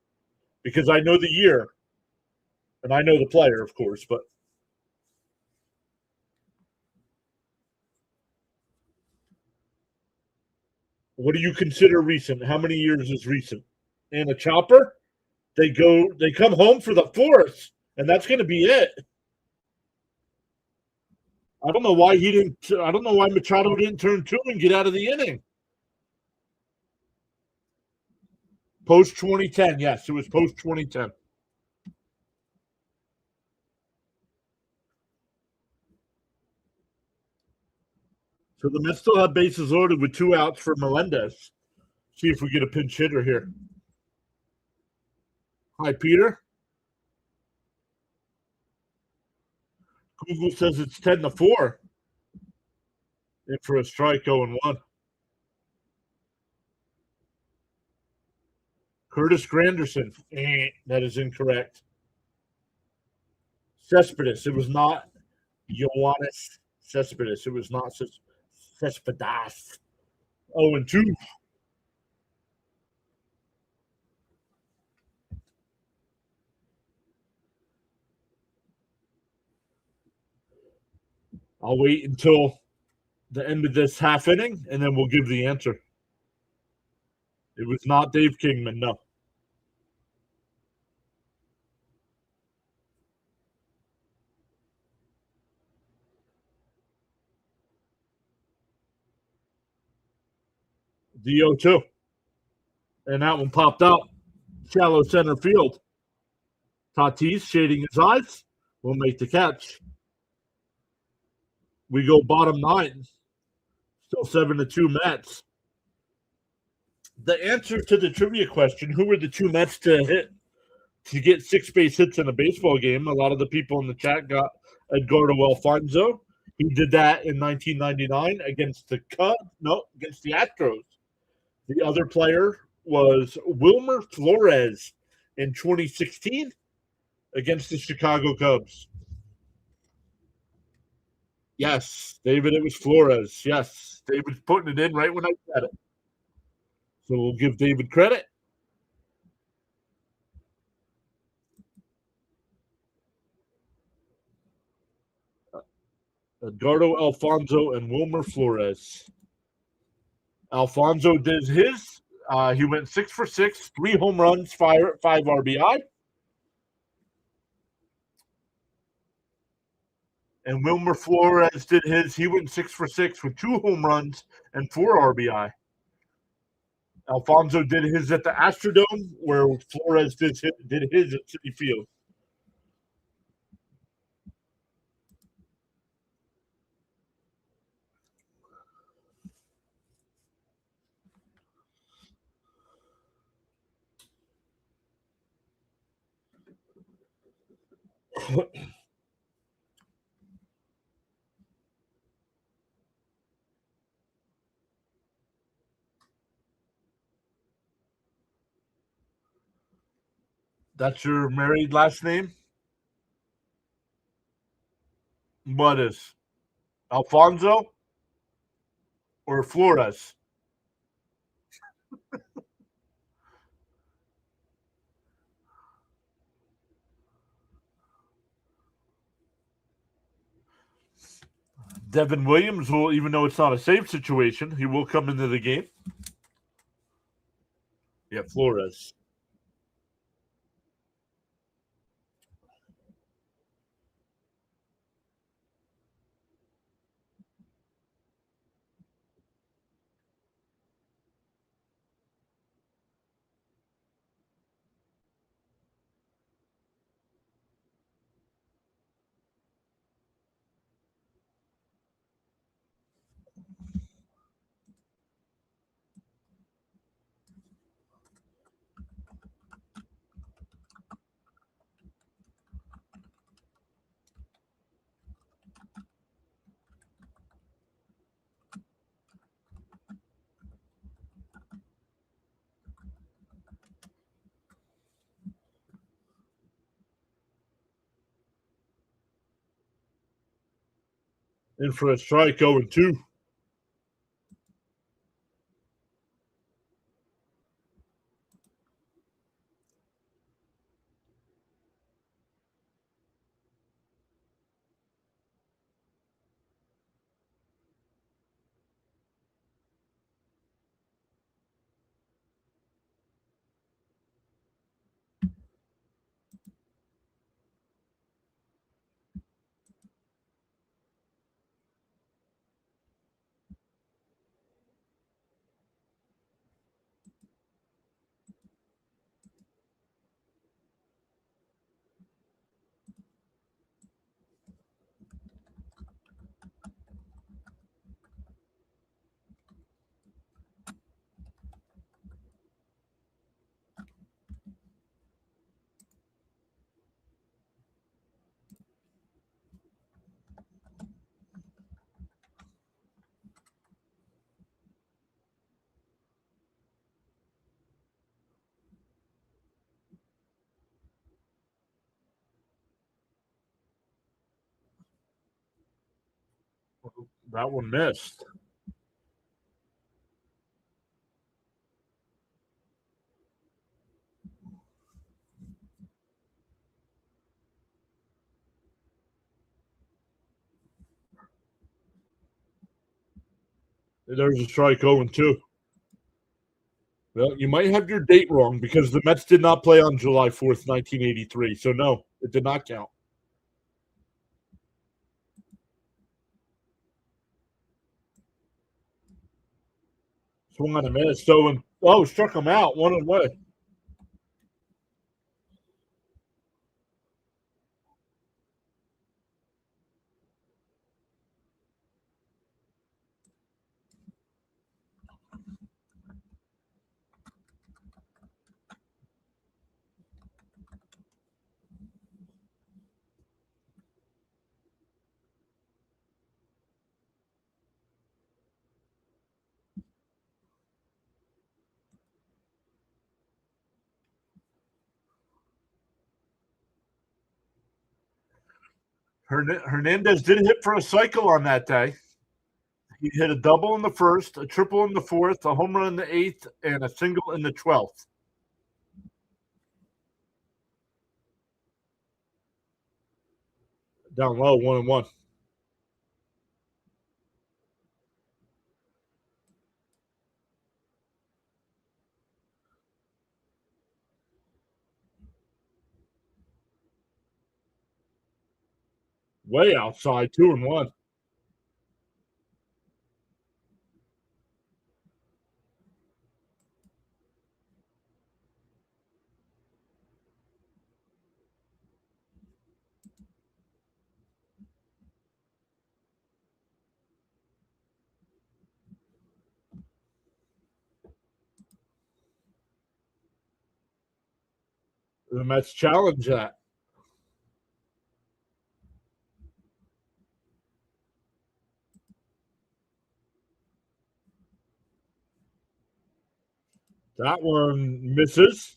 Because I know the year, and I know the player, of course, but what do you consider recent? How many years is recent? And a chopper? They come home for the fourth, and that's going to be it. I don't know why he didn't. I don't know why Machado didn't turn 2 and get out of the inning. Post 2010, yes, it was post 2010. So the Mets still have bases loaded with 2 outs for Melendez. See if we get a pinch hitter here. Hi, Peter. Google says it's 10-4. In for a strike, 0-1. Curtis Granderson. That is incorrect. Cespedes. It was not Ioannis Cespedes. It was not Cespedes. 0-2. I'll wait until the end of this half inning, and then we'll give the answer. It was not Dave Kingman, no. The 0-2. And that one popped out. Shallow center field. Tatis shading his eyes will make the catch. We go bottom 9. Still 7-2 Mets. The answer to the trivia question, who were the 2 Mets to get 6 base hits in a baseball game? A lot of the people in the chat got Edgardo Alfonzo. He did that in 1999 against the Astros. The other player was Wilmer Flores in 2016 against the Chicago Cubs. Yes, David, it was Flores. Yes, David's putting it in right when I said it. So we'll give David credit. Edgardo Alfonzo and Wilmer Flores. Alfonzo did his. He went 6 for 6, 3 home runs, 5 RBI. And Wilmer Flores did his. He went 6 for 6 with 2 home runs and 4 RBI. Alfonzo did his at the Astrodome, where Flores did his at Citi Field. That's your married last name? What is Alfonso or Flores? Devin Williams will, even though it's not a safe situation, he will come into the game. Yeah, Flores. In for a strike, 0-2. That one missed. There's a strike, 0-2. Well, you might have your date wrong because the Mets did not play on July 4th, 1983. So, no, it did not count. Swung on a miss. So, struck him out one away. Hernandez did hit for a cycle on that day. He hit a double in the first, a triple in the fourth, a home run in the eighth, and a single in the 12th. Down low, 1-1. Way outside, 2-1. The Mets challenge that. That one misses.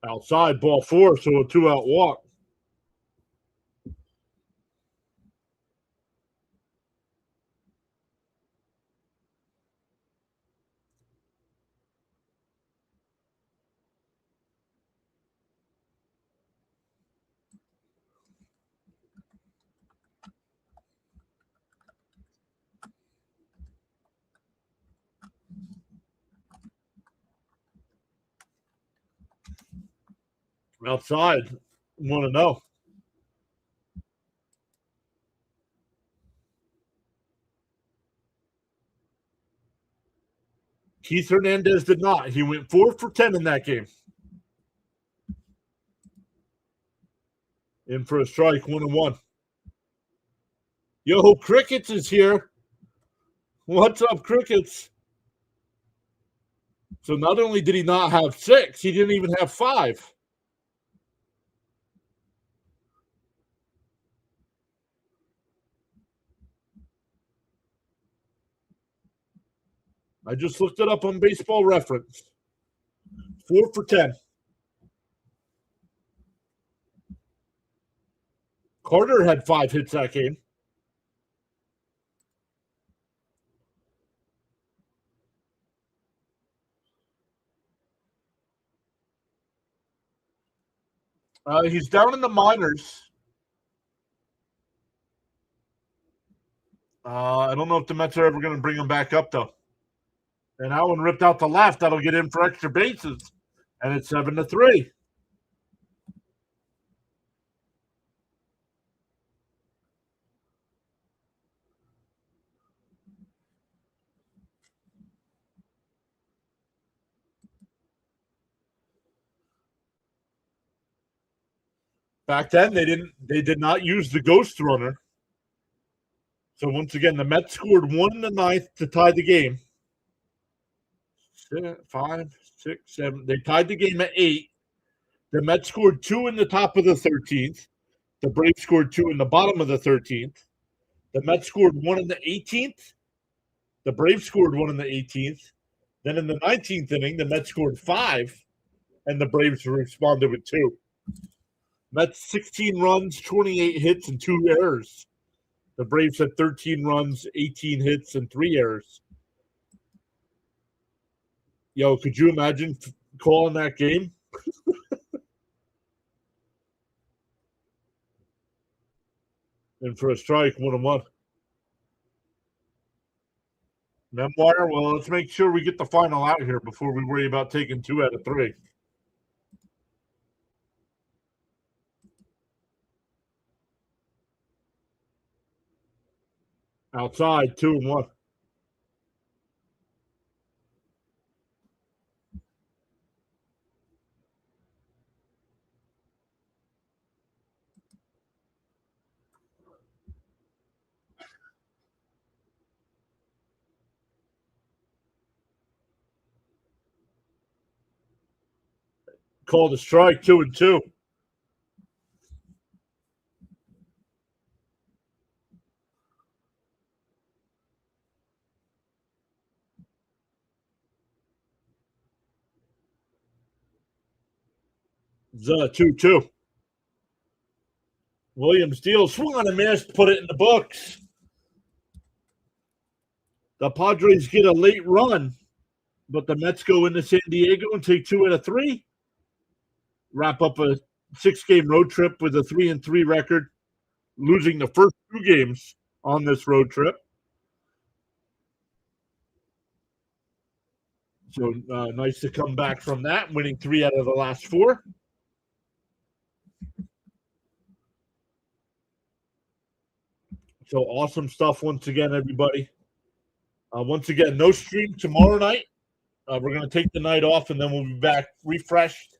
Outside, ball 4, so a 2-out walk. Outside, 1-0. Keith Hernandez did not. He went 4 for 10 in that game. In for a strike, 1-1. Yo, Crickets is here. What's up, Crickets? So not only did he not have 6, he didn't even have 5. I just looked it up on Baseball Reference. 4 for 10. Carter had 5 hits that game. He's down in the minors. I don't know if the Mets are ever going to bring him back up, though. And Allen ripped out the left. That'll get in for extra bases. And it's 7-3. Back then, they did not use the ghost runner. So once again, the Mets scored 1 in the 9th to tie the game. 5, 6, 7. They tied the game at 8. The Mets scored 2 in the top of the 13th. The Braves scored 2 in the bottom of the 13th. The Mets scored 1 in the 18th. The Braves scored 1 in the 18th. Then in the 19th inning, the Mets scored 5, and the Braves responded with 2. Mets 16 runs, 28 hits, and 2 errors. The Braves had 13 runs, 18 hits, and 3 errors. Yo, could you imagine calling that game? And for a strike, 1-1. Memoir, well, let's make sure we get the final out here before we worry about taking 2 out of 3. Outside, 2-1. Called a strike, 2-2. It's 2-2. Williams deals, swung on a miss, put it in the books. The Padres get a late run, but the Mets go into San Diego and take 2 out of 3. Wrap up a 6-game road trip with a 3-3 record, losing the first 2 games on this road trip. So nice to come back from that, winning 3 out of the last 4. So awesome stuff once again, everybody. Once again, no stream tomorrow night. We're going to take the night off, and then we'll be back refreshed,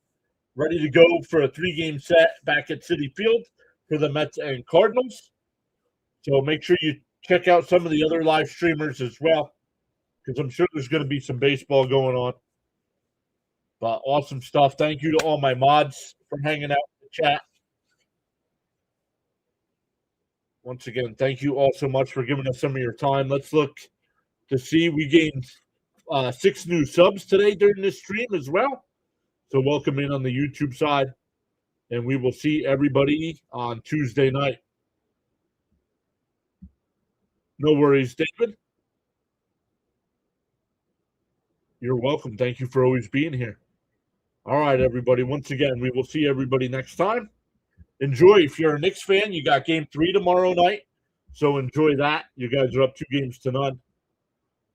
ready to go for a 3-game set back at Citi Field for the Mets and Cardinals. So make sure you check out some of the other live streamers as well, because I'm sure there's going to be some baseball going on. But awesome stuff. Thank you to all my mods for hanging out in the chat. Once again, thank you all so much for giving us some of your time. Let's look to see. We gained 6 new subs today during this stream as well. So welcome in on the YouTube side, and we will see everybody on Tuesday night. No worries, David. You're welcome. Thank you for always being here. All right, everybody. Once again, we will see everybody next time. Enjoy. If you're a Knicks fan, you got game 3 tomorrow night. So enjoy that. You guys are up 2-0.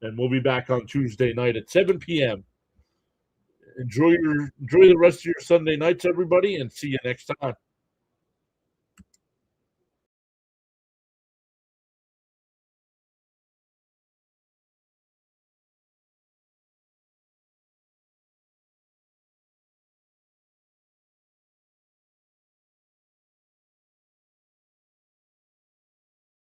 And we'll be back on Tuesday night at 7 p.m. Enjoy the rest of your Sunday nights, everybody, and see you next time.